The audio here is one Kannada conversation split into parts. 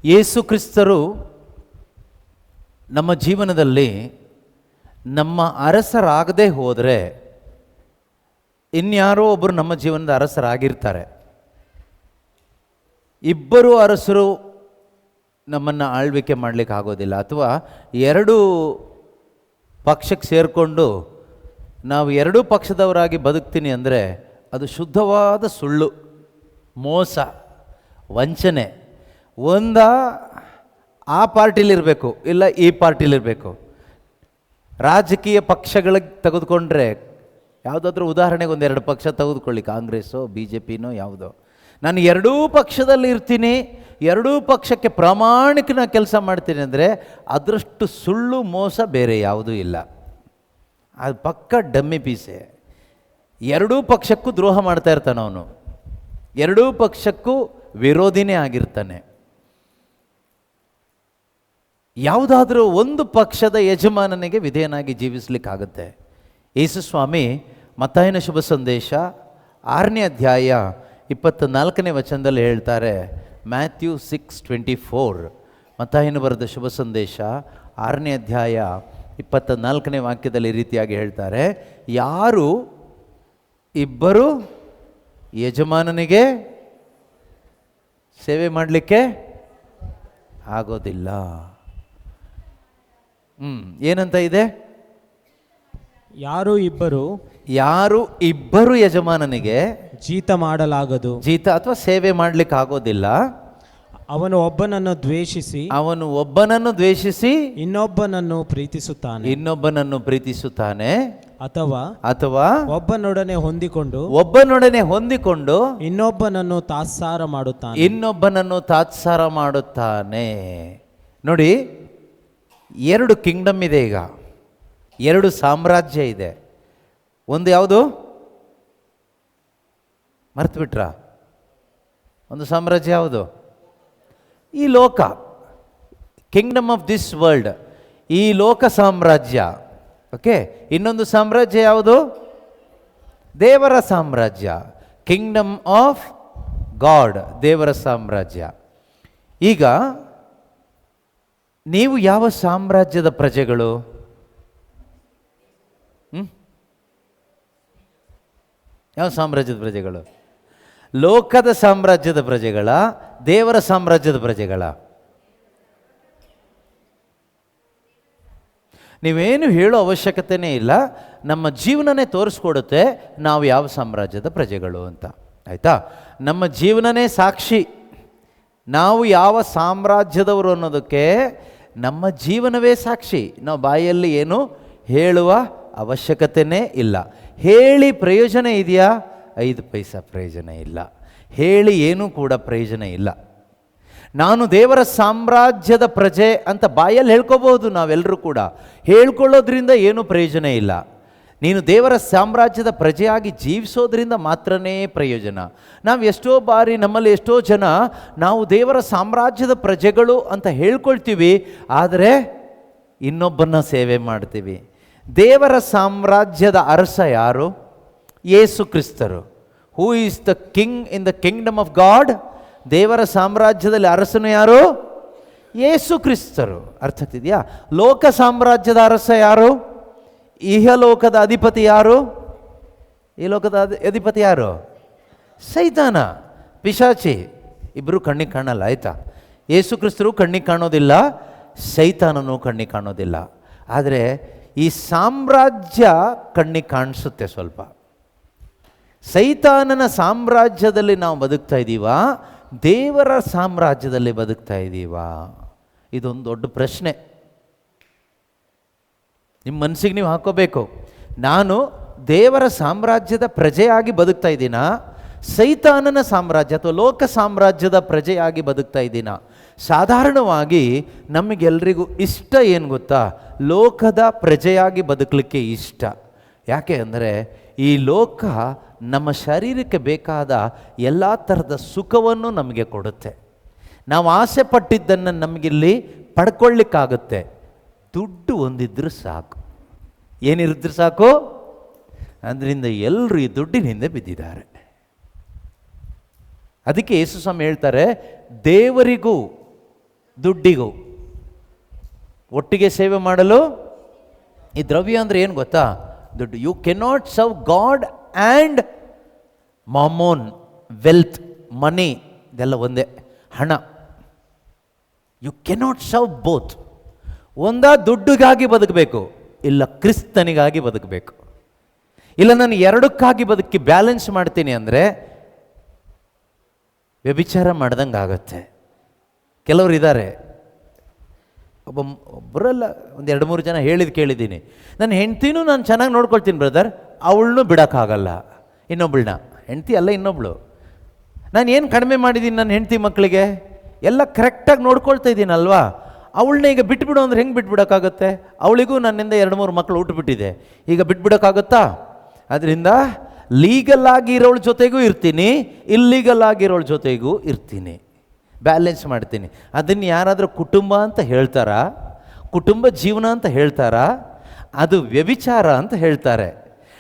ಯೇಸು ಕ್ರಿಸ್ತರು ನಮ್ಮ ಜೀವನದಲ್ಲಿ ನಮ್ಮ ಅರಸರಾಗದೇ ಹೋದರೆ ಇನ್ಯಾರೋ ಒಬ್ಬರು ನಮ್ಮ ಜೀವನದ ಅರಸರಾಗಿರ್ತಾರೆ. ಇಬ್ಬರು ಅರಸರು ನಮ್ಮನ್ನು ಆಳ್ವಿಕೆ ಮಾಡಲಿಕ್ಕೆ ಆಗೋದಿಲ್ಲ. ಅಥವಾ ಎರಡು ಪಕ್ಷಕ್ಕೆ ಸೇರಿಕೊಂಡು ನಾವು ಎರಡೂ ಪಕ್ಷದವರಾಗಿ ಬದುಕ್ತೀನಿ ಅಂದರೆ ಅದು ಶುದ್ಧವಾದ ಸುಳ್ಳು, ಮೋಸ, ವಂಚನೆ. ಆ ಪಾರ್ಟಿಲಿರಬೇಕು, ಇಲ್ಲ ಈ ಪಾರ್ಟಿಲಿರಬೇಕು. ರಾಜಕೀಯ ಪಕ್ಷಗಳಿಗೆ ತೆಗೆದುಕೊಂಡ್ರೆ ಯಾವುದಾದ್ರೂ ಉದಾಹರಣೆಗೆ ಒಂದೆರಡು ಪಕ್ಷ ತೆಗೆದುಕೊಳ್ಳಿ, ಕಾಂಗ್ರೆಸ್ಸೋ ಬಿ ಜೆ ಪಿನೋ ಯಾವುದೋ. ನಾನು ಎರಡೂ ಪಕ್ಷದಲ್ಲಿ ಇರ್ತೀನಿ, ಎರಡೂ ಪಕ್ಷಕ್ಕೆ ಪ್ರಾಮಾಣಿಕನ ಕೆಲಸ ಮಾಡ್ತೀನಿ ಅಂದರೆ ಅದರಷ್ಟು ಸುಳ್ಳು ಮೋಸ ಬೇರೆ ಯಾವುದೂ ಇಲ್ಲ. ಅದು ಪಕ್ಕ ಡಮ್ಮಿ ಪೀಸೆ. ಎರಡೂ ಪಕ್ಷಕ್ಕೂ ದ್ರೋಹ ಮಾಡ್ತಾ ಇರ್ತಾನೆ ಅವನು, ಎರಡೂ ಪಕ್ಷಕ್ಕೂ ವಿರೋಧಿನೇ ಆಗಿರ್ತಾನೆ. ಯಾವುದಾದ್ರೂ ಒಂದು ಪಕ್ಷದ ಯಜಮಾನನಿಗೆ ವಿಧೇಯನಾಗಿ ಜೀವಿಸಲಿಕ್ಕಾಗುತ್ತೆ. ಯೇಸು ಸ್ವಾಮಿ ಮತ್ತಾಯನ ಶುಭ ಸಂದೇಶ 6ನೇ ಅಧ್ಯಾಯ 24ನೇ ವಚನದಲ್ಲಿ ಹೇಳ್ತಾರೆ, ಮ್ಯಾಥ್ಯೂ 6:24, ಮತ್ತಾಯನ ಬರೆದ ಶುಭ ಸಂದೇಶ 6ನೇ ಅಧ್ಯಾಯ 24ನೇ ವಾಕ್ಯದಲ್ಲಿ ಈ ರೀತಿಯಾಗಿ ಹೇಳ್ತಾರೆ, ಯಾರು ಇಬ್ಬರು ಯಜಮಾನನಿಗೆ ಸೇವೆ ಮಾಡಲಿಕ್ಕೆ ಆಗೋದಿಲ್ಲ. ಏನಂತ ಇದೆ? ಯಾರು ಇಬ್ಬರು ಯಜಮಾನನಿಗೆ ಜೀತ ಮಾಡಲಾಗದು, ಜೀತ ಅಥವಾ ಸೇವೆ ಮಾಡಲಿಕ್ಕೆ ಆಗೋದಿಲ್ಲ. ಅವನು ಒಬ್ಬನನ್ನು ದ್ವೇಷಿಸಿ ಇನ್ನೊಬ್ಬನನ್ನು ಪ್ರೀತಿಸುತ್ತಾನೆ, ಅಥವಾ ಒಬ್ಬನೊಡನೆ ಹೊಂದಿಕೊಂಡು ಇನ್ನೊಬ್ಬನನ್ನು ತಾತ್ಸಾರ ಮಾಡುತ್ತಾನೆ. ನೋಡಿ, ಎರಡು ಕಿಂಗ್ಡಮ್ ಇದೆ ಈಗ, ಎರಡು ಸಾಮ್ರಾಜ್ಯ ಇದೆ. ಒಂದು ಯಾವುದು ಮರ್ತು ಬಿಟ್ರಾ? ಒಂದು ಸಾಮ್ರಾಜ್ಯ ಯಾವುದು? ಈ ಲೋಕ, ಕಿಂಗ್ಡಮ್ ಆಫ್ ದಿಸ್ ವರ್ಲ್ಡ್, ಈ ಲೋಕ ಸಾಮ್ರಾಜ್ಯ. ಓಕೆ, ಇನ್ನೊಂದು ಸಾಮ್ರಾಜ್ಯ ಯಾವುದು? ದೇವರ ಸಾಮ್ರಾಜ್ಯ, ಕಿಂಗ್ಡಮ್ ಆಫ್ ಗಾಡ್, ದೇವರ ಸಾಮ್ರಾಜ್ಯ. ಈಗ ನೀವು ಯಾವ ಸಾಮ್ರಾಜ್ಯದ ಪ್ರಜೆಗಳು? ಯಾವ ಸಾಮ್ರಾಜ್ಯದ ಪ್ರಜೆಗಳು? ಲೋಕದ ಸಾಮ್ರಾಜ್ಯದ ಪ್ರಜೆಗಳ, ದೇವರ ಸಾಮ್ರಾಜ್ಯದ ಪ್ರಜೆಗಳ? ನೀವೇನು ಹೇಳೋ ಅವಶ್ಯಕತೆನೇ ಇಲ್ಲ, ನಮ್ಮ ಜೀವನನೇ ತೋರಿಸ್ಕೊಡುತ್ತೆ ನಾವು ಯಾವ ಸಾಮ್ರಾಜ್ಯದ ಪ್ರಜೆಗಳು ಅಂತ. ಆಯಿತಾ? ನಮ್ಮ ಜೀವನನೇ ಸಾಕ್ಷಿ ನಾವು ಯಾವ ಸಾಮ್ರಾಜ್ಯದವರು ಅನ್ನೋದಕ್ಕೆ. ನಮ್ಮ ಜೀವನವೇ ಸಾಕ್ಷಿ. ನಾವು ಬಾಯಲ್ಲಿ ಏನು ಹೇಳುವ ಅವಶ್ಯಕತೆಯೇ ಇಲ್ಲ. ಹೇಳಿ ಪ್ರಯೋಜನ ಇದೆಯಾ? 5 ಪೈಸಾ ಪ್ರಯೋಜನ ಇಲ್ಲ. ಹೇಳಿ ಏನೂ ಕೂಡ ಪ್ರಯೋಜನ ಇಲ್ಲ. ನಾನು ದೇವರ ಸಾಮ್ರಾಜ್ಯದ ಪ್ರಜೆ ಅಂತ ಬಾಯಲ್ಲಿ ಹೇಳ್ಕೋಬಹುದು ನಾವೆಲ್ಲರೂ ಕೂಡ. ಹೇಳ್ಕೊಳ್ಳೋದ್ರಿಂದ ಏನೂ ಪ್ರಯೋಜನ ಇಲ್ಲ. ನೀನು ದೇವರ ಸಾಮ್ರಾಜ್ಯದ ಪ್ರಜೆಯಾಗಿ ಜೀವಿಸೋದ್ರಿಂದ ಮಾತ್ರನೇ ಪ್ರಯೋಜನ. ನಾವು ಎಷ್ಟೋ ಬಾರಿ, ನಮ್ಮಲ್ಲಿ ಎಷ್ಟೋ ಜನ ನಾವು ದೇವರ ಸಾಮ್ರಾಜ್ಯದ ಪ್ರಜೆಗಳು ಅಂತ ಹೇಳ್ಕೊಳ್ತೀವಿ, ಆದರೆ ಇನ್ನೊಬ್ಬನ ಸೇವೆ ಮಾಡ್ತೀವಿ. ದೇವರ ಸಾಮ್ರಾಜ್ಯದ ಅರಸ ಯಾರು? ಯೇಸು ಕ್ರಿಸ್ತರು. Who is the king in the kingdom of God? ದೇವರ ಸಾಮ್ರಾಜ್ಯದಲ್ಲಿ ಅರಸನು ಯಾರು? ಯೇಸು ಕ್ರಿಸ್ತರು. ಅರ್ಥ ಆಗ್ತಿದೆಯಾ? ಲೋಕ ಸಾಮ್ರಾಜ್ಯದ ಅರಸ ಯಾರು? ಇಹಲೋಕದ ಅಧಿಪತಿ ಯಾರು? ಈ ಲೋಕದ ಅಧಿಪತಿ ಯಾರು? ಸೈತಾನ, ಪಿಶಾಚಿ. ಇಬ್ಬರು ಕಣ್ಣಿಗೆ ಕಾಣಲ್ಲ. ಆಯಿತಾ? ಯೇಸು ಕ್ರಿಸ್ತರು ಕಣ್ಣಿಗೆ ಕಾಣೋದಿಲ್ಲ, ಸೈತಾನನು ಕಣ್ಣಿಗೆ ಕಾಣೋದಿಲ್ಲ. ಆದರೆ ಈ ಸಾಮ್ರಾಜ್ಯ ಕಣ್ಣಿಗೆ ಕಾಣಿಸುತ್ತೆ ಸ್ವಲ್ಪ. ಸೈತಾನನ ಸಾಮ್ರಾಜ್ಯದಲ್ಲಿ ನಾವು ಬದುಕ್ತಾ ಇದ್ದೀವಾ, ದೇವರ ಸಾಮ್ರಾಜ್ಯದಲ್ಲಿ ಬದುಕ್ತಾ ಇದ್ದೀವಾ? ಇದೊಂದು ದೊಡ್ಡ ಪ್ರಶ್ನೆ ನಿಮ್ಮ ಮನಸ್ಸಿಗೆ ನೀವು ಹಾಕೋಬೇಕು. ನಾನು ದೇವರ ಸಾಮ್ರಾಜ್ಯದ ಪ್ರಜೆಯಾಗಿ ಬದುಕ್ತಾ ಇದ್ದೀನಾ, ಸೈತಾನನ ಸಾಮ್ರಾಜ್ಯ ಅಥವಾ ಲೋಕ ಸಾಮ್ರಾಜ್ಯದ ಪ್ರಜೆಯಾಗಿ ಬದುಕ್ತಾ ಇದ್ದೀನಾ? ಸಾಧಾರಣವಾಗಿ ನಮಗೆಲ್ಲರಿಗೂ ಇಷ್ಟ ಏನು ಗೊತ್ತಾ? ಲೋಕದ ಪ್ರಜೆಯಾಗಿ ಬದುಕಲಿಕ್ಕೆ ಇಷ್ಟ. ಯಾಕೆ ಅಂದರೆ ಈ ಲೋಕ ನಮ್ಮ ಶರೀರಕ್ಕೆ ಬೇಕಾದ ಎಲ್ಲ ಥರದ ಸುಖವನ್ನು ನಮಗೆ ಕೊಡುತ್ತೆ. ನಾವು ಆಸೆ ಪಟ್ಟಿದ್ದನ್ನು ನಮಗಿಲ್ಲಿ ಪಡ್ಕೊಳ್ಳಿಕ್ಕಾಗುತ್ತೆ. ದುಡ್ಡು ಒಂದಿದ್ರೂ ಸಾಕು. ಏನಿರಿದ್ರೆ ಸಾಕು? ಅದರಿಂದ ಎಲ್ಲರೂ ಈ ದುಡ್ಡಿನ ಹಿಂದೆ ಬಿದ್ದಿದ್ದಾರೆ. ಅದಕ್ಕೆ ಯೇಸು ಸ್ವಾಮಿ ಹೇಳ್ತಾರೆ, ದೇವರಿಗೂ ದುಡ್ಡಿಗೂ. ಒಟ್ಟಿಗೆ ಸೇವೆ ಮಾಡಲು ಈ ದ್ರವ್ಯ ಅಂದರೆ ಏನು ಗೊತ್ತಾ? ದುಡ್ಡು. You cannot serve God and mammon, wealth, money, ಇದೆಲ್ಲ ಒಂದೇ, ಹಣ. You cannot serve both. ಒಂದ ದುಡ್ಡಿಗಾಗಿ ಬದುಕಬೇಕು, ಇಲ್ಲ ಕ್ರಿಸ್ತನಿಗಾಗಿ ಬದುಕಬೇಕು. ಇಲ್ಲ ನಾನು ಎರಡಕ್ಕಾಗಿ ಬದುಕಿ ಬ್ಯಾಲೆನ್ಸ್ ಮಾಡ್ತೀನಿ ಅಂದರೆ ವ್ಯಭಿಚಾರ ಮಾಡ್ದಂಗೆ ಆಗುತ್ತೆ. ಕೆಲವರು ಇದ್ದಾರೆ, ಒಬ್ಬರಲ್ಲ, ಒಂದು 2-3 ಜನ ಕೇಳಿದ್ದೀನಿ. ನನ್ನ ಹೆಂಡ್ತಿನೂ ನಾನು ಚೆನ್ನಾಗಿ ನೋಡ್ಕೊಳ್ತೀನಿ ಬ್ರದರ್, ಅವಳನ್ನೂ ಬಿಡೋಕ್ಕಾಗಲ್ಲ. ಇನ್ನೊಬ್ಳನ್ನ, ಹೆಂಡ್ತಿ ಅಲ್ಲ ಇನ್ನೊಬ್ಳು. ನಾನು ಏನು ಕಡಿಮೆ ಮಾಡಿದ್ದೀನಿ ನನ್ನ ಹೆಂಡ್ತಿ ಮಕ್ಕಳಿಗೆ? ಎಲ್ಲ ಕರೆಕ್ಟಾಗಿ ನೋಡ್ಕೊಳ್ತಾ ಇದ್ದೀನಲ್ವಾ? ಅವಳನ್ನ ಈಗ ಬಿಟ್ಬಿಡು ಅಂದ್ರೆ ಹೆಂಗೆ ಬಿಟ್ಬಿಡೋಕ್ಕಾಗುತ್ತೆ? ಅವಳಿಗೂ ನನ್ನಿಂದ 2-3 ಮಕ್ಕಳು ಹುಟ್ಟುಬಿಟ್ಟಿದೆ, ಈಗ ಬಿಟ್ಬಿಡೋಕ್ಕಾಗುತ್ತಾ? ಅದರಿಂದ ಲೀಗಲ್ ಆಗಿರೋಳ ಜೊತೆಗೂ ಇರ್ತೀನಿ, ಇಲ್ಲೀಗಲ್ ಆಗಿರೋಳ ಜೊತೆಗೂ ಇರ್ತೀನಿ, ಬ್ಯಾಲೆನ್ಸ್ ಮಾಡ್ತೀನಿ. ಅದನ್ನು ಯಾರಾದರೂ ಕುಟುಂಬ ಅಂತ ಹೇಳ್ತಾರಾ? ಕುಟುಂಬ ಜೀವನ ಅಂತ ಹೇಳ್ತಾರಾ? ಅದು ವ್ಯಭಿಚಾರ ಅಂತ ಹೇಳ್ತಾರೆ.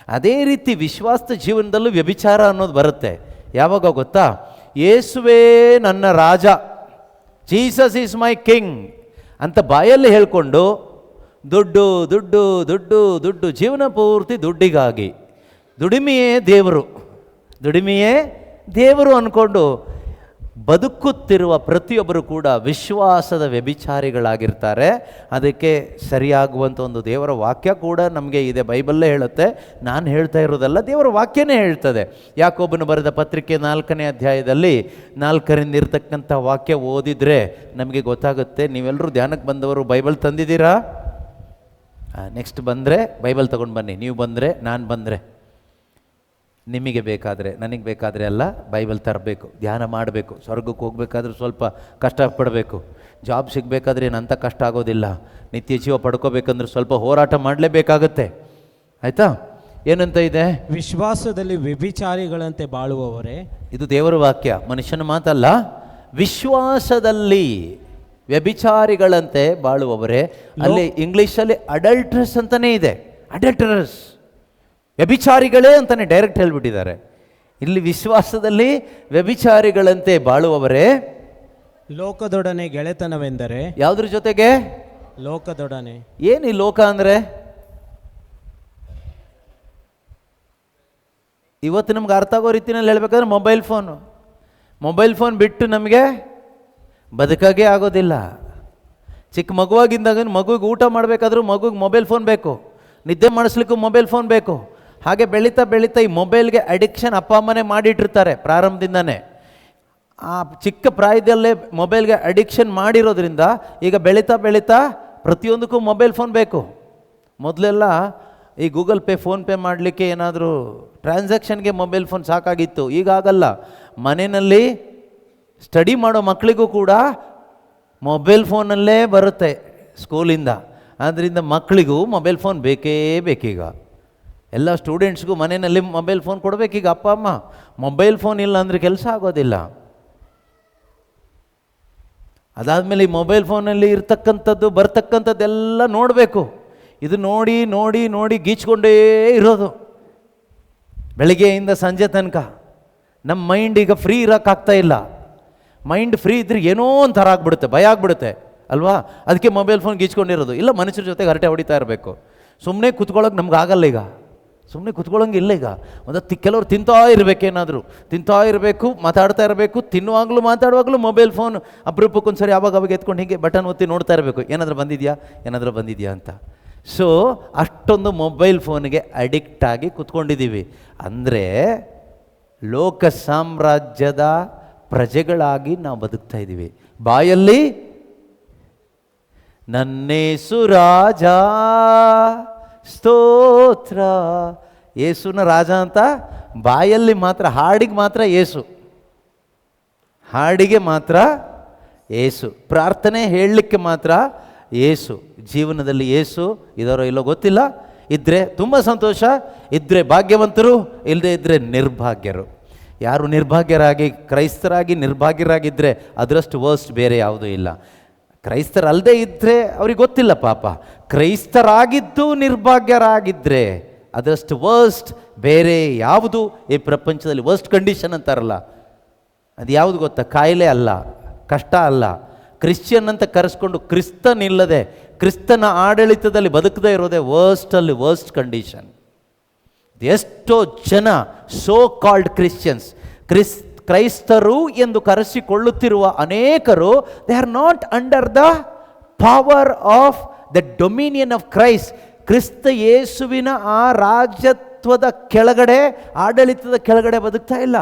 ಅದೇ ರೀತಿ ವಿಶ್ವಾಸದ ಜೀವನದಲ್ಲೂ ವ್ಯಭಿಚಾರ ಅನ್ನೋದು ಬರುತ್ತೆ. ಯಾವಾಗ ಗೊತ್ತಾ? ಯೇಸುವೇ ನನ್ನ ರಾಜ, ಜೀಸಸ್ ಈಸ್ ಮೈ ಕಿಂಗ್ ಅಂತ ಬಾಯಲ್ಲಿ ಹೇಳ್ಕೊಂಡು ದುಡ್ಡು ದುಡ್ಡು ದುಡ್ಡು ದುಡ್ಡು, ಜೀವನ ಪೂರ್ತಿ ದುಡ್ಡಿಗಾಗಿ, ದುಡಿಮೆಯೇ ದೇವರು, ದುಡಿಮೆಯೇ ದೇವರು ಅಂದ್ಕೊಂಡು ಬದುಕುತ್ತಿರುವ ಪ್ರತಿಯೊಬ್ಬರು ಕೂಡ ವಿಶ್ವಾಸದ ವ್ಯಭಿಚಾರಿಗಳಾಗಿರ್ತಾರೆ. ಅದಕ್ಕೆ ಸರಿಯಾಗುವಂಥ ಒಂದು ದೇವರ ವಾಕ್ಯ ಕೂಡ ನಮಗೆ ಇದೆ, ಬೈಬಲ್ಲೇ ಹೇಳುತ್ತೆ, ನಾನು ಹೇಳ್ತಾ ಇರೋದಲ್ಲ, ದೇವರ ವಾಕ್ಯನೇ ಹೇಳ್ತದೆ. ಯಾಕೋಬನು ಬರೆದ ಪತ್ರಿಕೆ 4ನೇ ಅಧ್ಯಾಯದಲ್ಲಿ 4ರಿಂದ ಇರ್ತಕ್ಕಂಥ ವಾಕ್ಯ ಓದಿದರೆ ನಮಗೆ ಗೊತ್ತಾಗುತ್ತೆ. ನೀವೆಲ್ಲರೂ ಧ್ಯಾನಕ್ಕೆ ಬಂದವರು ಬೈಬಲ್ ತಂದಿದ್ದೀರಾ? ನೆಕ್ಸ್ಟ್ ಬಂದರೆ ಬೈಬಲ್ ತೊಗೊಂಡು ಬನ್ನಿ. ನೀವು ಬಂದರೆ, ನಾನು ಬಂದರೆ, ನಿಮಗೆ ಬೇಕಾದರೆ, ನನಗೆ ಬೇಕಾದರೆ ಅಲ್ಲ, ಬೈಬಲ್ ತರಬೇಕು, ಧ್ಯಾನ ಮಾಡಬೇಕು. ಸ್ವರ್ಗಕ್ಕೆ ಹೋಗ್ಬೇಕಾದ್ರೂ ಸ್ವಲ್ಪ ಕಷ್ಟಪಡಬೇಕು. ಜಾಬ್ ಸಿಗಬೇಕಾದ್ರೆ ಏನಂತ ಕಷ್ಟ ಆಗೋದಿಲ್ಲ. ನಿತ್ಯ ಜೀವ ಪಡ್ಕೋಬೇಕಂದ್ರೆ ಸ್ವಲ್ಪ ಹೋರಾಟ ಮಾಡಲೇಬೇಕಾಗತ್ತೆ. ಆಯಿತಾ? ಏನಂತ ಇದೆ? ವಿಶ್ವಾಸದಲ್ಲಿ ವ್ಯಭಿಚಾರಿಗಳಂತೆ ಬಾಳುವವರೇ. ಇದು ದೇವರ ವಾಕ್ಯ, ಮನುಷ್ಯನ ಮಾತಲ್ಲ. ವಿಶ್ವಾಸದಲ್ಲಿ ವ್ಯಭಿಚಾರಿಗಳಂತೆ ಬಾಳುವವರೇ. ಅಲ್ಲಿ ಇಂಗ್ಲೀಷಲ್ಲಿ ಅಡಲ್ಟ್ರಸ್ ಅಂತಲೇ ಇದೆ, ಅಡಲ್ಟರಸ್, ವ್ಯಭಿಚಾರಿಗಳೇ ಅಂತಲೇ ಡೈರೆಕ್ಟ್ ಹೇಳ್ಬಿಟ್ಟಿದ್ದಾರೆ. ಇಲ್ಲಿ ವಿಶ್ವಾಸದಲ್ಲಿ ವ್ಯಭಿಚಾರಿಗಳಂತೆ ಬಾಳುವವರೇ. ಲೋಕದೊಡನೆ ಗೆಳೆತನವೆಂದರೆ ಯಾವುದ್ರ ಜೊತೆಗೆ? ಲೋಕದೊಡನೆ. ಏನು ಈ ಲೋಕ ಅಂದರೆ? ಇವತ್ತು ನಮ್ಗೆ ಅರ್ಥ ಆಗೋ ರೀತಿಯಲ್ಲಿ ಹೇಳ್ಬೇಕಾದ್ರೆ ಮೊಬೈಲ್ ಫೋನ್ ಬಿಟ್ಟು ನಮಗೆ ಬದುಕಾಗೇ ಆಗೋದಿಲ್ಲ. ಚಿಕ್ಕ ಮಗುವಾಗಿದ್ದಾಗ ಮಗುಗೆ ಊಟ ಮಾಡಬೇಕಾದ್ರೂ ಮಗುಗೆ ಮೊಬೈಲ್ ಫೋನ್ ಬೇಕು, ನಿದ್ದೆ ಮಾಡಿಸ್ಲಿಕ್ಕೂ ಮೊಬೈಲ್ ಫೋನ್ ಬೇಕು. ಹಾಗೆ ಬೆಳೀತಾ ಬೆಳೀತಾ ಈ ಮೊಬೈಲ್ಗೆ ಅಡಿಕ್ಷನ್ ಅಪ್ಪ ಅಮ್ಮನೇ ಮಾಡಿಟ್ಟಿರ್ತಾರೆ ಪ್ರಾರಂಭದಿಂದನೇ. ಆ ಚಿಕ್ಕ ಪ್ರಾಯದಲ್ಲೇ ಮೊಬೈಲ್ಗೆ ಅಡಿಕ್ಷನ್ ಮಾಡಿರೋದ್ರಿಂದ ಈಗ ಬೆಳೀತಾ ಬೆಳೀತಾ ಪ್ರತಿಯೊಂದಕ್ಕೂ ಮೊಬೈಲ್ ಫೋನ್ ಬೇಕು. ಮೊದಲೆಲ್ಲ ಈ ಗೂಗಲ್ ಪೇ, ಫೋನ್ಪೇ ಮಾಡಲಿಕ್ಕೆ ಏನಾದರೂ ಟ್ರಾನ್ಸಾಕ್ಷನ್ಗೆ ಮೊಬೈಲ್ ಫೋನ್ ಸಾಕಾಗಿತ್ತು. ಈಗ ಆಗಲ್ಲ. ಮನೆಯಲ್ಲಿ ಸ್ಟಡಿ ಮಾಡೋ ಮಕ್ಕಳಿಗೂ ಕೂಡ ಮೊಬೈಲ್ ಫೋನಲ್ಲೇ ಬರುತ್ತೆ ಸ್ಕೂಲಿಂದ. ಆದ್ದರಿಂದ ಮಕ್ಕಳಿಗೂ ಮೊಬೈಲ್ ಫೋನ್ ಬೇಕೇ ಬೇಕೀಗ. ಎಲ್ಲ ಸ್ಟೂಡೆಂಟ್ಸ್ಗೂ ಮನೆಯಲ್ಲಿ ಮೊಬೈಲ್ ಫೋನ್ ಕೊಡಬೇಕೀಗ ಅಪ್ಪ ಅಮ್ಮ. ಮೊಬೈಲ್ ಫೋನ್ ಇಲ್ಲ ಅಂದರೆ ಕೆಲಸ ಆಗೋದಿಲ್ಲ. ಅದಾದಮೇಲೆ ಈ ಮೊಬೈಲ್ ಫೋನಲ್ಲಿ ಇರ್ತಕ್ಕಂಥದ್ದು ಬರ್ತಕ್ಕಂಥದ್ದೆಲ್ಲ ನೋಡಬೇಕು. ಇದು ನೋಡಿ ನೋಡಿ ನೋಡಿ ಗೀಚ್ಕೊಂಡೇ ಇರೋದು ಬೆಳಿಗ್ಗೆಯಿಂದ ಸಂಜೆ ತನಕ. ನಮ್ಮ ಮೈಂಡ್ ಈಗ ಫ್ರೀ ಇರೋಕ್ಕಾಗ್ತಾ ಇಲ್ಲ. ಮೈಂಡ್ ಫ್ರೀ ಇದ್ರೆ ಏನೋ ಒಂಥರ ಆಗ್ಬಿಡುತ್ತೆ, ಭಯ ಆಗ್ಬಿಡುತ್ತೆ ಅಲ್ವಾ? ಅದಕ್ಕೆ ಮೊಬೈಲ್ ಫೋನ್ ಗೀಚ್ಕೊಂಡಿರೋದು. ಇಲ್ಲ, ಮನುಷ್ಯರ ಜೊತೆಗೆ ಹರಟೆ ಹೊಡಿತಾ ಇರಬೇಕು. ಸುಮ್ಮನೆ ಕುತ್ಕೊಳ್ಳೋಕೆ ನಮ್ಗೆ ಆಗಲ್ಲ ಈಗ, ಸುಮ್ಮನೆ ಕುತ್ಕೊಳ್ಳೋಂಗೆ ಇಲ್ಲ ಈಗ. ಕೆಲವರು ತಿಂತಾ ಇರಬೇಕೇನಾದರೂ, ತಿಂತಾ ಇರಬೇಕು, ಮಾತಾಡ್ತಾ ಇರಬೇಕು. ತಿನ್ನುವಾಗಲೂ ಮಾತಾಡುವಾಗಲೂ ಮೊಬೈಲ್ ಫೋನ್ ಅಪರೂಪಕ್ಕೊಂದ್ಸರಿ ಅವಾಗ ಎತ್ಕೊಂಡು ಹೀಗೆ ಬಟನ್ ಒತ್ತಿ ನೋಡ್ತಾ ಇರಬೇಕು, ಏನಾದರೂ ಬಂದಿದೆಯಾ ಅಂತ. ಸೊ ಅಷ್ಟೊಂದು ಮೊಬೈಲ್ ಫೋನ್ಗೆ ಅಡಿಕ್ಟ್ ಆಗಿ ಕುತ್ಕೊಂಡಿದ್ದೀವಿ. ಅಂದರೆ ಲೋಕ ಸಾಮ್ರಾಜ್ಯದ ಪ್ರಜೆಗಳಾಗಿ ನಾವು ಬದುಕ್ತಾ ಇದ್ದೀವಿ. ಬಾಯಲ್ಲಿ ನನ್ನೇಸು ರಾಜ ಸ್ತೋತ್ರ, ಯೇಸುನ ರಾಜ ಅಂತ ಬಾಯಲ್ಲಿ ಮಾತ್ರ, ಹಾಡಿಗೆ ಮಾತ್ರ ಯೇಸು, ಹಾಡಿಗೆ ಮಾತ್ರ ಯೇಸು, ಪ್ರಾರ್ಥನೆ ಹೇಳಲಿಕ್ಕೆ ಮಾತ್ರ ಯೇಸು. ಜೀವನದಲ್ಲಿ ಯೇಸು ಇದರೋ ಇಲ್ಲೋ ಗೊತ್ತಿಲ್ಲ. ಇದ್ದರೆ ತುಂಬ ಸಂತೋಷ, ಇದ್ದರೆ ಭಾಗ್ಯವಂತರು, ಇಲ್ಲದೆ ಇದ್ದರೆ ನಿರ್ಭಾಗ್ಯರು. ಯಾರು ನಿರ್ಭಾಗ್ಯರಾಗಿ, ಕ್ರೈಸ್ತರಾಗಿ ನಿರ್ಭಾಗ್ಯರಾಗಿದ್ದರೆ ಅದರಷ್ಟು ವರ್ಸ್ಟ್ ಬೇರೆ ಯಾವುದೂ ಇಲ್ಲ. ಕ್ರೈಸ್ತರಲ್ಲದೆ ಇದ್ದರೆ ಅವ್ರಿಗೆ ಗೊತ್ತಿಲ್ಲ ಪಾಪ. ಕ್ರೈಸ್ತರಾಗಿದ್ದು ನಿರ್ಭಾಗ್ಯರಾಗಿದ್ದರೆ ಅದರಷ್ಟು ವರ್ಸ್ಟ್ ಬೇರೆ ಯಾವುದು ಈ ಪ್ರಪಂಚದಲ್ಲಿ. ವರ್ಸ್ಟ್ ಕಂಡೀಷನ್ ಅಂತಾರಲ್ಲ, ಅದು ಯಾವುದು ಗೊತ್ತಾ? ಕಾಯಿಲೆ ಅಲ್ಲ, ಕಷ್ಟ ಅಲ್ಲ. ಕ್ರಿಶ್ಚಿಯನ್ ಅಂತ ಕರೆಸ್ಕೊಂಡು ಕ್ರಿಸ್ತನಿಲ್ಲದೆ ಕ್ರಿಸ್ತನ ಆಡಳಿತದಲ್ಲಿ ಬದುಕದೇ ಇರೋದೇ ವರ್ಸ್ಟ್ ಕಂಡೀಷನ್. ಎಷ್ಟೋ ಜನ ಸೋ ಕಾಲ್ಡ್ ಕ್ರಿಶ್ಚಿಯನ್ಸ್, ಕ್ರೈಸ್ತರು ಎಂದು ಕರೆಸಿಕೊಳ್ಳುತ್ತಿರುವ ಅನೇಕರು, they are not under the power of the dominion of Christ. ಕ್ರಿಸ್ತ ಯೇಸುವಿನ ಆ ರಾಜತ್ವದ ಕೆಳಗಡೆ, ಆಡಳಿತದ ಕೆಳಗಡೆ ಬದುಕ್ತಾ ಇಲ್ಲ.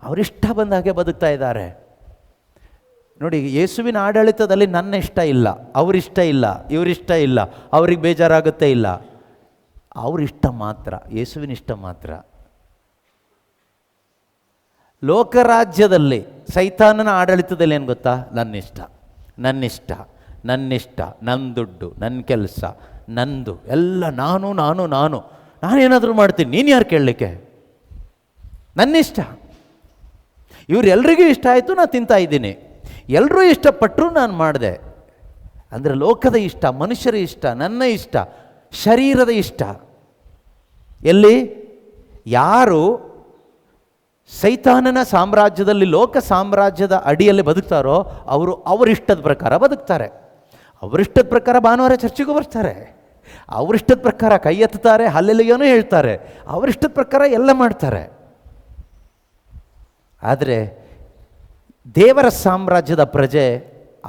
ಅವರಿಷ್ಟ ಬಂದ ಹಾಗೆ ಬದುಕ್ತಾ ಇದ್ದಾರೆ. ನೋಡಿ, ಯೇಸುವಿನ ಆಡಳಿತದಲ್ಲಿ ನನ್ನ ಇಷ್ಟ ಇಲ್ಲ, ಅವರಿಷ್ಟ ಇಲ್ಲ, ಇವರಿಷ್ಟ ಇಲ್ಲ, ಅವ್ರಿಗೆ ಬೇಜಾರಾಗುತ್ತೆ ಇಲ್ಲ, ಅವರಿಷ್ಟ ಮಾತ್ರ, ಯೇಸುವಿನ ಇಷ್ಟ ಮಾತ್ರ. ಲೋಕರಾಜ್ಯದಲ್ಲಿ ಸೈತಾನನ ಆಡಳಿತದಲ್ಲಿ ಏನು ಗೊತ್ತಾ? ನನ್ನಿಷ್ಟ, ನನ್ನಿಷ್ಟ, ನನ್ನಿಷ್ಟ, ನನ್ನ ದುಡ್ಡು, ನನ್ನ ಕೆಲಸ, ನಂದು ಎಲ್ಲ, ನಾನೇನಾದರೂ ಮಾಡ್ತೀನಿ, ನೀನು ಯಾರು ಕೇಳಲಿಕ್ಕೆ? ನನ್ನಿಷ್ಟ. ಇವರೆಲ್ಲರಿಗೂ ಇಷ್ಟ ಆಯಿತು, ನಾನು ತಿಂತಾ ಇದ್ದೀನಿ. ಎಲ್ಲರೂ ಇಷ್ಟಪಟ್ಟರು ನಾನು ಮಾಡಿದೆ. ಅಂದರೆ ಲೋಕದ ಇಷ್ಟ, ಮನುಷ್ಯರ ಇಷ್ಟ, ನನ್ನ ಇಷ್ಟ, ಶರೀರದ ಇಷ್ಟ. ಎಲ್ಲಿ ಯಾರು ಸೈತಾನನ ಸಾಮ್ರಾಜ್ಯದಲ್ಲಿ, ಲೋಕ ಸಾಮ್ರಾಜ್ಯದ ಅಡಿಯಲ್ಲಿ ಬದುಕ್ತಾರೋ ಅವರು ಅವರಿಷ್ಟದ ಪ್ರಕಾರ ಬದುಕ್ತಾರೆ. ಅವರಿಷ್ಟದ ಪ್ರಕಾರ ಭಾನುವಾರ ಚರ್ಚಿಗೂ ಬರ್ತಾರೆ, ಅವರಿಷ್ಟದ ಪ್ರಕಾರ ಕೈ ಎತ್ತುತ್ತಾರೆ, ಹಲ್ಲೆಲೂಯನೂ ಹೇಳ್ತಾರೆ, ಅವರಿಷ್ಟದ ಪ್ರಕಾರ ಎಲ್ಲ ಮಾಡ್ತಾರೆ. ಆದರೆ ದೇವರ ಸಾಮ್ರಾಜ್ಯದ ಪ್ರಜೆ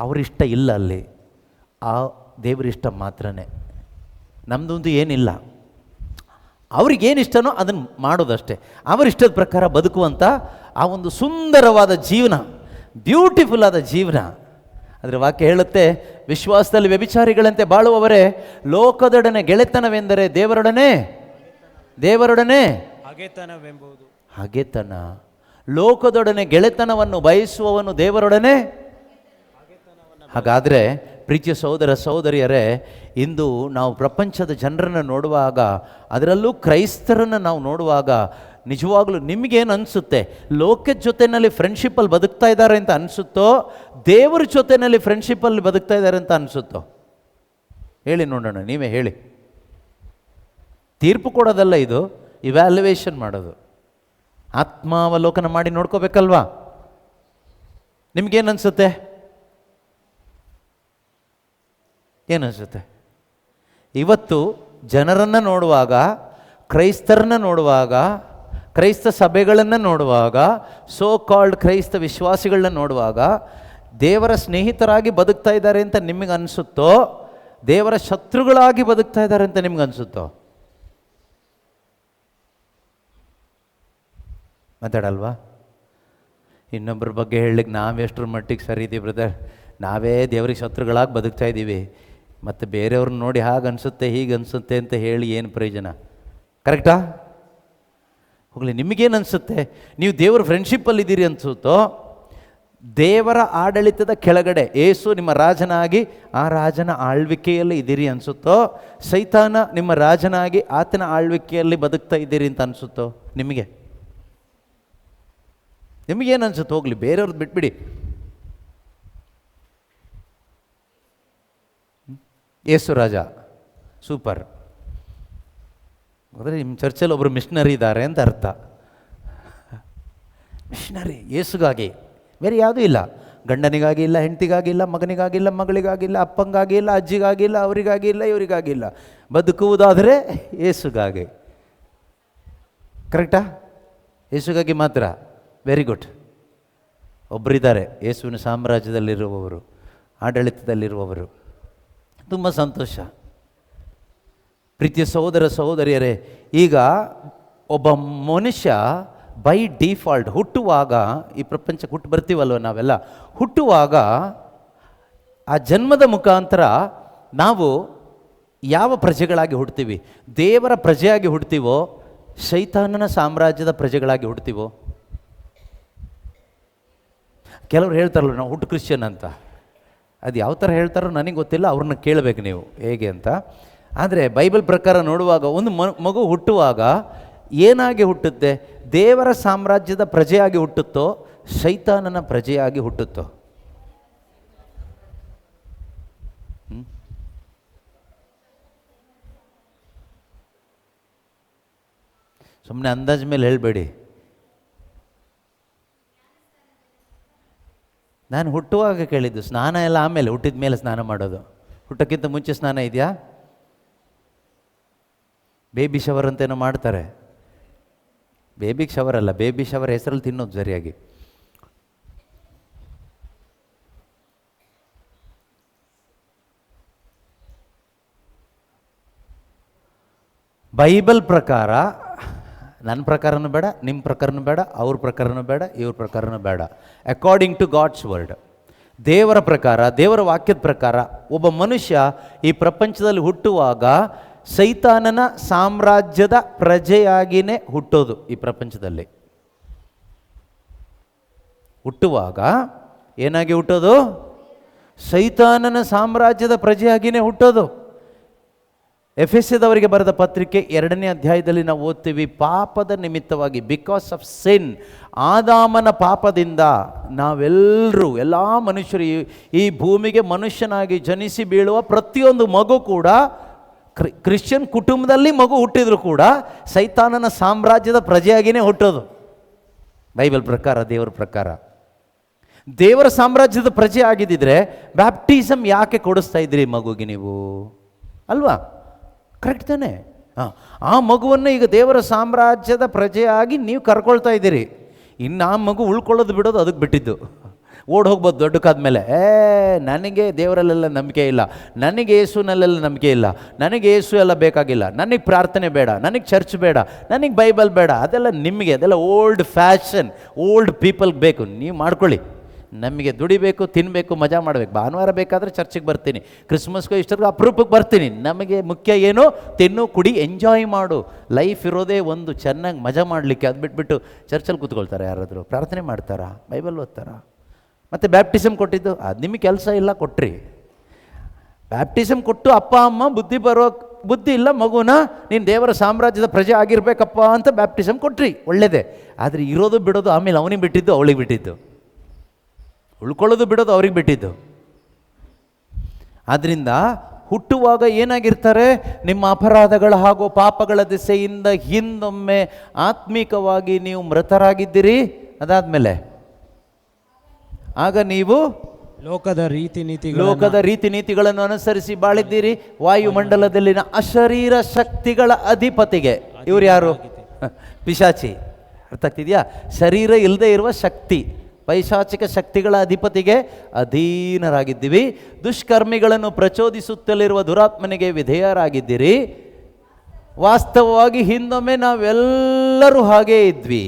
ಅವರಿಷ್ಟ ಇಲ್ಲ. ಅಲ್ಲಿ ಆ ದೇವರಿಷ್ಟ ಮಾತ್ರನೇ. ನಮ್ಮದೊಂದು ಏನಿಲ್ಲ, ಅವ್ರಿಗೇನಿಷ್ಟನೋ ಅದನ್ನು ಮಾಡೋದಷ್ಟೇ. ಅವರಿಷ್ಟದ ಪ್ರಕಾರ ಬದುಕುವಂಥ ಆ ಒಂದು ಸುಂದರವಾದ ಜೀವನ, ಬ್ಯೂಟಿಫುಲ್ ಆದ ಜೀವನ. ಅದರ ವಾಕ್ಯ ಹೇಳುತ್ತೆ, ವಿಶ್ವಾಸದಲ್ಲಿ ವ್ಯಭಿಚಾರಿಗಳಂತೆ ಬಾಳುವವರೇ ಲೋಕದೊಡನೆ ಗೆಳೆತನವೆಂದರೆ ದೇವರೊಡನೆ ಹಗೆತನವೆಂಬುದು. ಹಗೆತನ. ಲೋಕದೊಡನೆ ಗೆಳೆತನವನ್ನು ಬಯಸುವವನು ದೇವರೊಡನೆ. ಹಾಗಾದರೆ ಪ್ರೀತಿಯ ಸಹೋದರ ಸಹೋದರಿಯರೇ, ಇಂದು ನಾವು ಪ್ರಪಂಚದ ಜನರನ್ನು ನೋಡುವಾಗ, ಅದರಲ್ಲೂ ಕ್ರೈಸ್ತರನ್ನು ನಾವು ನೋಡುವಾಗ, ನಿಜವಾಗ್ಲೂ ನಿಮಗೇನು ಅನಿಸುತ್ತೆ? ಲೋಕದ ಜೊತೆಯಲ್ಲಿ ಫ್ರೆಂಡ್ಶಿಪ್ಪಲ್ಲಿ ಬದುಕ್ತಾ ಇದ್ದಾರೆ ಅಂತ ಅನಿಸುತ್ತೋ, ದೇವರ ಜೊತೆಯಲ್ಲಿ ಫ್ರೆಂಡ್ಶಿಪ್ಪಲ್ಲಿ ಬದುಕ್ತಾ ಇದ್ದಾರೆ ಅಂತ ಅನಿಸುತ್ತೋ? ಹೇಳಿ ನೋಡೋಣ, ನೀವೇ ಹೇಳಿ. ತೀರ್ಪು ಕೊಡೋದಲ್ಲ ಇದು, ಇವ್ಯಾಲ್ಯುವೇಷನ್ ಮಾಡೋದು, ಆತ್ಮಾವಲೋಕನ ಮಾಡಿ ನೋಡ್ಕೋಬೇಕಲ್ವಾ? ನಿಮ್ಗೇನು ಅನಿಸುತ್ತೆ? ಏನನ್ಸುತ್ತೆ? ಇವತ್ತು ಜನರನ್ನು ನೋಡುವಾಗ, ಕ್ರೈಸ್ತರನ್ನ ನೋಡುವಾಗ, ಕ್ರೈಸ್ತ ಸಭೆಗಳನ್ನು ನೋಡುವಾಗ, ಸೋ ಕಾಲ್ಡ್ ಕ್ರೈಸ್ತ ವಿಶ್ವಾಸಿಗಳನ್ನ ನೋಡುವಾಗ, ದೇವರ ಸ್ನೇಹಿತರಾಗಿ ಬದುಕ್ತಾ ಇದ್ದಾರೆ ಅಂತ ನಿಮಗೆ ಅನಿಸುತ್ತೋ, ದೇವರ ಶತ್ರುಗಳಾಗಿ ಬದುಕ್ತಾ ಇದ್ದಾರೆ ಅಂತ ನಿಮ್ಗೆ ಅನಿಸುತ್ತೋ? ಮಾತಾಡಲ್ವಾ? ಇನ್ನೊಬ್ಬರ ಬಗ್ಗೆ ಹೇಳಲಿಕ್ಕೆ ನಾವೆಷ್ಟರ ಮಟ್ಟಿಗೆ ಸರಿ ಇದ್ದೀವಿ ಬ್ರದರ್? ನಾವೇ ದೇವ್ರಿಗೆ ಶತ್ರುಗಳಾಗಿ ಬದುಕ್ತಾ ಇದ್ದೀವಿ, ಮತ್ತು ಬೇರೆಯವ್ರನ್ನ ನೋಡಿ ಹಾಗೆ ಅನಿಸುತ್ತೆ, ಹೀಗೆ ಅನಿಸುತ್ತೆ ಅಂತ ಹೇಳಿ ಏನು ಪ್ರಯೋಜನ? ಕರೆಕ್ಟಾ? ಹೋಗಲಿ, ನಿಮಗೇನು ಅನಿಸುತ್ತೆ? ನೀವು ದೇವರ ಫ್ರೆಂಡ್ಶಿಪ್ಪಲ್ಲಿದ್ದೀರಿ ಅನಿಸುತ್ತೋ, ದೇವರ ಆಡಳಿತದ ಕೆಳಗಡೆ ಏಸು ನಿಮ್ಮ ರಾಜನಾಗಿ ಆ ರಾಜನ ಆಳ್ವಿಕೆಯಲ್ಲಿ ಇದ್ದೀರಿ ಅನಿಸುತ್ತೋ, ಸೈತಾನ ನಿಮ್ಮ ರಾಜನಾಗಿ ಆತನ ಆಳ್ವಿಕೆಯಲ್ಲಿ ಬದುಕ್ತಾ ಇದ್ದೀರಿ ಅಂತ ಅನಿಸುತ್ತೋ? ನಿಮಗೇನು ಅನಿಸುತ್ತೆ? ಹೋಗಲಿ, ಬೇರೆಯವ್ರದ್ದು ಬಿಟ್ಬಿಡಿ. ಯೇಸು ರಾಜ ಸೂಪರ್. ಅಂದರೆ ನಿಮ್ಮ ಚರ್ಚಲ್ಲಿ ಒಬ್ಬರು ಮಿಷನರಿ ಇದ್ದಾರೆ ಅಂತ ಅರ್ಥ. ಮಿಷನರಿ ಯೇಸುಗಾಗಿ, ಬೇರೆ ಯಾವುದೂ ಇಲ್ಲ. ಗಂಡನಿಗಾಗಿ ಇಲ್ಲ, ಹೆಂಡತಿಗಾಗಿ ಇಲ್ಲ, ಮಗನಿಗಾಗಿಲ್ಲ, ಮಗಳಿಗಾಗಿಲ್ಲ, ಅಪ್ಪಂಗಾಗಿಲ್ಲ, ಅಜ್ಜಿಗಾಗಿಲ್ಲ, ಅವರಿಗಾಗಿಲ್ಲ, ಇವರಿಗಾಗಿಲ್ಲ. ಬದುಕುವುದಾದರೆ ಯೇಸುಗಾಗಿ. ಕರೆಕ್ಟಾ? ಯೇಸುಗಾಗಿ ಮಾತ್ರ. Very good. ಒಬ್ಬರಿದ್ದಾರೆ ಯೇಸುವಿನ ಸಾಮ್ರಾಜ್ಯದಲ್ಲಿರುವವರು, ಆಡಳಿತದಲ್ಲಿರುವವರು. ತುಂಬ ಸಂತೋಷ. ಪ್ರೀತಿಯ ಸಹೋದರ ಸಹೋದರಿಯರೇ, ಈಗ ಒಬ್ಬ ಮನುಷ್ಯ ಬೈ ಡಿಫಾಲ್ಟ್ ಹುಟ್ಟುವಾಗ, ಈ ಪ್ರಪಂಚಕ್ಕೆ ಹುಟ್ಟು ಬರ್ತೀವಲ್ವ ನಾವೆಲ್ಲ, ಹುಟ್ಟುವಾಗ ಆ ಜನ್ಮದ ಮುಖಾಂತರ ನಾವು ಯಾವ ಪ್ರಜೆಗಳಾಗಿ ಹುಡ್ತೀವಿ? ದೇವರ ಪ್ರಜೆಯಾಗಿ ಹುಡ್ತೀವೋ, ಶೈತಾನನ ಸಾಮ್ರಾಜ್ಯದ ಪ್ರಜೆಗಳಾಗಿ ಹುಡ್ತೀವೋ? ಕೆಲವರು ಹೇಳ್ತಾರಲ್ಲ ನಾವು ಹುಟ್ಟು ಕ್ರಿಶ್ಚಿಯನ್ ಅಂತ. ಅದು ಯಾವ ಥರ ಹೇಳ್ತಾರೋ ನನಗೆ ಗೊತ್ತಿಲ್ಲ, ಅವ್ರನ್ನ ಕೇಳಬೇಕು ನೀವು ಹೇಗೆ ಅಂತ. ಆದರೆ ಬೈಬಲ್ ಪ್ರಕಾರ ನೋಡುವಾಗ ಒಂದು ಮಗು ಹುಟ್ಟುವಾಗ ಏನಾಗಿ ಹುಟ್ಟುತ್ತೆ? ದೇವರ ಸಾಮ್ರಾಜ್ಯದ ಪ್ರಜೆಯಾಗಿ ಹುಟ್ಟುತ್ತೋ, ಶೈತಾನನ ಪ್ರಜೆಯಾಗಿ ಹುಟ್ಟುತ್ತೋ? ಸುಮ್ಮನೆ ಅಂದಾಜು ಮೇಲೆ ಹೇಳಬೇಡಿ. ನಾನು ಹುಟ್ಟುವಾಗ ಕೇಳಿದ್ದು, ಸ್ನಾನ ಎಲ್ಲ ಆಮೇಲೆ, ಹುಟ್ಟಿದ ಮೇಲೆ ಸ್ನಾನ ಮಾಡೋದು. ಹುಟ್ಟಕ್ಕಿಂತ ಮುಂಚೆ ಸ್ನಾನ ಇದೆಯಾ? ಬೇಬಿ ಶವರ್ ಅಂತೇನೋ ಮಾಡ್ತಾರೆ. ಬೇಬಿ ಶವರ್ ಅಲ್ಲ, ಬೇಬಿ ಶವರ್ ಹೆಸರಲ್ಲಿ ತಿನ್ನೋದು ಸರಿಯಾಗಿ. ಬೈಬಲ್ ಪ್ರಕಾರ, ನನ್ನ ಪ್ರಕಾರನೂ ಬೇಡ, ನಿಮ್ಮ ಪ್ರಕಾರನೂ ಬೇಡ, ಅವ್ರ ಪ್ರಕಾರನೂ ಬೇಡ, ಇವ್ರ ಪ್ರಕಾರನೂ ಬೇಡ, ಅಕಾರ್ಡಿಂಗ್ ಟು ಗಾಡ್ಸ್ ವರ್ಡ್, ದೇವರ ಪ್ರಕಾರ, ದೇವರ ವಾಕ್ಯದ ಪ್ರಕಾರ ಒಬ್ಬ ಮನುಷ್ಯ ಈ ಪ್ರಪಂಚದಲ್ಲಿ ಹುಟ್ಟುವಾಗ ಸೈತಾನನ ಸಾಮ್ರಾಜ್ಯದ ಪ್ರಜೆಯಾಗಿಯೇ ಹುಟ್ಟೋದು. ಈ ಪ್ರಪಂಚದಲ್ಲಿ ಹುಟ್ಟುವಾಗ ಏನಾಗಿ ಹುಟ್ಟೋದು? ಸೈತಾನನ ಸಾಮ್ರಾಜ್ಯದ ಪ್ರಜೆಯಾಗಿಯೇ ಹುಟ್ಟೋದು. ಎಫೆಸದವರಿಗೆ ಬರೆದ ಪತ್ರಿಕೆ 2ನೇ ಅಧ್ಯಾಯದಲ್ಲಿ ನಾವು ಓದ್ತೀವಿ, ಪಾಪದ ನಿಮಿತ್ತವಾಗಿ, ಬಿಕಾಸ್ ಆಫ್ ಸಿನ್, ಆದಾಮನ ಪಾಪದಿಂದ ನಾವೆಲ್ಲರೂ, ಎಲ್ಲ ಮನುಷ್ಯರು, ಈ ಭೂಮಿಗೆ ಮನುಷ್ಯನಾಗಿ ಜನಿಸಿ ಬೀಳುವ ಪ್ರತಿಯೊಂದು ಮಗು ಕೂಡ, ಕ್ರಿಶ್ಚಿಯನ್ ಕುಟುಂಬದಲ್ಲಿ ಮಗು ಹುಟ್ಟಿದ್ರು ಕೂಡ ಸೈತಾನನ ಸಾಮ್ರಾಜ್ಯದ ಪ್ರಜೆಯಾಗಿಯೇ ಹುಟ್ಟೋದು. ಬೈಬಲ್ ಪ್ರಕಾರ, ದೇವರ ಪ್ರಕಾರ. ದೇವರ ಸಾಮ್ರಾಜ್ಯದ ಪ್ರಜೆ ಆಗಿದ್ದಿದ್ರೆ ಬ್ಯಾಪ್ಟಿಸಮ್ ಯಾಕೆ ಕೊಡಿಸ್ತಾ ಇದ್ರಿ ಮಗುಗೆ ನೀವು? ಅಲ್ವಾ? ಕರೆಕ್ಟ್ ತಾನೆ? ಆ ಮಗುವನ್ನು ಈಗ ದೇವರ ಸಾಮ್ರಾಜ್ಯದ ಪ್ರಜೆಯಾಗಿ ನೀವು ಕರ್ಕೊಳ್ತಾ ಇದ್ದೀರಿ. ಇನ್ನು ಆ ಮಗು ಉಳ್ಕೊಳ್ಳೋದು ಬಿಡೋದು ಅದಕ್ಕೆ ಬಿಟ್ಟಿದ್ದು. ಓಡ್ ಹೋಗ್ಬೋದು ದೊಡ್ಡಕ್ಕಾದ್ಮೇಲೆ, ನನಗೆ ದೇವರಲ್ಲೆಲ್ಲ ನಂಬಿಕೆ ಇಲ್ಲ, ನನಗೆ ಯೇಸುನಲ್ಲೆಲ್ಲ ನಂಬಿಕೆ ಇಲ್ಲ, ನನಗೆ ಯೇಸು ಎಲ್ಲ ಬೇಕಾಗಿಲ್ಲ, ನನಗೆ ಪ್ರಾರ್ಥನೆ ಬೇಡ, ನನಗೆ ಚರ್ಚ್ ಬೇಡ, ನನಗೆ ಬೈಬಲ್ ಬೇಡ, ಅದೆಲ್ಲ ನಿಮಗೆ, ಅದೆಲ್ಲ ಓಲ್ಡ್ ಫ್ಯಾಷನ್, ಓಲ್ಡ್ ಪೀಪಲ್ಗೆ ಬೇಕು. ನೀವು ಮಾಡ್ಕೊಳ್ಳಿ. ನಮಗೆ ದುಡಿಬೇಕು, ತಿನ್ನಬೇಕು, ಮಜಾ ಮಾಡಬೇಕು. ಭಾನುವಾರ ಬೇಕಾದರೆ ಚರ್ಚಿಗೆ ಬರ್ತೀನಿ, ಕ್ರಿಸ್ಮಸ್ಗೂ ಇಷ್ಟರಿಗೂ ಅಪರೂಪಕ್ಕೆ ಬರ್ತೀನಿ. ನಮಗೆ ಮುಖ್ಯ ಏನು? ತಿನ್ನು, ಕುಡಿ, ಎಂಜಾಯ್ ಮಾಡು. ಲೈಫ್ ಇರೋದೇ ಒಂದು, ಚೆನ್ನಾಗಿ ಮಜಾ ಮಾಡಲಿಕ್ಕೆ. ಅದು ಬಿಟ್ಬಿಟ್ಟು ಚರ್ಚಲ್ಲಿ ಕೂತ್ಕೊಳ್ತಾರೆ ಯಾರಾದರೂ? ಪ್ರಾರ್ಥನೆ ಮಾಡ್ತಾರಾ? ಬೈಬಲ್ ಓದ್ತಾರಾ? ಮತ್ತು ಬ್ಯಾಪ್ಟಿಸಮ್ ಕೊಟ್ಟಿದ್ದು ಅದು ನಿಮಗೆ ಕೆಲಸ ಇಲ್ಲ, ಕೊಟ್ರಿ. ಬ್ಯಾಪ್ಟಿಸಮ್ ಕೊಟ್ಟು ಅಪ್ಪ ಅಮ್ಮ ಬುದ್ಧಿ ಇಲ್ಲ ಮಗುನ, ನೀನು ದೇವರ ಸಾಮ್ರಾಜ್ಯದ ಪ್ರಜೆ ಆಗಿರ್ಬೇಕಪ್ಪ ಅಂತ ಬ್ಯಾಪ್ಟಿಸಮ್ ಕೊಟ್ರಿ, ಒಳ್ಳೆಯದೇ. ಆದರೆ ಇರೋದು ಬಿಡೋದು ಆಮೇಲೆ ಅವನಿಗೆ ಬಿಟ್ಟಿದ್ದು, ಅವಳಿಗೆ ಬಿಟ್ಟಿದ್ದು. ಉಳ್ಕೊಳ್ಳೋದು ಬಿಡೋದು ಅವ್ರಿಗೆ ಬಿಟ್ಟಿದ್ದು. ಆದ್ದರಿಂದ ಹುಟ್ಟುವಾಗ ಏನಾಗಿರ್ತಾರೆ? ನಿಮ್ಮ ಅಪರಾಧಗಳ ಹಾಗೂ ಪಾಪಗಳ ದಿಸೆಯಿಂದ ಹಿಂದೊಮ್ಮೆ ಆತ್ಮಿಕವಾಗಿ ನೀವು ಮೃತರಾಗಿದ್ದೀರಿ. ಅದಾದಮೇಲೆ ಆಗ ನೀವು ಲೋಕದ ರೀತಿ ನೀತಿಗಳನ್ನು ಅನುಸರಿಸಿ ಬಾಳಿದ್ದೀರಿ. ವಾಯುಮಂಡಲದಲ್ಲಿನ ಅಶರೀರ ಶಕ್ತಿಗಳ ಅಧಿಪತಿಗೆ, ಇವ್ರು ಯಾರು? ಪಿಶಾಚಿ. ಅರ್ಥ ಆಗ್ತಿದೆಯಾ? ಶರೀರ ಇಲ್ಲದೆ ಇರುವ ಶಕ್ತಿ, ಪೈಶಾಚಿಕ ಶಕ್ತಿಗಳ ಅಧಿಪತಿಗೆ ಅಧೀನರಾಗಿದ್ದೀವಿ. ದುಷ್ಕರ್ಮಿಗಳನ್ನು ಪ್ರಚೋದಿಸುತ್ತಲಿರುವ ದುರಾತ್ಮನಿಗೆ ವಿಧೇಯರಾಗಿದ್ದೀರಿ. ವಾಸ್ತವವಾಗಿ ಹಿಂದೊಮ್ಮೆ ನಾವೆಲ್ಲರೂ ಹಾಗೇ ಇದ್ವಿ.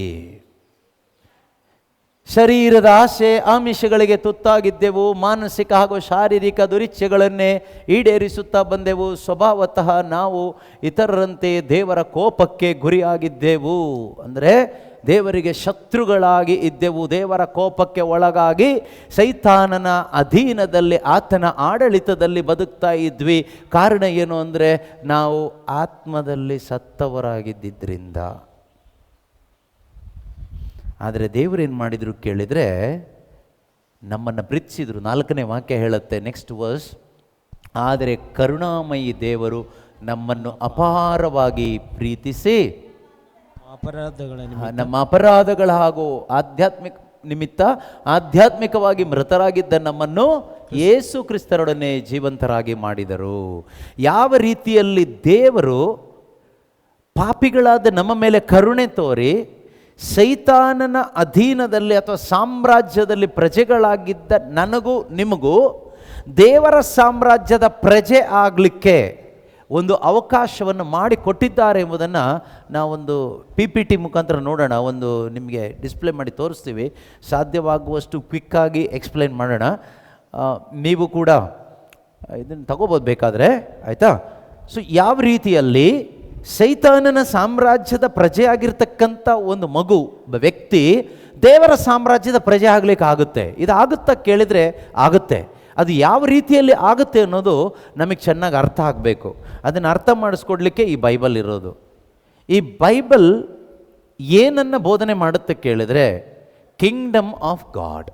ಶರೀರದ ಆಸೆ ಆಮಿಷಗಳಿಗೆ ತುತ್ತಾಗಿದ್ದೆವು. ಮಾನಸಿಕ ಹಾಗೂ ಶಾರೀರಿಕ ದುರಿಚ್ಛೆಗಳನ್ನೇ ಈಡೇರಿಸುತ್ತಾ ಬಂದೆವು. ಸ್ವಭಾವತಃ ನಾವು ಇತರರಂತೆ ದೇವರ ಕೋಪಕ್ಕೆ ಗುರಿಯಾಗಿದ್ದೆವು. ಅಂದರೆ ದೇವರಿಗೆ ಶತ್ರುಗಳಾಗಿ ಇದ್ದೆವು. ದೇವರ ಕೋಪಕ್ಕೆ ಒಳಗಾಗಿ ಸೈತಾನನ ಅಧೀನದಲ್ಲಿ, ಆತನ ಆಡಳಿತದಲ್ಲಿ ಬದುಕ್ತಾ ಇದ್ವಿ. ಕಾರಣ ಏನು ಅಂದರೆ ನಾವು ಆತ್ಮದಲ್ಲಿ ಸತ್ತವರಾಗಿದ್ದರಿಂದ. ಆದರೆ ದೇವರೇನು ಮಾಡಿದರು ಕೇಳಿದರೆ, ನಮ್ಮನ್ನು ಪ್ರೀತಿಸಿದರು. 4ನೇ ವಾಕ್ಯ ಹೇಳುತ್ತೆ, ನೆಕ್ಸ್ಟ್ ವರ್ಸ್, ಆದರೆ ಕರುಣಾಮಯಿ ದೇವರು ನಮ್ಮನ್ನು ಅಪಾರವಾಗಿ ಪ್ರೀತಿಸಿ ನಮ್ಮ ಅಪರಾಧಗಳ ಹಾಗೂ ಆಧ್ಯಾತ್ಮಿಕವಾಗಿ ಮೃತರಾಗಿದ್ದ ನಮ್ಮನ್ನು ಯೇಸು ಕ್ರಿಸ್ತರೊಡನೆ ಜೀವಂತರಾಗಿ ಮಾಡಿದರು. ಯಾವ ರೀತಿಯಲ್ಲಿ ದೇವರು ಪಾಪಿಗಳಾದ ನಮ್ಮ ಮೇಲೆ ಕರುಣೆ ತೋರಿ ಸೈತಾನನ ಅಧೀನದಲ್ಲಿ ಅಥವಾ ಸಾಮ್ರಾಜ್ಯದಲ್ಲಿ ಪ್ರಜೆಗಳಾಗಿದ್ದ ನನಗೂ ನಿಮಗೂ ದೇವರ ಸಾಮ್ರಾಜ್ಯದ ಪ್ರಜೆ ಆಗಲಿಕ್ಕೆ ಒಂದು ಅವಕಾಶವನ್ನು ಮಾಡಿಕೊಟ್ಟಿದ್ದಾರೆ ಎಂಬುದನ್ನು ನಾವೊಂದು PPT ಮುಖಾಂತರ ನೋಡೋಣ. ಒಂದು ನಿಮಗೆ ಡಿಸ್ಪ್ಲೇ ಮಾಡಿ ತೋರಿಸ್ತೀವಿ. ಸಾಧ್ಯವಾಗುವಷ್ಟು ಕ್ವಿಕ್ಕಾಗಿ ಎಕ್ಸ್ಪ್ಲೈನ್ ಮಾಡೋಣ. ನೀವು ಕೂಡ ಇದನ್ನು ತಗೋಬೋದು ಬೇಕಾದರೆ, ಆಯಿತಾ? ಸೊ ಯಾವ ರೀತಿಯಲ್ಲಿ ಸೈತಾನನ ಸಾಮ್ರಾಜ್ಯದ ಪ್ರಜೆಯಾಗಿರ್ತಕ್ಕಂಥ ಒಂದು ಮಗು, ವ್ಯಕ್ತಿ ದೇವರ ಸಾಮ್ರಾಜ್ಯದ ಪ್ರಜೆ ಆಗಲಿಕ್ಕೆ ಆಗುತ್ತೆ. ಇದು ಆಗುತ್ತಾ ಕೇಳಿದರೆ ಆಗುತ್ತೆ. ಅದು ಯಾವ ರೀತಿಯಲ್ಲಿ ಆಗುತ್ತೆ ಅನ್ನೋದು ನಮಗೆ ಚೆನ್ನಾಗಿ ಅರ್ಥ ಆಗಬೇಕು. ಅದನ್ನು ಅರ್ಥ ಮಾಡಿಸ್ಕೊಡ್ಲಿಕ್ಕೆ ಈ ಬೈಬಲ್ ಇರೋದು. ಈ ಬೈಬಲ್ ಏನನ್ನು ಬೋಧನೆ ಮಾಡುತ್ತೆ ಕೇಳಿದರೆ, ಕಿಂಗ್ಡಮ್ ಆಫ್ ಗಾಡ್,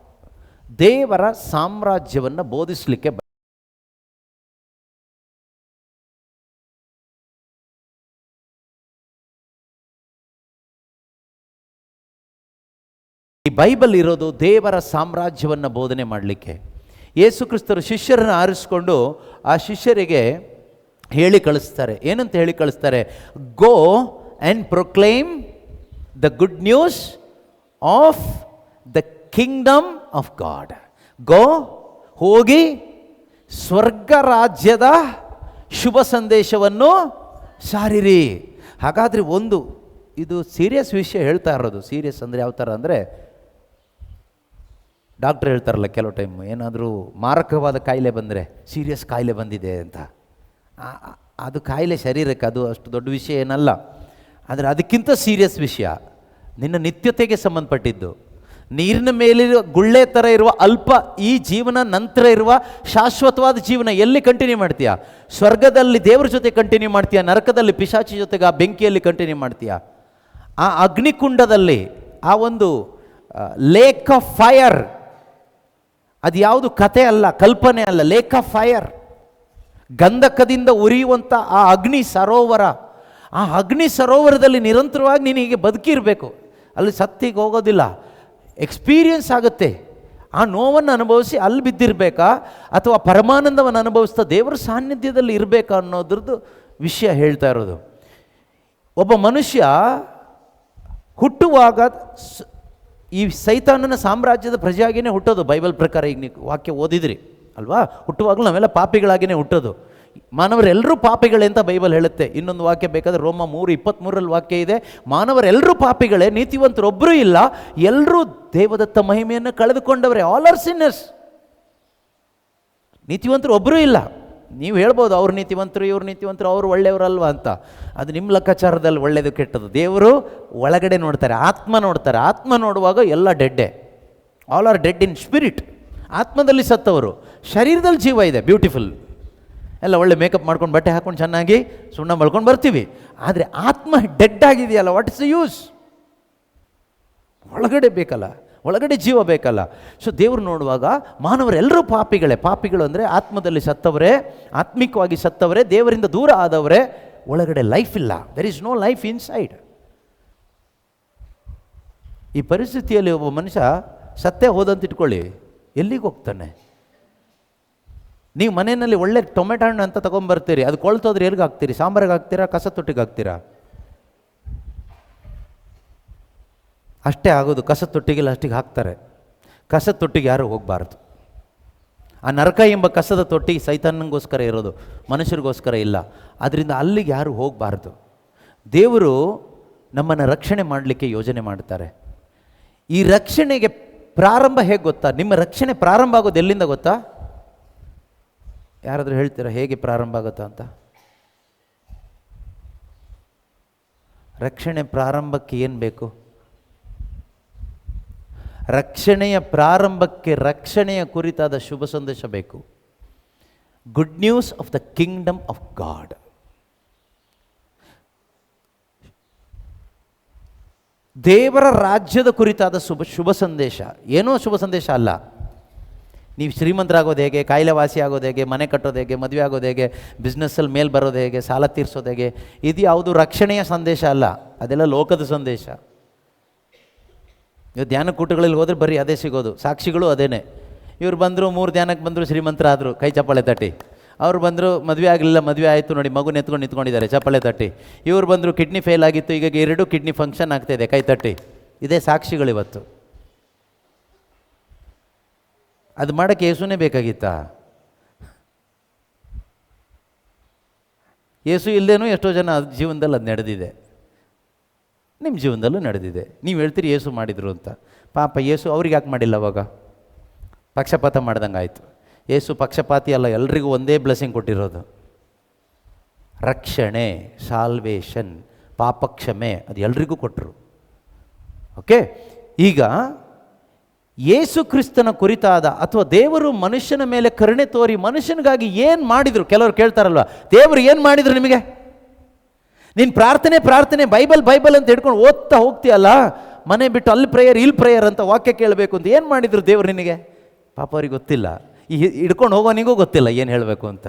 ದೇವರ ಸಾಮ್ರಾಜ್ಯವನ್ನು ಬೋಧಿಸಲಿಕ್ಕೆ ಈ ಬೈಬಲ್ ಇರೋದು ದೇವರ ಸಾಮ್ರಾಜ್ಯವನ್ನು ಬೋಧನೆ ಮಾಡಲಿಕ್ಕೆ. ಯೇಸು ಕ್ರಿಸ್ತರು ಶಿಷ್ಯರನ್ನು ಆರಿಸ್ಕೊಂಡು ಆ ಶಿಷ್ಯರಿಗೆ ಹೇಳಿ ಕಳಿಸ್ತಾರೆ. ಏನಂತ ಹೇಳಿ ಕಳಿಸ್ತಾರೆ? Go and proclaim the good news of the kingdom of God. Go, ಹೋಗಿ ಸ್ವರ್ಗ ರಾಜ್ಯದ ಶುಭ ಸಂದೇಶವನ್ನು ಸಾರಿರಿ. ಹಾಗಾದರೆ ಇದು ಸೀರಿಯಸ್ ವಿಷಯ ಹೇಳ್ತಾ ಇರೋದು. ಸೀರಿಯಸ್ ಅಂದರೆ ಯಾವ ಥರ ಅಂದರೆ, ಡಾಕ್ಟ್ರ್ ಹೇಳ್ತಾರಲ್ಲ ಕೆಲವು ಟೈಮ್, ಏನಾದರೂ ಮಾರಕವಾದ ಕಾಯಿಲೆ ಬಂದರೆ ಸೀರಿಯಸ್ ಕಾಯಿಲೆ ಬಂದಿದೆ ಅಂತ. ಅದು ಕಾಯಿಲೆ ಶರೀರಕ್ಕೆ, ಅದು ಅಷ್ಟು ದೊಡ್ಡ ವಿಷಯ ಏನಲ್ಲ. ಆದರೆ ಅದಕ್ಕಿಂತ ಸೀರಿಯಸ್ ವಿಷಯ ನಿನ್ನ ನಿತ್ಯತೆಗೆ ಸಂಬಂಧಪಟ್ಟಿದ್ದು. ನೀರಿನ ಮೇಲಿರುವ ಗುಳ್ಳೆ ಥರ ಇರುವ ಅಲ್ಪ ಈ ಜೀವನ, ನಂತರ ಇರುವ ಶಾಶ್ವತವಾದ ಜೀವನ ಎಲ್ಲಿ ಕಂಟಿನ್ಯೂ ಮಾಡ್ತೀಯಾ? ಸ್ವರ್ಗದಲ್ಲಿ ದೇವರ ಜೊತೆ ಕಂಟಿನ್ಯೂ ಮಾಡ್ತೀಯಾ? ನರಕದಲ್ಲಿ ಪಿಶಾಚಿ ಜೊತೆಗೆ ಆ ಬೆಂಕಿಯಲ್ಲಿ ಕಂಟಿನ್ಯೂ ಮಾಡ್ತೀಯಾ? ಆ ಅಗ್ನಿಕುಂಡದಲ್ಲಿ, ಆ ಒಂದು ಲೇಕ್ ಆಫ್ ಫೈರ್, ಅದು ಯಾವುದು ಕತೆ ಅಲ್ಲ, ಕಲ್ಪನೆ ಅಲ್ಲ, ಲೇಕ್ ಆಫ್ ಫೈರ್, ಗಂಧಕದಿಂದ ಉರಿಯುವಂಥ ಆ ಅಗ್ನಿ ಸರೋವರ. ಆ ಅಗ್ನಿ ಸರೋವರದಲ್ಲಿ ನಿರಂತರವಾಗಿ ನೀನು ಹೀಗೆ ಬದುಕಿರಬೇಕು. ಅಲ್ಲಿ ಸತ್ತಿಗೆ ಹೋಗೋದಿಲ್ಲ, ಎಕ್ಸ್ಪೀರಿಯನ್ಸ್ ಆಗುತ್ತೆ. ಆ ನೋವನ್ನು ಅನುಭವಿಸಿ ಅಲ್ಲಿ ಬಿದ್ದಿರಬೇಕಾ ಅಥವಾ ಪರಮಾನಂದವನ್ನು ಅನುಭವಿಸ್ತಾ ದೇವರ ಸಾನ್ನಿಧ್ಯದಲ್ಲಿ ಇರಬೇಕಾ ಅನ್ನೋದ್ರದ್ದು ವಿಷಯ ಹೇಳ್ತಾ ಇರೋದು. ಒಬ್ಬ ಮನುಷ್ಯ ಹುಟ್ಟುವಾಗ ಈ ಸೈತಾನನ ಸಾಮ್ರಾಜ್ಯದ ಪ್ರಜೆಯಾಗಿಯೇ ಹುಟ್ಟೋದು. ಬೈಬಲ್ ಪ್ರಕಾರ ಈಗ ನೀವು ವಾಕ್ಯ ಓದಿದ್ರಿ ಅಲ್ವಾ? ಹುಟ್ಟುವಾಗಲೂ ನಾವೆಲ್ಲ ಪಾಪಿಗಳಾಗಿಯೇ ಹುಟ್ಟೋದು. ಮಾನವರೆಲ್ಲರೂ ಪಾಪಿಗಳೇ ಅಂತ ಬೈಬಲ್ ಹೇಳುತ್ತೆ. ಇನ್ನೊಂದು ವಾಕ್ಯ ಬೇಕಾದರೆ ರೋಮ 3:23 ವಾಕ್ಯ ಇದೆ, ಮಾನವರೆಲ್ಲರೂ ಪಾಪಿಗಳೇ, ನೀತಿವಂತರೊಬ್ಬರೂ ಇಲ್ಲ, ಎಲ್ಲರೂ ದೇವದತ್ತ ಮಹಿಮೆಯನ್ನು ಕಳೆದುಕೊಂಡವರೇ. All are sinners. ನೀತಿವಂತರು ಒಬ್ಬರೂ ಇಲ್ಲ. ನೀವು ಹೇಳ್ಬೋದು ಅವ್ರು ನೀತಿವಂತರು, ಇವ್ರು ನೀತಿವಂತರು, ಅವರು ಒಳ್ಳೆಯವರಲ್ವ ಅಂತ. ಅದು ನಿಮ್ಮ ಲೆಕ್ಕಾಚಾರದಲ್ಲಿ ಒಳ್ಳೆಯದು ಕೆಟ್ಟದ್ದು. ದೇವರು ಒಳಗಡೆ ನೋಡ್ತಾರೆ, ಆತ್ಮ ನೋಡ್ತಾರೆ. ಆತ್ಮ ನೋಡುವಾಗ ಎಲ್ಲ ಡೆಡ್ಡೆ. All are dead in spirit. ಆತ್ಮದಲ್ಲಿ ಸತ್ತವರು, ಶರೀರದಲ್ಲಿ ಜೀವ ಇದೆ. ಬ್ಯೂಟಿಫುಲ್. ಎಲ್ಲ ಒಳ್ಳೆ ಮೇಕಪ್ ಮಾಡ್ಕೊಂಡು ಬಟ್ಟೆ ಹಾಕ್ಕೊಂಡು ಚೆನ್ನಾಗಿ ಸುಣ್ಣ ಬಳ್ಕೊಂಡು ಬರ್ತೀವಿ. ಆದರೆ ಆತ್ಮ ಡೆಡ್ ಆಗಿದೆಯಲ್ಲ, ವಾಟ್ ಇಸ್ ದ ಯೂಸ್? ಒಳಗಡೆ ಬೇಕಲ್ಲ, ಒಳಗಡೆ ಜೀವ ಬೇಕಲ್ಲ. ಸೊ ದೇವರು ನೋಡುವಾಗ ಮಾನವರೆಲ್ಲರೂ ಪಾಪಿಗಳೇ. ಪಾಪಿಗಳು ಅಂದರೆ ಆತ್ಮದಲ್ಲಿ ಸತ್ತವರೇ, ಆತ್ಮಿಕವಾಗಿ ಸತ್ತವರೇ, ದೇವರಿಂದ ದೂರ ಆದವರೇ. ಒಳಗಡೆ ಲೈಫ್ ಇಲ್ಲ. There is no life inside. ಈ ಪರಿಸ್ಥಿತಿಯಲ್ಲಿ ಒಬ್ಬ ಮನುಷ್ಯ ಸತ್ತೇ ಹೋದಂತ ಇಟ್ಕೊಳ್ಳಿ, ಎಲ್ಲಿಗೆ ಹೋಗ್ತಾನೆ? ನೀವು ಮನೆಯಲ್ಲಿ ಒಳ್ಳೆ ಟೊಮೆಟೊ ಹಣ್ಣು ಅಂತ ತೊಗೊಂಬರ್ತೀರಿ, ಅದು ಕೊಳ್ತೋದ್ರೆ ಎಲ್ಲಿಗೆ ಹಾಕ್ತೀರಿ? ಸಾಂಬಾರಿಗೆ ಹಾಕ್ತೀರಾ, ಕಸ ತೊಟ್ಟಿಗೆ ಹಾಕ್ತೀರಾ? ಅಷ್ಟೇ ಆಗೋದು. ಕಸ ತೊಟ್ಟಿಗೆಲ್ಲ ಅಷ್ಟಿಗೆ ಹಾಕ್ತಾರೆ. ಕಸದ ತೊಟ್ಟಿಗೆ ಯಾರೂ ಹೋಗಬಾರ್ದು. ಆ ನರಕ ಎಂಬ ಕಸದ ತೊಟ್ಟಿ ಸೈತಾನನಿಗೋಸ್ಕರ ಇರೋದು, ಮನುಷ್ಯರಿಗೋಸ್ಕರ ಇಲ್ಲ. ಅದರಿಂದ ಅಲ್ಲಿಗೆ ಯಾರೂ ಹೋಗಬಾರ್ದು. ದೇವರು ನಮ್ಮನ್ನು ರಕ್ಷಣೆ ಮಾಡಲಿಕ್ಕೆ ಯೋಜನೆ ಮಾಡ್ತಾರೆ. ಈ ರಕ್ಷಣೆಗೆ ಪ್ರಾರಂಭ ಹೇಗೆ ಗೊತ್ತಾ? ನಿಮ್ಮ ರಕ್ಷಣೆ ಪ್ರಾರಂಭ ಆಗೋದು ಎಲ್ಲಿಂದ ಗೊತ್ತಾ? ಯಾರಾದರೂ ಹೇಳ್ತೀರಾ ಹೇಗೆ ಪ್ರಾರಂಭ ಆಗುತ್ತಾ ಅಂತ? ರಕ್ಷಣೆ ಪ್ರಾರಂಭಕ್ಕೆ ಏನು ಬೇಕು? ರಕ್ಷಣೆಯ ಪ್ರಾರಂಭಕ್ಕೆ ರಕ್ಷಣೆಯ ಕುರಿತಾದ ಶುಭ ಸಂದೇಶ ಬೇಕು. Good news of the kingdom of God. ದೇವರ ರಾಜ್ಯದ ಕುರಿತಾದ ಶುಭ ಸಂದೇಶ. ಏನೋ ಶುಭ ಸಂದೇಶ ಅಲ್ಲ. ನೀವು ಶ್ರೀಮಂತರಾಗೋದು ಹೇಗೆ, ಕಾಯಿಲೆ ವಾಸಿ ಆಗೋದು ಹೇಗೆ, ಮನೆ ಕಟ್ಟೋದು ಹೇಗೆ, ಮದುವೆ ಆಗೋದು ಹೇಗೆ, ಬಿಸ್ನೆಸ್ಸಲ್ಲಿ ಮೇಲೆ ಬರೋದು ಹೇಗೆ, ಸಾಲ ತೀರಿಸೋದು ಹೇಗೆ, ಇದು ಯಾವುದು ರಕ್ಷಣೆಯ ಸಂದೇಶ ಅಲ್ಲ. ಅದೆಲ್ಲ ಲೋಕದ ಸಂದೇಶ. ಇವು ಧ್ಯಾನಕೂಟಗಳಲ್ಲಿ ಹೋದರೆ ಬರೀ ಅದೇ ಸಿಗೋದು. ಸಾಕ್ಷಿಗಳು ಅದೇನೆ. ಇವ್ರು ಬಂದರು, 3 ಧ್ಯಾನಕ್ಕೆ ಬಂದರು, ಶ್ರೀಮಂತರಾದರು, ಕೈ ಚಪ್ಪಾಳೆ ತಟ್ಟಿ. ಅವ್ರು ಬಂದರು, ಮದುವೆ ಆಗಲಿಲ್ಲ, ಮದುವೆ ಆಯಿತು ನೋಡಿ, ಮಗು ನೆತ್ಕೊಂಡು ನಿಂತ್ಕೊಂಡಿದ್ದಾರೆ, ಚಪ್ಪಾಳೆ ತಟ್ಟಿ. ಇವ್ರು ಬಂದರು, ಕಿಡ್ನಿ ಫೇಲ್ ಆಗಿತ್ತು, ಈಗ 2 ಕಿಡ್ನಿ ಫಂಕ್ಷನ್ ಆಗ್ತಾಯಿದೆ, ಕೈ ತಟ್ಟಿ. ಇದೇ ಸಾಕ್ಷಿಗಳಿವತ್ತು. ಅದು ಮಾಡೋಕ್ಕೆ ಯೇಸುನೇ ಬೇಕಾಗಿತ್ತಾ? ಯೇಸು ಇಲ್ಲದೇನೂ ಎಷ್ಟೋ ಜನ ಜೀವನದಲ್ಲಿ ಅದು ನಡೆದಿದೆ. ನಿಮ್ಮ ಜೀವನದಲ್ಲೂ ನಡೆದಿದೆ. ನೀವು ಹೇಳ್ತೀರಿ ಯೇಸು ಮಾಡಿದರು ಅಂತ. ಪಾಪ ಯೇಸು ಅವ್ರಿಗೆ ಯಾಕೆ ಮಾಡಿಲ್ಲ? ಅವಾಗ ಪಕ್ಷಪಾತ ಮಾಡ್ದಂಗೆ ಆಯಿತು. ಯೇಸು ಪಕ್ಷಪಾತಿ ಅಲ್ಲ, ಎಲ್ರಿಗೂ ಒಂದೇ ಬ್ಲೆಸ್ಸಿಂಗ್ ಕೊಟ್ಟಿರೋದು. ರಕ್ಷಣೆ, ಸಾಲ್ವೇಷನ್, ಪಾಪಕ್ಷಮೆ, ಅದು ಎಲ್ರಿಗೂ ಕೊಟ್ಟರು. ಓಕೆ. ಈಗ ಯೇಸು ಕ್ರಿಸ್ತನ ಕುರಿತಾದ ಅಥವಾ ದೇವರು ಮನುಷ್ಯನ ಮೇಲೆ ಕರುಣೆ ತೋರಿ ಮನುಷ್ಯನಿಗಾಗಿ ಏನು ಮಾಡಿದರು? ಕೆಲವರು ಕೇಳ್ತಾರಲ್ವ, ದೇವರು ಏನು ಮಾಡಿದರು ನಿಮಗೆ? ನೀನು ಪ್ರಾರ್ಥನೆ ಬೈಬಲ್ ಅಂತ ಹಿಡ್ಕೊಂಡು ಓದ್ತಾ ಹೋಗ್ತೀಯಲ್ಲ, ಮನೆ ಬಿಟ್ಟು ಅಲ್ಲಿ ಪ್ರೇಯರ್ ಇಲ್ಲಿ ಪ್ರೇಯರ್ ಅಂತ ವಾಕ್ಯ ಕೇಳಬೇಕು ಅಂತ ಏನು ಮಾಡಿದರು ದೇವರು ನಿನಗೆ? ಪಾಪ ಅವ್ರಿಗೆ ಗೊತ್ತಿಲ್ಲ. ಈ ಹಿಡ್ಕೊಂಡು ಹೋಗೋನಿಗೂ ಗೊತ್ತಿಲ್ಲ ಏನು ಹೇಳಬೇಕು ಅಂತ.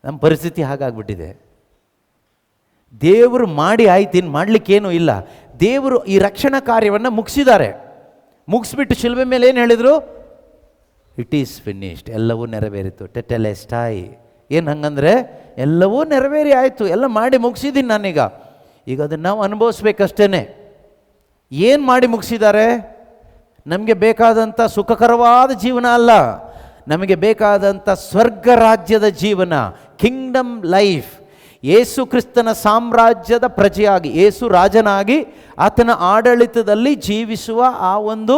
ನಮ್ಮ ಪರಿಸ್ಥಿತಿ ಹಾಗಾಗ್ಬಿಟ್ಟಿದೆ. ದೇವರು ಮಾಡಿ ಆಯ್ತು, ಇನ್ನು ಮಾಡಲಿಕ್ಕೇನೂ ಇಲ್ಲ. ದೇವರು ಈ ರಕ್ಷಣಾ ಕಾರ್ಯವನ್ನು ಮುಗಿಸಿದ್ದಾರೆ. ಮುಗಿಸ್ಬಿಟ್ಟು ಶಿಲುಬೆ ಮೇಲೆ ಏನು ಹೇಳಿದರು? ಇಟ್ ಈಸ್ ಫಿನಿಶ್ಡ್, ಎಲ್ಲವೂ ನೆರವೇರಿತು. ಟೆಟೆಲೆಸ್ಟಾಯ್ ಏನು ಹಂಗಂದರೆ ಎಲ್ಲವೂ ನೆರವೇರಿ ಆಯಿತು, ಎಲ್ಲ ಮಾಡಿ ಮುಗಿಸಿದ್ದೀನಿ ನಾನೀಗ. ಈಗ ಅದನ್ನು ನಾವು ಅನುಭವಿಸ್ಬೇಕಷ್ಟೇ. ಏನು ಮಾಡಿ ಮುಗಿಸಿದ್ದಾರೆ? ನಮಗೆ ಬೇಕಾದಂಥ ಸುಖಕರವಾದ ಜೀವನ ಅಲ್ಲ, ನಮಗೆ ಬೇಕಾದಂಥ ಸ್ವರ್ಗ ರಾಜ್ಯದ ಜೀವನ, ಕಿಂಗ್ಡಮ್ ಲೈಫ್. ಯೇಸು ಕ್ರಿಸ್ತನ ಸಾಮ್ರಾಜ್ಯದ ಪ್ರಜೆಯಾಗಿ, ಯೇಸು ರಾಜನಾಗಿ ಆತನ ಆಡಳಿತದಲ್ಲಿ ಜೀವಿಸುವ ಆ ಒಂದು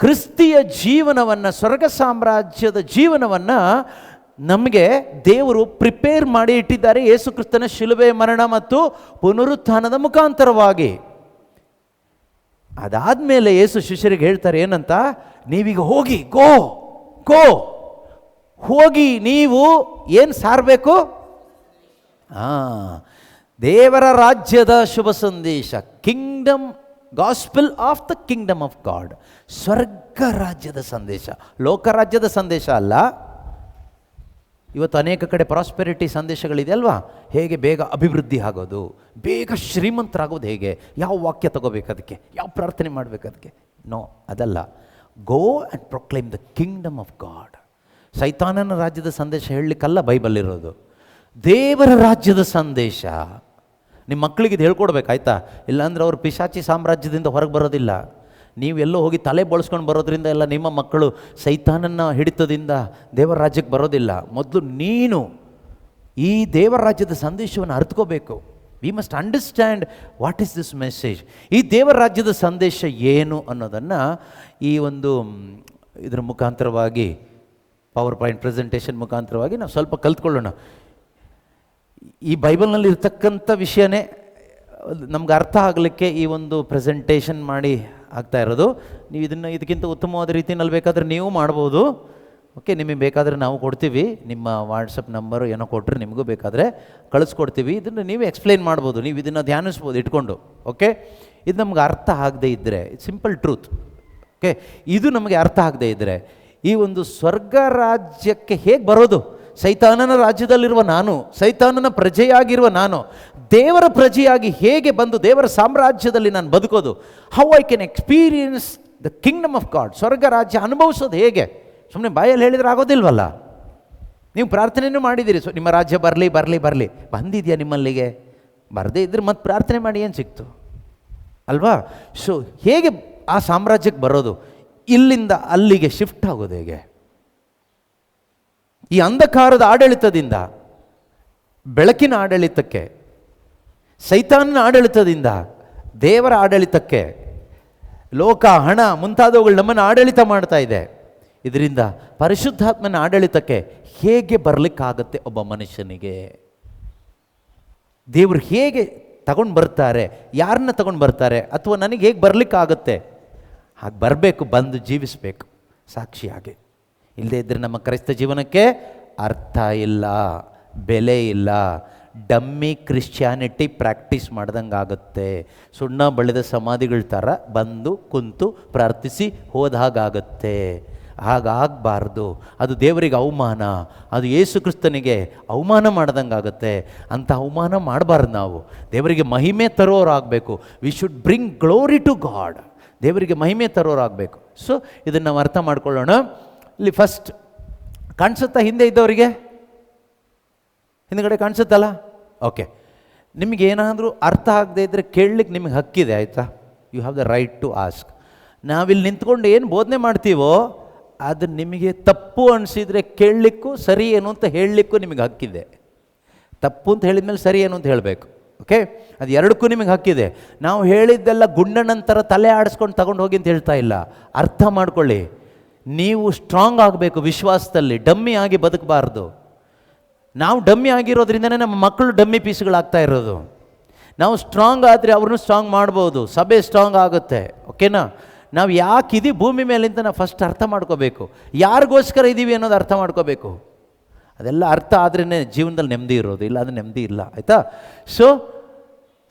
ಕ್ರಿಸ್ತಿಯ ಜೀವನವನ್ನು, ಸ್ವರ್ಗ ಸಾಮ್ರಾಜ್ಯದ ಜೀವನವನ್ನು ನಮಗೆ ದೇವರು ಪ್ರಿಪೇರ್ ಮಾಡಿ ಇಟ್ಟಿದ್ದಾರೆ ಯೇಸು ಕ್ರಿಸ್ತನ ಶಿಲುಬೆ ಮರಣ ಮತ್ತು ಪುನರುತ್ಥಾನದ ಮುಖಾಂತರವಾಗಿ. ಅದಾದಮೇಲೆ ಯೇಸು ಶಿಷ್ಯರಿಗೆ ಹೇಳ್ತಾರೆ ಏನಂತ? ನೀವೀಗ ಹೋಗಿ, ಗೋ ಗೋ ಹೋಗಿ ನೀವು ಏನು ಸಾರಬೇಕು? ದೇವರ ರಾಜ್ಯದ ಶುಭ ಸಂದೇಶ, Kingdom gospel of the kingdom of god, ಸ್ವರ್ಗ ರಾಜ್ಯದ ಸಂದೇಶ, ಲೋಕರಾಜ್ಯದ ಸಂದೇಶ ಅಲ್ಲ. ಇವತ್ತು ಅನೇಕ ಕಡೆ ಪ್ರಾಸ್ಪೆರಿಟಿ ಸಂದೇಶಗಳಿದೆ ಅಲ್ವಾ? ಹೇಗೆ ಬೇಗ ಅಭಿವೃದ್ಧಿ ಆಗೋದು, ಬೇಗ ಶ್ರೀಮಂತರಾಗೋದು ಹೇಗೆ, ಯಾವ ವಾಕ್ಯ ತಗೋಬೇಕು ಅದಕ್ಕೆ, ಯಾವ ಪ್ರಾರ್ಥನೆ ಮಾಡಬೇಕು ಅದಕ್ಕೆ? ನೋ, ಅದಲ್ಲ. ಗೋ and proclaim the kingdom of god. ಸೈತಾನನ ರಾಜ್ಯದ ಸಂದೇಶ ಹೇಳಲಿಕ್ಕಲ್ಲ ಬೈಬಲ್ ಇರೋದು, ದೇವರ ರಾಜ್ಯದ ಸಂದೇಶ. ನಿಮ್ಮ ಮಕ್ಕಳಿಗೆ ಇದು ಹೇಳ್ಕೊಡ್ಬೇಕಾಯ್ತಾ? ಇಲ್ಲಾಂದ್ರೆ ಅವರು ಪಿಶಾಚಿ ಸಾಮ್ರಾಜ್ಯದಿಂದ ಹೊರಗೆ ಬರೋದಿಲ್ಲ. ನೀವೆಲ್ಲೋ ಹೋಗಿ ತಲೆ ಬಳಸ್ಕೊಂಡು ಬರೋದ್ರಿಂದ ಎಲ್ಲ ನಿಮ್ಮ ಮಕ್ಕಳು ಸೈತಾನನ ಹಿಡಿತದಿಂದ ದೇವರ ರಾಜ್ಯಕ್ಕೆ ಬರೋದಿಲ್ಲ. ಮೊದಲು ನೀನು ಈ ದೇವರ ರಾಜ್ಯದ ಸಂದೇಶವನ್ನು ಅರ್ಥಕೋಬೇಕು. We must understand what is this message. ಈ ದೇವರ ರಾಜ್ಯದ ಸಂದೇಶ ಏನು ಅನ್ನೋದನ್ನು ಈ ಒಂದು ಇದರ ಮುಖಾಂತರವಾಗಿ, ಪವರ್ ಪಾಯಿಂಟ್ ಪ್ರೆಸೆಂಟೇಷನ್ ಮುಖಾಂತರವಾಗಿ ನಾವು ಸ್ವಲ್ಪ ಕಲ್ತ್ಕೊಳ್ಳೋಣ. ಈ ಬೈಬಲ್ನಲ್ಲಿ ಇರ್ತಕ್ಕಂಥ ವಿಷಯನೇ ನಮ್ಗೆ ಅರ್ಥ ಆಗಲಿಕ್ಕೆ ಈ ಒಂದು ಪ್ರೆಸೆಂಟೇಷನ್ ಮಾಡಿ ಆಗ್ತಾ ಇರೋದು. ನೀವು ಇದಕ್ಕಿಂತ ಉತ್ತಮವಾದ ರೀತಿಯಲ್ಲಿ ಬೇಕಾದರೆ ನೀವು ಮಾಡ್ಬೋದು. ಓಕೆ, ನಿಮಗೆ ಬೇಕಾದರೆ ನಾವು ಕೊಡ್ತೀವಿ, ನಿಮ್ಮ ವಾಟ್ಸಪ್ ನಂಬರು ಏನೋ ಕೊಟ್ಟರೆ ನಿಮಗೂ ಬೇಕಾದರೆ ಕಳಿಸ್ಕೊಡ್ತೀವಿ. ಇದನ್ನು ನೀವು ಎಕ್ಸ್ಪ್ಲೈನ್ ಮಾಡ್ಬೋದು, ನೀವು ಇದನ್ನು ಧ್ಯಾನಿಸ್ಬೋದು ಇಟ್ಕೊಂಡು. ಓಕೆ, ಇದು ನಮ್ಗೆ ಅರ್ಥ ಆಗದೇ ಇದ್ದರೆ, ಸಿಂಪಲ್ ಟ್ರೂತ್. ಓಕೆ, ಇದು ನಮಗೆ ಅರ್ಥ ಆಗದೇ ಇದ್ದರೆ ಈ ಒಂದು ಸ್ವರ್ಗ ರಾಜ್ಯಕ್ಕೆ ಹೇಗೆ ಬರೋದು? ಸೈತಾನನ ರಾಜ್ಯದಲ್ಲಿರುವ ನಾನು, ಸೈತಾನನ ಪ್ರಜೆಯಾಗಿರುವ ನಾನು, ದೇವರ ಪ್ರಜೆಯಾಗಿ ಹೇಗೆ ಬಂದು ದೇವರ ಸಾಮ್ರಾಜ್ಯದಲ್ಲಿ ನಾನು ಬದುಕೋದು? How I can experience the kingdom of god, ಸ್ವರ್ಗ ರಾಜ್ಯ ಅನುಭವಿಸೋದು ಹೇಗೆ? ಸುಮ್ಮನೆ ಬಾಯಲ್ಲಿ ಹೇಳಿದ್ರೆ ಆಗೋದಿಲ್ವಲ್ಲ. ನೀವು ಪ್ರಾರ್ಥನೆಯೂ ಮಾಡಿದ್ದೀರಿ, ನಿಮ್ಮ ರಾಜ್ಯ ಬರಲಿ ಬರಲಿ ಬರಲಿ, ಬಂದಿದೆಯಾ ನಿಮ್ಮಲ್ಲಿಗೆ? ಬರದೇ ಇದ್ರೆ ಮತ್ತೆ ಪ್ರಾರ್ಥನೆ ಮಾಡಿ ಏನು ಸಿಕ್ತು ಅಲ್ವಾ? ಸೊ ಹೇಗೆ ಆ ಸಾಮ್ರಾಜ್ಯಕ್ಕೆ ಬರೋದು? ಇಲ್ಲಿಂದ ಅಲ್ಲಿಗೆ ಶಿಫ್ಟ್ ಆಗೋದು ಹೇಗೆ? ಈ ಅಂಧಕಾರದ ಆಡಳಿತದಿಂದ ಬೆಳಕಿನ ಆಡಳಿತಕ್ಕೆ, ಸೈತಾನನ ಆಡಳಿತದಿಂದ ದೇವರ ಆಡಳಿತಕ್ಕೆ, ಲೋಕ, ಹಣ ಮುಂತಾದವುಗಳು ನಮ್ಮನ್ನು ಆಡಳಿತ ಮಾಡ್ತಾ ಇದೆ. ಇದರಿಂದ ಪರಿಶುದ್ಧಾತ್ಮನ ಆಡಳಿತಕ್ಕೆ ಹೇಗೆ ಬರಲಿಕ್ಕಾಗತ್ತೆ ಒಬ್ಬ ಮನುಷ್ಯನಿಗೆ? ದೇವರು ಹೇಗೆ ತಗೊಂಡು ಬರ್ತಾರೆ? ಯಾರನ್ನ ತಗೊಂಡು ಬರ್ತಾರೆ? ಅಥವಾ ನನಗೆ ಹೇಗೆ ಬರಲಿಕ್ಕಾಗತ್ತೆ? ಹಾಗೆ ಬರಬೇಕು, ಬಂದು ಜೀವಿಸಬೇಕು ಸಾಕ್ಷಿಯಾಗಿ. ಇಲ್ಲದೇ ಇದ್ದರೆ ನಮ್ಮ ಕ್ರೈಸ್ತ ಜೀವನಕ್ಕೆ ಅರ್ಥ ಇಲ್ಲ, ಬೆಲೆ ಇಲ್ಲ. ಡಮ್ಮಿ ಕ್ರಿಶ್ಚಿಯಾನಿಟಿ ಪ್ರಾಕ್ಟೀಸ್ ಮಾಡ್ದಂಗೆ ಆಗುತ್ತೆ. ಸುಣ್ಣ ಬಳಿದ ಸಮಾಧಿಗಳ ಥರ ಬಂದು ಕುಂತು ಪ್ರಾರ್ಥಿಸಿ ಹೋದ ಹಾಗಾಗತ್ತೆ. ಹಾಗಾಗಬಾರ್ದು. ಅದು ದೇವರಿಗೆ ಅವಮಾನ, ಅದು ಯೇಸು ಕ್ರಿಸ್ತನಿಗೆ ಅವಮಾನ ಮಾಡ್ದಂಗೆ ಆಗುತ್ತೆ. ಅಂಥ ಅವಮಾನ ಮಾಡಬಾರ್ದು. ನಾವು ದೇವರಿಗೆ ಮಹಿಮೆ ತರೋರಾಗಬೇಕು. We should bring glory to God. ದೇವರಿಗೆ ಮಹಿಮೆ ತರೋರಾಗಬೇಕು. ಸೊ ಇದನ್ನು ನಾವು ಅರ್ಥ ಮಾಡ್ಕೊಳ್ಳೋಣ. ಇಲ್ಲಿ ಫಸ್ಟ್ ಕಾಣಿಸುತ್ತಾ? ಹಿಂದೆ ಇದ್ದವರಿಗೆ ಹಿಂದ್ಗಡೆ ಕಾಣಿಸುತ್ತಲ್ಲ? ಓಕೆ, ನಿಮಗೇನಾದರೂ ಅರ್ಥ ಆಗದೆ ಇದ್ದರೆ ಕೇಳಲಿಕ್ಕೆ ನಿಮಗೆ ಹಕ್ಕಿದೆ, ಆಯಿತಾ? You have the right to ask. ನಾವಿಲ್ಲಿ ನಿಂತ್ಕೊಂಡು ಏನು ಬೋಧನೆ ಮಾಡ್ತೀವೋ ಅದು ನಿಮಗೆ ತಪ್ಪು ಅನಿಸಿದರೆ ಕೇಳಲಿಕ್ಕೂ, ಸರಿ ಏನು ಅಂತ ಹೇಳಲಿಕ್ಕೂ ನಿಮಗೆ ಹಕ್ಕಿದೆ. ತಪ್ಪು ಅಂತ ಹೇಳಿದ ಮೇಲೆ ಸರಿ ಏನು ಅಂತ ಹೇಳಬೇಕು. ಓಕೆ, ಅದು ಎರಡಕ್ಕೂ ನಿಮಗೆ ಹಕ್ಕಿದೆ. ನಾವು ಹೇಳಿದ್ದೆಲ್ಲ ಗುಂಡನಂತರ ತಲೆ ಆಡಿಸ್ಕೊಂಡು ತಗೊಂಡು ಹೋಗಿ ಅಂತ ಹೇಳ್ತಾ ಇಲ್ಲ. ಅರ್ಥ ಮಾಡ್ಕೊಳ್ಳಿ. ನೀವು ಸ್ಟ್ರಾಂಗ್ ಆಗಬೇಕು ವಿಶ್ವಾಸದಲ್ಲಿ, ಡಮ್ಮಿ ಆಗಿ ಬದುಕಬಾರ್ದು. ನಾವು ಡಮ್ಮಿ ಆಗಿರೋದ್ರಿಂದನೇ ನಮ್ಮ ಮಕ್ಕಳು ಡಮ್ಮಿ ಪೀಸ್ಗಳಾಗ್ತಾ ಇರೋದು. ನಾವು ಸ್ಟ್ರಾಂಗ್ ಆದರೆ ಅವ್ರನ್ನೂ ಸ್ಟ್ರಾಂಗ್ ಮಾಡ್ಬೋದು, ಸಭೆ ಸ್ಟ್ರಾಂಗ್ ಆಗುತ್ತೆ. ಓಕೆನಾ? ನಾವು ಯಾಕಿದ್ದೀವಿ ಭೂಮಿ ಮೇಲಿಂದ ನಾವು ಫಸ್ಟ್ ಅರ್ಥ ಮಾಡ್ಕೋಬೇಕು. ಯಾರಿಗೋಸ್ಕರ ಇದ್ದೀವಿ ಅನ್ನೋದು ಅರ್ಥ ಮಾಡ್ಕೋಬೇಕು. ಅದೆಲ್ಲ ಅರ್ಥ ಆದ್ರೇ ಜೀವನದಲ್ಲಿ ನೆಮ್ಮದಿ ಇರೋದು, ಇಲ್ಲ ಅಂದರೆ ನೆಮ್ಮದಿ ಇಲ್ಲ, ಆಯಿತಾ? ಸೊ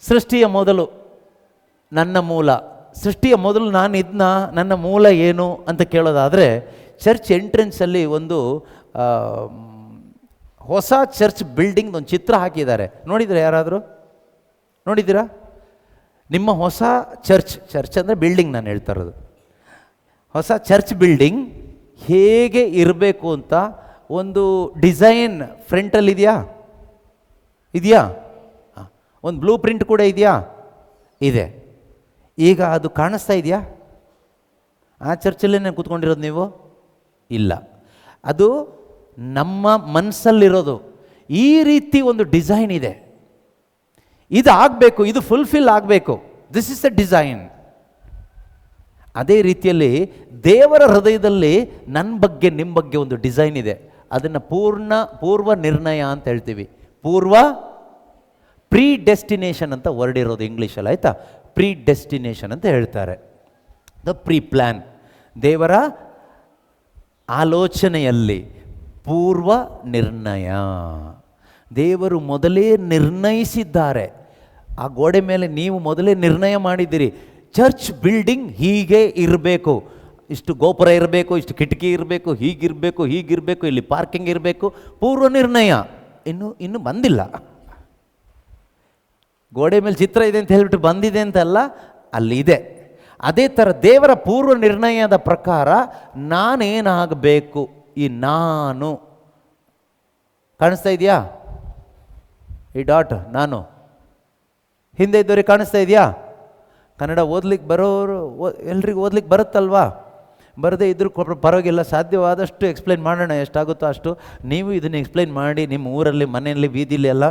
ಸೃಷ್ಟಿಯ ಮೊದಲು ನನ್ನ ಮೂಲ, ಸೃಷ್ಟಿಯ ಮೊದಲು ನಾನು ಇದನ್ನ, ನನ್ನ ಮೂಲ ಏನು ಅಂತ ಕೇಳೋದಾದರೆ, ಚರ್ಚ್ ಎಂಟ್ರೆನ್ಸಲ್ಲಿ ಒಂದು ಹೊಸ ಚರ್ಚ್ ಬಿಲ್ಡಿಂಗ್ ಒಂದು ಚಿತ್ರ ಹಾಕಿದ್ದಾರೆ. ನೋಡಿದರೆ ಯಾರಾದರೂ? ನೋಡಿದ್ದೀರಾ? ನಿಮ್ಮ ಹೊಸ ಚರ್ಚ್ ಅಂದರೆ ಬಿಲ್ಡಿಂಗ್ ನಾನು ಹೇಳ್ತಾ ಇರೋದು. ಹೊಸ ಚರ್ಚ್ ಬಿಲ್ಡಿಂಗ್ ಹೇಗೆ ಇರಬೇಕು ಅಂತ ಒಂದು ಡಿಸೈನ್ ಫ್ರಂಟಲ್ಲಿ ಇದೆಯಾ? ಒಂದು ಬ್ಲೂ ಪ್ರಿಂಟ್ ಕೂಡ ಇದೆಯಾ? ಇದೆ. ಈಗ ಅದು ಕಾಣಿಸ್ತಾ ಇದೆಯಾ? ಆ ಚರ್ಚಲ್ಲೇ ನಾನು ಕೂತ್ಕೊಂಡಿರೋದು ನೀವು? ಇಲ್ಲ, ಅದು ನಮ್ಮ ಮನಸ್ಸಲ್ಲಿರೋದು. ಈ ರೀತಿ ಒಂದು ಡಿಸೈನ್ ಇದೆ, ಇದು ಆಗಬೇಕು, ಇದು ಫುಲ್ಫಿಲ್ ಆಗಬೇಕು. This is the design. ಅದೇ ರೀತಿಯಲ್ಲಿ ದೇವರ ಹೃದಯದಲ್ಲಿ ನನ್ನ ಬಗ್ಗೆ ನಿಮ್ಮ ಬಗ್ಗೆ ಒಂದು ಡಿಸೈನ್ ಇದೆ. ಅದನ್ನು ಪೂರ್ವ ನಿರ್ಣಯ ಅಂತ ಹೇಳ್ತೀವಿ. ಪ್ರೀ ಡೆಸ್ಟಿನೇಷನ್ ಅಂತ ವರ್ಡ್ ಇರೋದು ಇಂಗ್ಲೀಷಲ್ಲಿ, ಆಯಿತಾ? ಪ್ರೀ ಡೆಸ್ಟಿನೇಷನ್ ಅಂತ ಹೇಳ್ತಾರೆ. ದ ಪ್ರೀ ಪ್ಲ್ಯಾನ್, ದೇವರ ಆಲೋಚನೆಯಲ್ಲಿ ಪೂರ್ವ ನಿರ್ಣಯ. ದೇವರು ಮೊದಲೇ ನಿರ್ಣಯಿಸಿದ್ದಾರೆ. ಆ ಗೋಡೆ ಮೇಲೆ ನೀವು ಮೊದಲೇ ನಿರ್ಣಯ ಮಾಡಿದ್ದೀರಿ, ಚರ್ಚ್ ಬಿಲ್ಡಿಂಗ್ ಹೀಗೆ ಇರಬೇಕು, ಇಷ್ಟು ಗೋಪುರ ಇರಬೇಕು, ಇಷ್ಟು ಕಿಟಕಿ ಇರಬೇಕು, ಹೀಗಿರಬೇಕು, ಇಲ್ಲಿ ಪಾರ್ಕಿಂಗ್ ಇರಬೇಕು. ಪೂರ್ವ ನಿರ್ಣಯ ಇನ್ನು ಬಂದಿಲ್ಲ. ಗೋಡೆ ಮೇಲೆ ಚಿತ್ರ ಇದೆ ಅಂತ ಹೇಳಿಬಿಟ್ಟು ಬಂದಿದೆ ಅಂತಲ್ಲ, ಅಲ್ಲಿದೆ. ಅದೇ ಥರ ದೇವರ ಪೂರ್ವ ನಿರ್ಣಯದ ಪ್ರಕಾರ ನಾನೇನಾಗಬೇಕು, ಈ ನಾನು ಕಾಣಿಸ್ತಾ ಇದೆಯಾ? ಈ ಡಾಟ್ ನಾನು ಹಿಂದೆ ಇದ್ದವ್ರಿಗೆ ಕಾಣಿಸ್ತಾ ಇದೆಯಾ? ಕನ್ನಡ ಓದ್ಲಿಕ್ಕೆ ಬರೋರು ಎಲ್ರಿಗೂ ಓದ್ಲಿಕ್ಕೆ ಬರುತ್ತಲ್ವಾ? ಬರದೇ ಇದ್ರೂ ಪರವಾಗಿಲ್ಲ, ಸಾಧ್ಯವಾದಷ್ಟು ಎಕ್ಸ್ಪ್ಲೈನ್ ಮಾಡೋಣ, ಎಷ್ಟಾಗುತ್ತೋ ಅಷ್ಟು. ನೀವು ಇದನ್ನು ಎಕ್ಸ್ಪ್ಲೈನ್ ಮಾಡಿ ನಿಮ್ಮ ಊರಲ್ಲಿ, ಮನೆಯಲ್ಲಿ, ಬೀದಿಲಿ ಎಲ್ಲ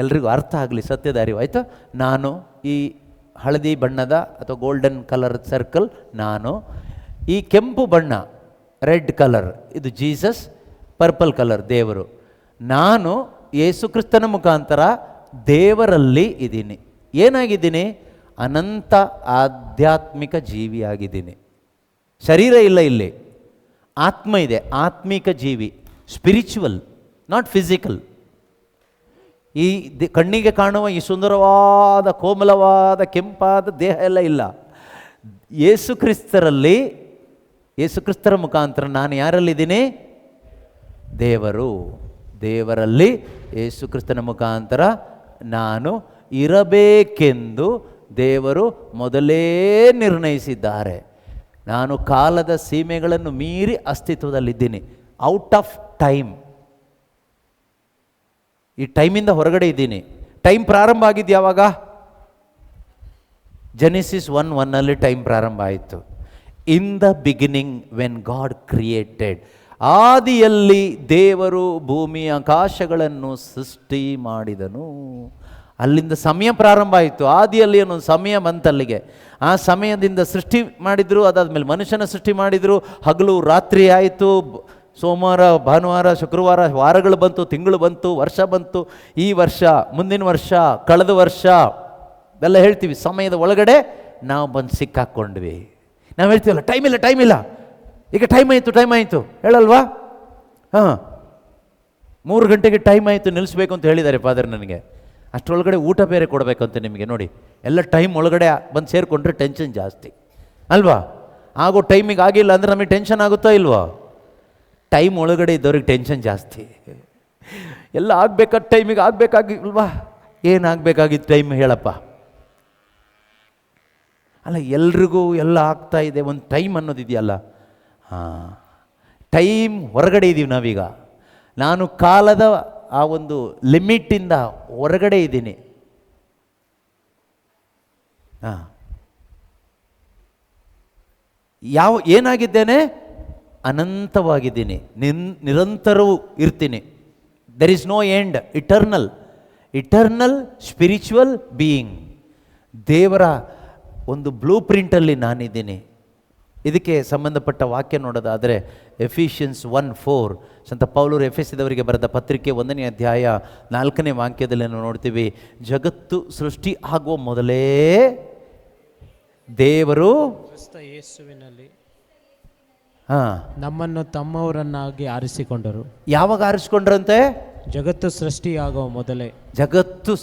ಎಲ್ರಿಗೂ ಅರ್ಥ ಆಗಲಿ, ಸತ್ಯದ ಅರಿವು. ಆಯಿತು? ನಾನು ಈ ಹಳದಿ ಬಣ್ಣದ ಅಥವಾ ಗೋಲ್ಡನ್ ಕಲರ್ ಸರ್ಕಲ್ ನಾನು, ಈ ಕೆಂಪು ಬಣ್ಣ ರೆಡ್ ಕಲರ್ ಇದು ಜೀಸಸ್, ಪರ್ಪಲ್ ಕಲರ್ ದೇವರು. ನಾನು ಯೇಸು ಕ್ರಿಸ್ತನ ಮುಖಾಂತರ ದೇವರಲ್ಲಿ ಇದ್ದೀನಿ. ಏನಾಗಿದ್ದೀನಿ? ಅನಂತ ಆಧ್ಯಾತ್ಮಿಕ ಜೀವಿಯಾಗಿದ್ದೀನಿ. ಶರೀರ ಇಲ್ಲ, ಇಲ್ಲಿ ಆತ್ಮ ಇದೆ, ಆತ್ಮಿಕ ಜೀವಿ, ಸ್ಪಿರಿಚುವಲ್, ನಾಟ್ ಫಿಸಿಕಲ್. ಈ ಕಣ್ಣಿಗೆ ಕಾಣುವ ಈ ಸುಂದರವಾದ, ಕೋಮಲವಾದ, ಕೆಂಪಾದ ದೇಹ ಎಲ್ಲ ಇಲ್ಲ. ಯೇಸು ಕ್ರಿಸ್ತರಲ್ಲಿ, ಯೇಸು ಕ್ರಿಸ್ತರ ಮುಖಾಂತರ ನಾನು ಯಾರಲ್ಲಿದ್ದೀನಿ? ದೇವರಲ್ಲಿ ಯೇಸು ಕ್ರಿಸ್ತನ ಮುಖಾಂತರ ನಾನು ಇರಬೇಕೆಂದು ದೇವರು ಮೊದಲೇ ನಿರ್ಣಯಿಸಿದ್ದಾರೆ. ನಾನು ಕಾಲದ ಸೀಮೆಗಳನ್ನು ಮೀರಿ ಅಸ್ತಿತ್ವದಲ್ಲಿದ್ದೀನಿ, ಔಟ್ ಆಫ್ ಟೈಮ್. ಈ ಟೈಮಿಂದ ಹೊರಗಡೆ ಇದ್ದೀನಿ. ಟೈಮ್ ಪ್ರಾರಂಭ ಆಗಿದ್ದು ಯಾವಾಗ? Genesis 1:1 ಟೈಮ್ ಪ್ರಾರಂಭ ಆಯಿತು. In the beginning when god created, ಆದಿಯಲ್ಲಿ ದೇವರು ಭೂಮಿ ಆಕಾಶಗಳನ್ನು ಸೃಷ್ಟಿ ಮಾಡಿದನು. ಅಲ್ಲಿಂದ ಸಮಯ ಪ್ರಾರಂಭ ಆಯಿತು. ಆದಿಯಲ್ಲಿ ಅನ್ನೊಂದು ಸಮಯ ಬಂತಲ್ಲಿಗೆ. ಆ ಸಮಯದಿಂದ ಸೃಷ್ಟಿ ಮಾಡಿದರು. ಅದಾದಮೇಲೆ ಮನುಷ್ಯನ ಸೃಷ್ಟಿ ಮಾಡಿದರು. ಹಗಲು ರಾತ್ರಿ ಆಯಿತು. ಸೋಮವಾರ, ಭಾನುವಾರ, ಶುಕ್ರವಾರ, ವಾರಗಳು ಬಂತು, ತಿಂಗಳು ಬಂತು, ವರ್ಷ ಬಂತು. ಈ ವರ್ಷ, ಮುಂದಿನ ವರ್ಷ, ಕಳೆದ ವರ್ಷ ಎಲ್ಲ ಹೇಳ್ತೀವಿ. ಸಮಯದ ಒಳಗಡೆ ನಾವು ಬಂದು ಸಿಕ್ಕಾಕ್ಕೊಂಡ್ವಿ. ನಾವು ಹೇಳ್ತೀವಲ್ಲ, ಟೈಮ್ ಇಲ್ಲ, ಈಗ ಟೈಮ್ ಆಯಿತು ಹೇಳಲ್ವಾ? ಹಾಂ, 3 ಗಂಟೆಗೆ ಟೈಮ್ ಆಯಿತು, ನಿಲ್ಲಿಸ್ಬೇಕು ಅಂತ ಹೇಳಿದ್ದಾರೆ ಫಾದರ್ ನನಗೆ. ಅಷ್ಟರೊಳಗಡೆ ಊಟ ಬೇರೆ ಕೊಡಬೇಕಂತೆ ನಿಮಗೆ. ನೋಡಿ, ಎಲ್ಲ ಟೈಮ್ ಒಳಗಡೆ ಬಂದು ಸೇರಿಕೊಂಡ್ರೆ ಟೆನ್ಷನ್ ಜಾಸ್ತಿ ಅಲ್ವಾ? ಆಗೋ ಟೈಮಿಗೆ ಆಗಿಲ್ಲ ಅಂದರೆ ನಮಗೆ ಟೆನ್ಷನ್ ಆಗುತ್ತೋ ಇಲ್ವೋ? ಟೈಮ್ ಒಳಗಡೆ ಇದ್ದವ್ರಿಗೆ ಟೆನ್ಷನ್ ಜಾಸ್ತಿ. ಎಲ್ಲ ಆಗಬೇಕಾದ ಟೈಮಿಗೆ ಆಗಬೇಕಾಗಿಲ್ವಾ? ಏನಾಗಬೇಕಾಗಿದ್ದು ಟೈಮ್ ಹೇಳಪ್ಪ? ಅಲ್ಲ, ಎಲ್ರಿಗೂ ಎಲ್ಲ ಆಗ್ತಾ ಇದೆ. ಒಂದು ಟೈಮ್ ಅನ್ನೋದಿದೆಯಲ್ಲ, ಹಾಂ, ಟೈಮ್ ಹೊರಗಡೆ ಇದ್ದೀವಿ ನಾವೀಗ. ನಾನು ಕಾಲದ ಆ ಒಂದು ಲಿಮಿಟ್ಟಿಂದ ಹೊರಗಡೆ ಇದ್ದೀನಿ. ಹಾಂ, ಏನಾಗಿದ್ದೇನೆ? ಅನಂತವಾಗಿದ್ದೀನಿ, ನಿರಂತರವೂ ಇರ್ತೀನಿ. There is no end. Eternal spiritual being. ದೇವರ ಒಂದು ಬ್ಲೂ ಪ್ರಿಂಟಲ್ಲಿ ನಾನಿದ್ದೀನಿ. ಇದಕ್ಕೆ ಸಂಬಂಧಪಟ್ಟ ವಾಕ್ಯ ನೋಡೋದಾದರೆ ಎಫಿಷಿಯನ್ಸ್ 1:4, ಸಂತ ಪೌಲರು ಎಫೆಸದವರಿಗೆ ಬರೆದ ಪತ್ರಿಕೆ 1ನೇ ಅಧ್ಯಾಯ 4ನೇ ವಾಕ್ಯದಲ್ಲಿ ನಾವು ನೋಡ್ತೀವಿ, ಜಗತ್ತು ಸೃಷ್ಟಿ ಆಗುವ ಮೊದಲೇ ದೇವರು ಯೇಸುವಿನಲ್ಲಿ ನಮ್ಮನ್ನು ತಮ್ಮವರನ್ನಾಗಿ ಆರಿಸಿಕೊಂಡರು. ಯಾವಾಗ ಆರಿಸಿಕೊಂಡ್ರಂತೆ? ಜಗತ್ತು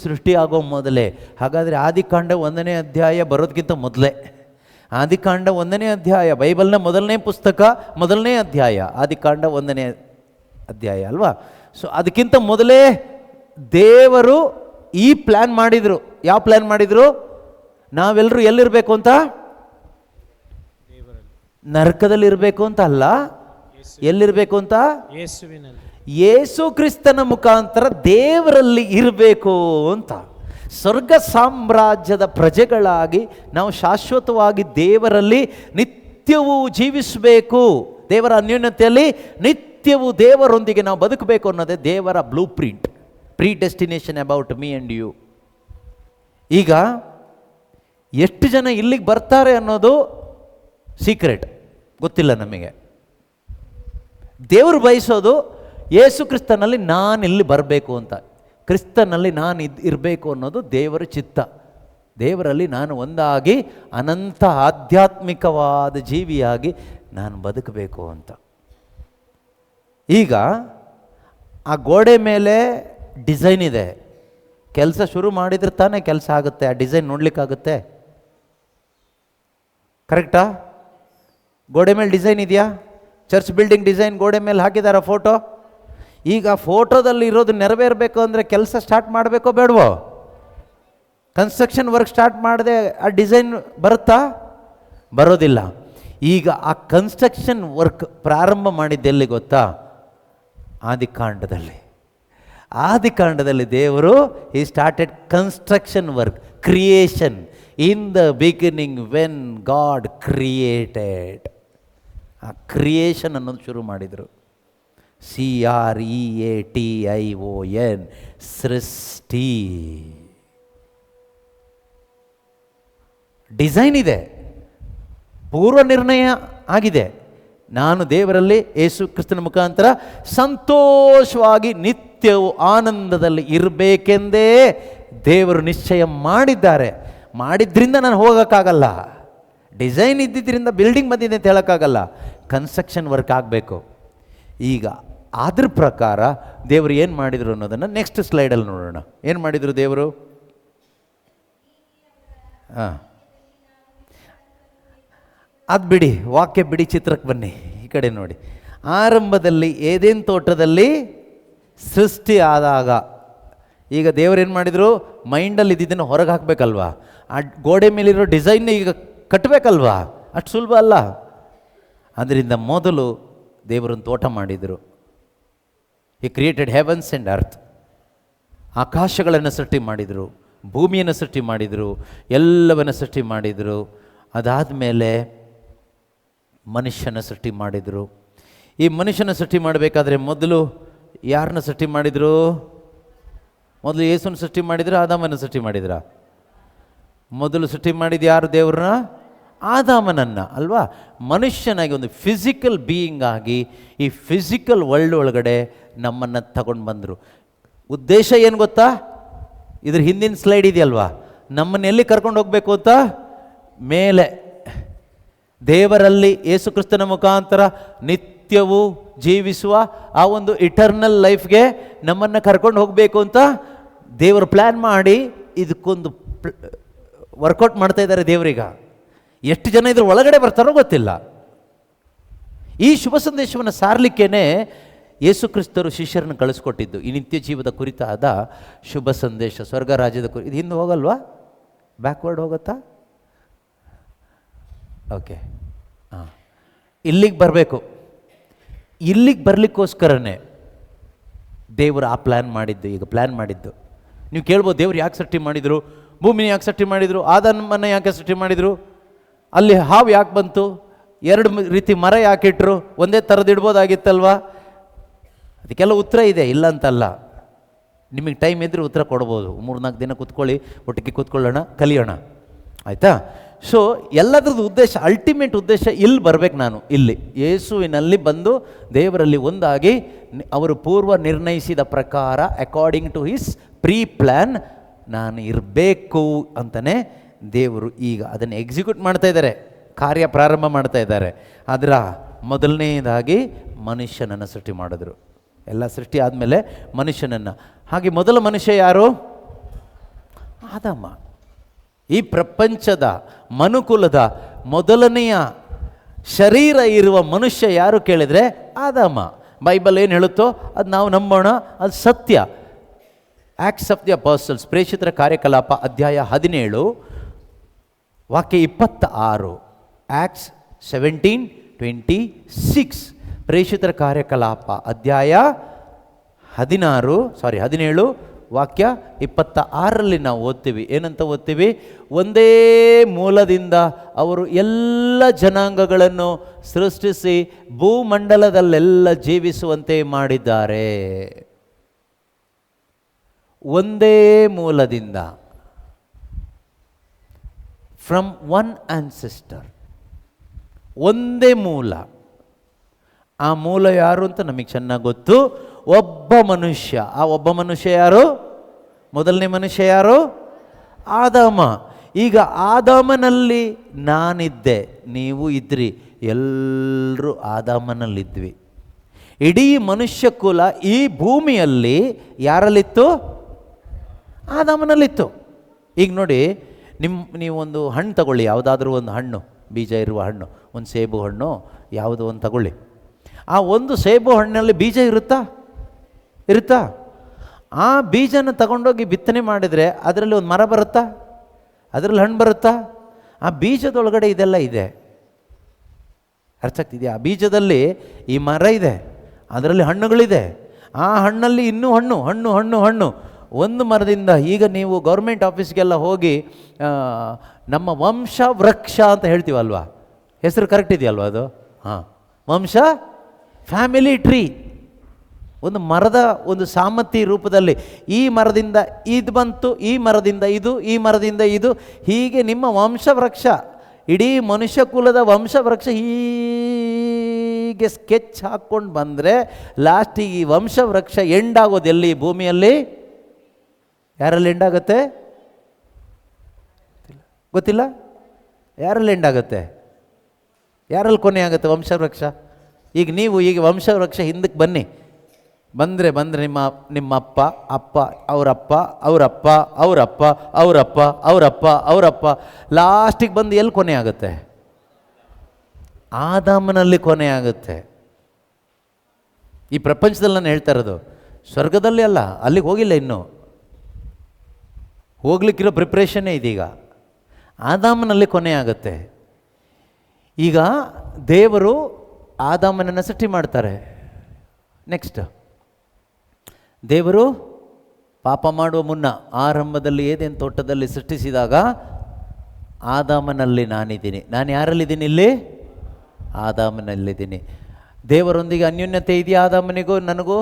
ಸೃಷ್ಟಿಯಾಗುವ ಮೊದಲೇ. ಹಾಗಾದರೆ ಆದಿಕಾಂಡ 1ನೇ ಅಧ್ಯಾಯ ಬರೋದಕ್ಕಿಂತ ಮೊದಲೇ. ಆದಿಕಾಂಡ 1ನೇ ಅಧ್ಯಾಯ ಬೈಬಲ್ನ ಮೊದಲನೇ ಪುಸ್ತಕ, 1ನೇ ಅಧ್ಯಾಯ ಆದಿಕಾಂಡ 1ನೇ ಅಧ್ಯಾಯ ಅಲ್ವಾ? ಸೊ ಅದಕ್ಕಿಂತ ಮೊದಲೇ ದೇವರು ಈ ಪ್ಲ್ಯಾನ್ ಮಾಡಿದರು. ಯಾವ ಪ್ಲ್ಯಾನ್ ಮಾಡಿದರು? ನಾವೆಲ್ಲರೂ ಎಲ್ಲಿರಬೇಕು ಅಂತ? ನರಕದಲ್ಲಿ ಇರಬೇಕು ಅಂತ ಅಲ್ಲ, ಎಲ್ಲಿರಬೇಕು ಅಂತ? ಯೇಸುವಿನಲ್ಲಿ. ಯೇಸು ಕ್ರಿಸ್ತನ ಮುಖಾಂತರ ದೇವರಲ್ಲಿ ಇರಬೇಕು ಅಂತ. ಸ್ವರ್ಗ ಸಾಮ್ರಾಜ್ಯದ ಪ್ರಜೆಗಳಾಗಿ ನಾವು ಶಾಶ್ವತವಾಗಿ ದೇವರಲ್ಲಿ ನಿತ್ಯವೂ ಜೀವಿಸಬೇಕು. ದೇವರ ಅನ್ಯೋನ್ಯತೆಯಲ್ಲಿ ನಿತ್ಯವೂ ದೇವರೊಂದಿಗೆ ನಾವು ಬದುಕಬೇಕು ಅನ್ನೋದೇ ದೇವರ blueprint, predestination about me and you. ಈಗ ಎಷ್ಟು ಜನ ಇಲ್ಲಿಗೆ ಬರ್ತಾರೆ ಅನ್ನೋದು ಸೀಕ್ರೆಟ್, ಗೊತ್ತಿಲ್ಲ ನಮಗೆ. ದೇವರು ಬಯಸೋದು ಯೇಸು ಕ್ರಿಸ್ತನಲ್ಲಿ ನಾನು ಇಲ್ಲಿ ಬರಬೇಕು ಅಂತ, ಕ್ರಿಸ್ತನಲ್ಲಿ ನಾನು ಇರಬೇಕು ಅನ್ನೋದು ದೇವರ ಚಿತ್ತ. ದೇವರಲ್ಲಿ ನಾನು ಒಂದಾಗಿ ಅನಂತ ಆಧ್ಯಾತ್ಮಿಕವಾದ ಜೀವಿಯಾಗಿ ನಾನು ಬದುಕಬೇಕು ಅಂತ. ಈಗ ಆ ಗೋಡೆ ಮೇಲೆ ಡಿಸೈನ್ ಇದೆ, ಕೆಲಸ ಶುರು ಮಾಡಿದ್ರೆ ತಾನೇ ಕೆಲಸ ಆಗುತ್ತೆ, ಆ ಡಿಸೈನ್ ನೋಡಲಿಕ್ಕಾಗುತ್ತೆ. ಕರೆಕ್ಟಾ? ಗೋಡೆ ಮೇಲೆ ಡಿಸೈನ್ ಇದೆಯಾ? ಚರ್ಚ್ ಬಿಲ್ಡಿಂಗ್ ಡಿಸೈನ್ ಗೋಡೆ ಮೇಲೆ ಹಾಕಿದಾರ ಫೋಟೋ. ಈಗ ಫೋಟೋದಲ್ಲಿ ಇರೋದು ನೆರವೇರಬೇಕು ಅಂದರೆ ಕೆಲಸ ಸ್ಟಾರ್ಟ್ ಮಾಡಬೇಕೋ ಬೇಡವೋ? ಕನ್ಸ್ಟ್ರಕ್ಷನ್ ವರ್ಕ್ ಸ್ಟಾರ್ಟ್ ಮಾಡದೆ ಆ ಡಿಸೈನ್ ಬರುತ್ತಾ? ಬರೋದಿಲ್ಲ. ಈಗ ಆ ಕನ್ಸ್ಟ್ರಕ್ಷನ್ ವರ್ಕ್ ಪ್ರಾರಂಭ ಮಾಡಿದ್ದೆಲ್ಲಿ ಗೊತ್ತಾ? ಆದಿಕಾಂಡದಲ್ಲಿ. ಆದಿಕಾಂಡದಲ್ಲಿ ದೇವರು ಈ started construction work, creation. In the beginning when god created, ಆ ಕ್ರಿಯೇಷನ್ ಅನ್ನೋದು ಶುರು ಮಾಡಿದರು. CREATION, ಸೃಷ್ಟಿ. ಡಿಸೈನ್ ಇದೆ, ಪೂರ್ವ ನಿರ್ಣಯ ಆಗಿದೆ. ನಾನು ದೇವರಲ್ಲಿ ಯೇಸು ಕ್ರಿಸ್ತನ ಮುಖಾಂತರ ಸಂತೋಷವಾಗಿ ನಿತ್ಯವೂ ಆನಂದದಲ್ಲಿ ಇರಬೇಕೆಂದೇ ದೇವರು ನಿಶ್ಚಯ ಮಾಡಿದ್ದಾರೆ. ಮಾಡಿದ್ರಿಂದ ನಾನು ಹೋಗೋಕ್ಕಾಗಲ್ಲ. ಡಿಸೈನ್ ಇದ್ದಿದ್ದರಿಂದ ಬಿಲ್ಡಿಂಗ್ ಬಂದಿದೆ ಅಂತ ಹೇಳೋಕ್ಕಾಗಲ್ಲ. ಕನ್ಸ್ಟ್ರಕ್ಷನ್ ವರ್ಕ್ ಆಗಬೇಕು. ಈಗ ಅದ್ರ ಪ್ರಕಾರ ದೇವರು ಏನು ಮಾಡಿದರು ಅನ್ನೋದನ್ನು ನೆಕ್ಸ್ಟ್ ಸ್ಲೈಡಲ್ಲಿ ನೋಡೋಣ. ಏನು ಮಾಡಿದರು ದೇವರು? ಅದು ಬಿಡಿ, ವಾಕ್ಯ ಬಿಡಿ, ಚಿತ್ರಕ್ಕೆ ಬನ್ನಿ. ಈ ಕಡೆ ನೋಡಿ. ಆರಂಭದಲ್ಲಿ ಏದೇನು ತೋಟದಲ್ಲಿ ಸೃಷ್ಟಿ ಆದಾಗ, ಈಗ ದೇವರೇನು ಮಾಡಿದರು? ಮೈಂಡಲ್ಲಿ ಇದ್ದಿದ್ದನ್ನು ಹೊರಗೆ ಹಾಕಬೇಕಲ್ವಾ? ಆ ಗೋಡೆ ಮೇಲಿರೋ ಡಿಸೈನ್ ಈಗ ಕಟ್ಟಬೇಕಲ್ವಾ? ಅಷ್ಟು ಸುಲಭ ಅಲ್ಲ. ಅದರಿಂದ ಮೊದಲು ದೇವರನ್ನು ತೋಟ ಮಾಡಿದರು. He created heavens and earth. ಆಕಾಶಗಳನ್ನು ಸೃಷ್ಟಿ ಮಾಡಿದರು, ಭೂಮಿಯನ್ನು ಸೃಷ್ಟಿ ಮಾಡಿದರು, ಎಲ್ಲವನ್ನು ಸೃಷ್ಟಿ ಮಾಡಿದರು. ಅದಾದಮೇಲೆ ಮನುಷ್ಯನ ಸೃಷ್ಟಿ ಮಾಡಿದರು. ಈ ಮನುಷ್ಯನ ಸೃಷ್ಟಿ ಮಾಡಬೇಕಾದ್ರೆ ಮೊದಲು ಯಾರನ್ನ ಸೃಷ್ಟಿ ಮಾಡಿದರು? ಮೊದಲು ಯೇಸುನ ಸೃಷ್ಟಿ ಮಾಡಿದ್ರು, ಆದಾಮನ ಸೃಷ್ಟಿ ಮಾಡಿದ್ರ? ಮೊದಲು ಸೃಷ್ಟಿ ಮಾಡಿದ್ದು ಯಾರು? ದೇವ್ರನ್ನ, ಆದಾಮನನ್ನು ಅಲ್ವಾ? ಮನುಷ್ಯನಾಗಿ ಒಂದು ಫಿಸಿಕಲ್ ಬೀಯಿಂಗ್ ಆಗಿ ಈ ಫಿಸಿಕಲ್ ವರ್ಲ್ಡ್ ಒಳಗಡೆ ನಮ್ಮನ್ನು ತಗೊಂಡು ಬಂದರು. ಉದ್ದೇಶ ಏನು ಗೊತ್ತಾ? ಇದ್ರ ಹಿಂದಿನ ಸ್ಲೈಡ್ ಇದೆಯಲ್ವಾ? ನಮ್ಮನ್ನು ಎಲ್ಲಿ ಕರ್ಕೊಂಡು ಹೋಗಬೇಕು ಅಂತ? ಮೇಲೆ ದೇವರಲ್ಲಿ ಯೇಸು ಕ್ರಿಸ್ತನ ಮುಖಾಂತರ ನಿತ್ಯವೂ ಜೀವಿಸುವ ಆ ಒಂದು ಇಟರ್ನಲ್ ಲೈಫ್ಗೆ ನಮ್ಮನ್ನು ಕರ್ಕೊಂಡು ಹೋಗಬೇಕು ಅಂತ ದೇವರು ಪ್ಲ್ಯಾನ್ ಮಾಡಿ ಇದಕ್ಕೊಂದು ವರ್ಕೌಟ್ ಮಾಡ್ತಾ ಇದ್ದಾರೆ ದೇವರೀಗ. ಎಷ್ಟು ಜನ ಇದ್ರ ಒಳಗಡೆ ಬರ್ತಾರೋ ಗೊತ್ತಿಲ್ಲ. ಈ ಶುಭ ಸಂದೇಶವನ್ನು ಸಾರಲಿಕ್ಕೇನೆ ಯೇಸು ಕ್ರಿಸ್ತರು ಶಿಷ್ಯರನ್ನು ಕಳಿಸ್ಕೊಟ್ಟಿದ್ದು. ಈ ನಿತ್ಯ ಜೀವದ ಕುರಿತಾದ ಶುಭ ಸಂದೇಶ, ಸ್ವರ್ಗ ರಾಜ್ಯದ ಕುರಿತು. ಇದು ಹಿಂದೆ ಹೋಗಲ್ವಾ? ಬ್ಯಾಕ್ವರ್ಡ್ ಹೋಗುತ್ತಾ? ಓಕೆ, ಹಾಂ, ಇಲ್ಲಿಗೆ ಬರಬೇಕು. ಇಲ್ಲಿಗೆ ಬರಲಿಕ್ಕೋಸ್ಕರನೇ ದೇವರು ಆ ಪ್ಲ್ಯಾನ್ ಮಾಡಿದ್ದು. ಈಗ ಪ್ಲ್ಯಾನ್ ಮಾಡಿದ್ದು ನೀವು ಕೇಳ್ಬೋದು, ದೇವ್ರು ಯಾಕೆ ಸೃಷ್ಟಿ ಮಾಡಿದರು? ಭೂಮಿನ ಯಾಕೆ ಸೃಷ್ಟಿ ಮಾಡಿದರು? ಆದಾಮನ ಯಾಕೆ ಸೃಷ್ಟಿ ಮಾಡಿದರು? ಅಲ್ಲಿ ಹಾವು ಯಾಕೆ ಬಂತು? ಎರಡು ರೀತಿ ಮರ ಯಾಕೆ ಇಟ್ಟರು? ಒಂದೇ ಥರದ್ದು ಇಡ್ಬೋದಾಗಿತ್ತಲ್ವಾ? ಅದಕ್ಕೆಲ್ಲ ಉತ್ತರ ಇದೆ, ಇಲ್ಲ ಅಂತಲ್ಲ. ನಿಮಗೆ ಟೈಮ್ ಇದ್ದರೆ ಉತ್ತರ ಕೊಡ್ಬೋದು. 3-4 ದಿನ ಕೂತ್ಕೊಳ್ಳಿ, ಒಟ್ಟಿಗೆ ಕೂತ್ಕೊಳ್ಳೋಣ, ಕಲಿಯೋಣ, ಆಯಿತಾ? ಸೊ ಎಲ್ಲದ್ರದ್ದು ಉದ್ದೇಶ, ಅಲ್ಟಿಮೇಟ್ ಉದ್ದೇಶ ಇಲ್ಲಿ ಬರಬೇಕು. ನಾನು ಇಲ್ಲಿ ಯೇಸುವಿನಲ್ಲಿ ಬಂದು ದೇವರಲ್ಲಿ ಒಂದಾಗಿ ಅವರು ಪೂರ್ವ ನಿರ್ಣಯಿಸಿದ ಪ್ರಕಾರ according to his preplan ನಾನು ಇರಬೇಕು ಅಂತಲೇ ದೇವರು ಈಗ ಅದನ್ನು ಎಕ್ಸಿಕ್ಯೂಟ್ ಮಾಡ್ತಾ ಇದ್ದಾರೆ, ಕಾರ್ಯ ಪ್ರಾರಂಭ ಮಾಡ್ತಾ ಇದ್ದಾರೆ. ಅದರ ಮೊದಲನೇದಾಗಿ ಮನುಷ್ಯನನ್ನು ಸೃಷ್ಟಿ ಮಾಡಿದ್ರು. ಎಲ್ಲ ಸೃಷ್ಟಿ ಆದಮೇಲೆ ಮನುಷ್ಯನನ್ನು. ಹಾಗೆ ಮೊದಲ ಮನುಷ್ಯ ಯಾರು? ಆದಾಮ. ಈ ಪ್ರಪಂಚದ ಮನುಕುಲದ ಮೊದಲನೆಯ ಶರೀರ ಇರುವ ಮನುಷ್ಯ ಯಾರು ಕೇಳಿದರೆ ಆದಾಮ. ಬೈಬಲ್ ಏನು ಹೇಳುತ್ತೋ ಅದು ನಾವು ನಂಬೋಣ, ಅದು ಸತ್ಯ. ಆಕ್ಟ್ಸ್ ಆಫ್ ದಿ ಅಪಾಸ್ಟಲ್ಸ್, ಪ್ರೇಷಿತರ ಕಾರ್ಯಕಲಾಪ ಅಧ್ಯಾಯ 17 ವಾಕ್ಯ 26. ಆಕ್ಟ್ಸ್ 17:26. ಪ್ರೇಷಿತರ ಕಾರ್ಯಕಲಾಪ ಅಧ್ಯಾಯ 17 ವಾಕ್ಯ 26ರಲ್ಲಿ ನಾವು ಓದ್ತೀವಿ. ಏನಂತ ಓದ್ತೀವಿ? ಒಂದೇ ಮೂಲದಿಂದ ಅವರು ಎಲ್ಲ ಜನಾಂಗಗಳನ್ನು ಸೃಷ್ಟಿಸಿ ಭೂಮಂಡಲದಲ್ಲೆಲ್ಲ ಜೀವಿಸುವಂತೆ ಮಾಡಿದ್ದಾರೆ. ಒಂದೇ ಮೂಲದಿಂದ, ಫ್ರಮ್ ಒನ್ ಆನ್ಸೆಸ್ಟರ್, ಒಂದೇ ಮೂಲ. ಆ ಮೂಲ ಯಾರು ಅಂತ ನಮಗೆ ಚೆನ್ನಾಗಿ ಗೊತ್ತು. ಒಬ್ಬ ಮನುಷ್ಯ. ಆ ಒಬ್ಬ ಮನುಷ್ಯ ಯಾರು? ಮೊದಲನೇ ಮನುಷ್ಯ ಯಾರು? ಆದಾಮ. ಈಗ ಆದಾಮನಲ್ಲಿ ನಾನಿದ್ದೆ, ನೀವು ಇದ್ರಿ, ಎಲ್ಲರೂ ಆದಾಮನಲ್ಲಿದ್ವಿ. ಇಡೀ ಮನುಷ್ಯ ಕುಲ ಈ ಭೂಮಿಯಲ್ಲಿ ಯಾರಲ್ಲಿತ್ತು? ಆದಾಮನಲ್ಲಿತ್ತು. ಈಗ ನೋಡಿ, ನೀವೊಂದು ಹಣ್ಣು ತಗೊಳ್ಳಿ, ಯಾವುದಾದ್ರೂ ಒಂದು ಹಣ್ಣು, ಬೀಜ ಇರುವ ಹಣ್ಣು, ಒಂದು ಸೇಬು ಹಣ್ಣು ಯಾವುದೋ ಒಂದು ತಗೊಳ್ಳಿ. ಆ ಒಂದು ಸೇಬು ಹಣ್ಣಲ್ಲಿ ಬೀಜ ಇರುತ್ತಾ? ಆ ಬೀಜನ ತಗೊಂಡೋಗಿ ಬಿತ್ತನೆ ಮಾಡಿದರೆ ಅದರಲ್ಲಿ ಒಂದು ಮರ ಬರುತ್ತಾ? ಅದರಲ್ಲಿ ಹಣ್ಣು ಬರುತ್ತಾ? ಆ ಬೀಜದೊಳಗಡೆ ಇದೆಲ್ಲ ಇದೆ. ಅರ್ಥ ಆಗ್ತಿದೆಯಾ? ಆ ಬೀಜದಲ್ಲಿ ಈ ಮರ ಇದೆ, ಅದರಲ್ಲಿ ಹಣ್ಣುಗಳಿದೆ, ಆ ಹಣ್ಣಲ್ಲಿ ಇನ್ನೂ ಹಣ್ಣು ಹಣ್ಣು ಹಣ್ಣು ಹಣ್ಣು. ಒಂದು ಮರದಿಂದ, ಈಗ ನೀವು ಗೌರ್ಮೆಂಟ್ ಆಫೀಸ್ಗೆಲ್ಲ ಹೋಗಿ ನಮ್ಮ ವಂಶ ವೃಕ್ಷ ಅಂತ ಹೇಳ್ತೀವಲ್ವಾ? ಹೆಸರು ಕರೆಕ್ಟ್ ಇದೆಯಲ್ವಾ ಅದು? ಹಾಂ, ವಂಶ, ಫ್ಯಾಮಿಲಿ ಟ್ರೀ. ಒಂದು ಮರದ ಒಂದು ಸಾಮರ್ಥ್ಯ ರೂಪದಲ್ಲಿ ಈ ಮರದಿಂದ ಇದು ಬಂತು, ಈ ಮರದಿಂದ ಇದು, ಈ ಮರದಿಂದ ಇದು, ಹೀಗೆ ನಿಮ್ಮ ವಂಶವೃಕ್ಷ, ಇಡೀ ಮನುಷ್ಯ ಕುಲದ ವಂಶವೃಕ್ಷ ಹೀಗೆ ಸ್ಕೆಚ್ ಹಾಕ್ಕೊಂಡು ಬಂದರೆ ಲಾಸ್ಟಿಗೆ ಈ ವಂಶವೃಕ್ಷ ಎಂಡಾಗೋದು ಎಲ್ಲಿ? ಭೂಮಿಯಲ್ಲಿ. ಯಾರಲ್ಲಿ ಎಂಡಾಗುತ್ತೆ? ಗೊತ್ತಿಲ್ಲ? ಯಾರಲ್ಲಿ ಎಂಡಾಗುತ್ತೆ? ಯಾರಲ್ಲಿ ಕೊನೆ ಆಗುತ್ತೆ ವಂಶವೃಕ್ಷ? ಈಗ ನೀವು ಈಗ ವಂಶವೃಕ್ಷ ಹಿಂದಕ್ಕೆ ಬಂದರೆ ನಿಮ್ಮ ಅಪ್ಪ, ಅವರಪ್ಪ, ಅವರಪ್ಪ, ಅವರಪ್ಪ, ಅವರಪ್ಪ, ಅವರಪ್ಪ, ಅವರಪ್ಪ, ಲಾಸ್ಟಿಗೆ ಬಂದು ಎಲ್ಲಿ ಕೊನೆ ಆಗುತ್ತೆ? ಆದಾಮನಲ್ಲಿ ಕೊನೆ ಆಗುತ್ತೆ. ಈ ಪ್ರಪಂಚದಲ್ಲಿ ನಾನು ಹೇಳ್ತಾ ಇರೋದು, ಸ್ವರ್ಗದಲ್ಲಿ ಅಲ್ಲ, ಅಲ್ಲಿಗೆ ಹೋಗಿಲ್ಲ ಇನ್ನೂ, ಹೋಗ್ಲಿಕ್ಕಿರೋ ಪ್ರಿಪ್ರೇಷನ್ನೇ ಇದೀಗ. ಆದಾಮನಲ್ಲಿ ಕೊನೆ ಆಗುತ್ತೆ. ಈಗ ದೇವರು ಆದಾಮನನ್ನು ಸೃಷ್ಟಿ ಮಾಡ್ತಾರೆ. ನೆಕ್ಸ್ಟ್, ದೇವರು ಪಾಪ ಮಾಡುವ ಮುನ್ನ ಆರಂಭದಲ್ಲಿ ಏದೇನು ತೋಟದಲ್ಲಿ ಸೃಷ್ಟಿಸಿದಾಗ ಆದಾಮನಲ್ಲಿ ನಾನಿದ್ದೀನಿ. ನಾನು ಯಾರಲ್ಲಿದ್ದೀನಿ? ಇಲ್ಲಿ ಆದಾಮನಲ್ಲಿದ್ದೀನಿ. ದೇವರೊಂದಿಗೆ ಅನ್ಯೋನ್ಯತೆ ಇದೆಯಾ ಆದಾಮನಿಗೂ ನನಗೂ?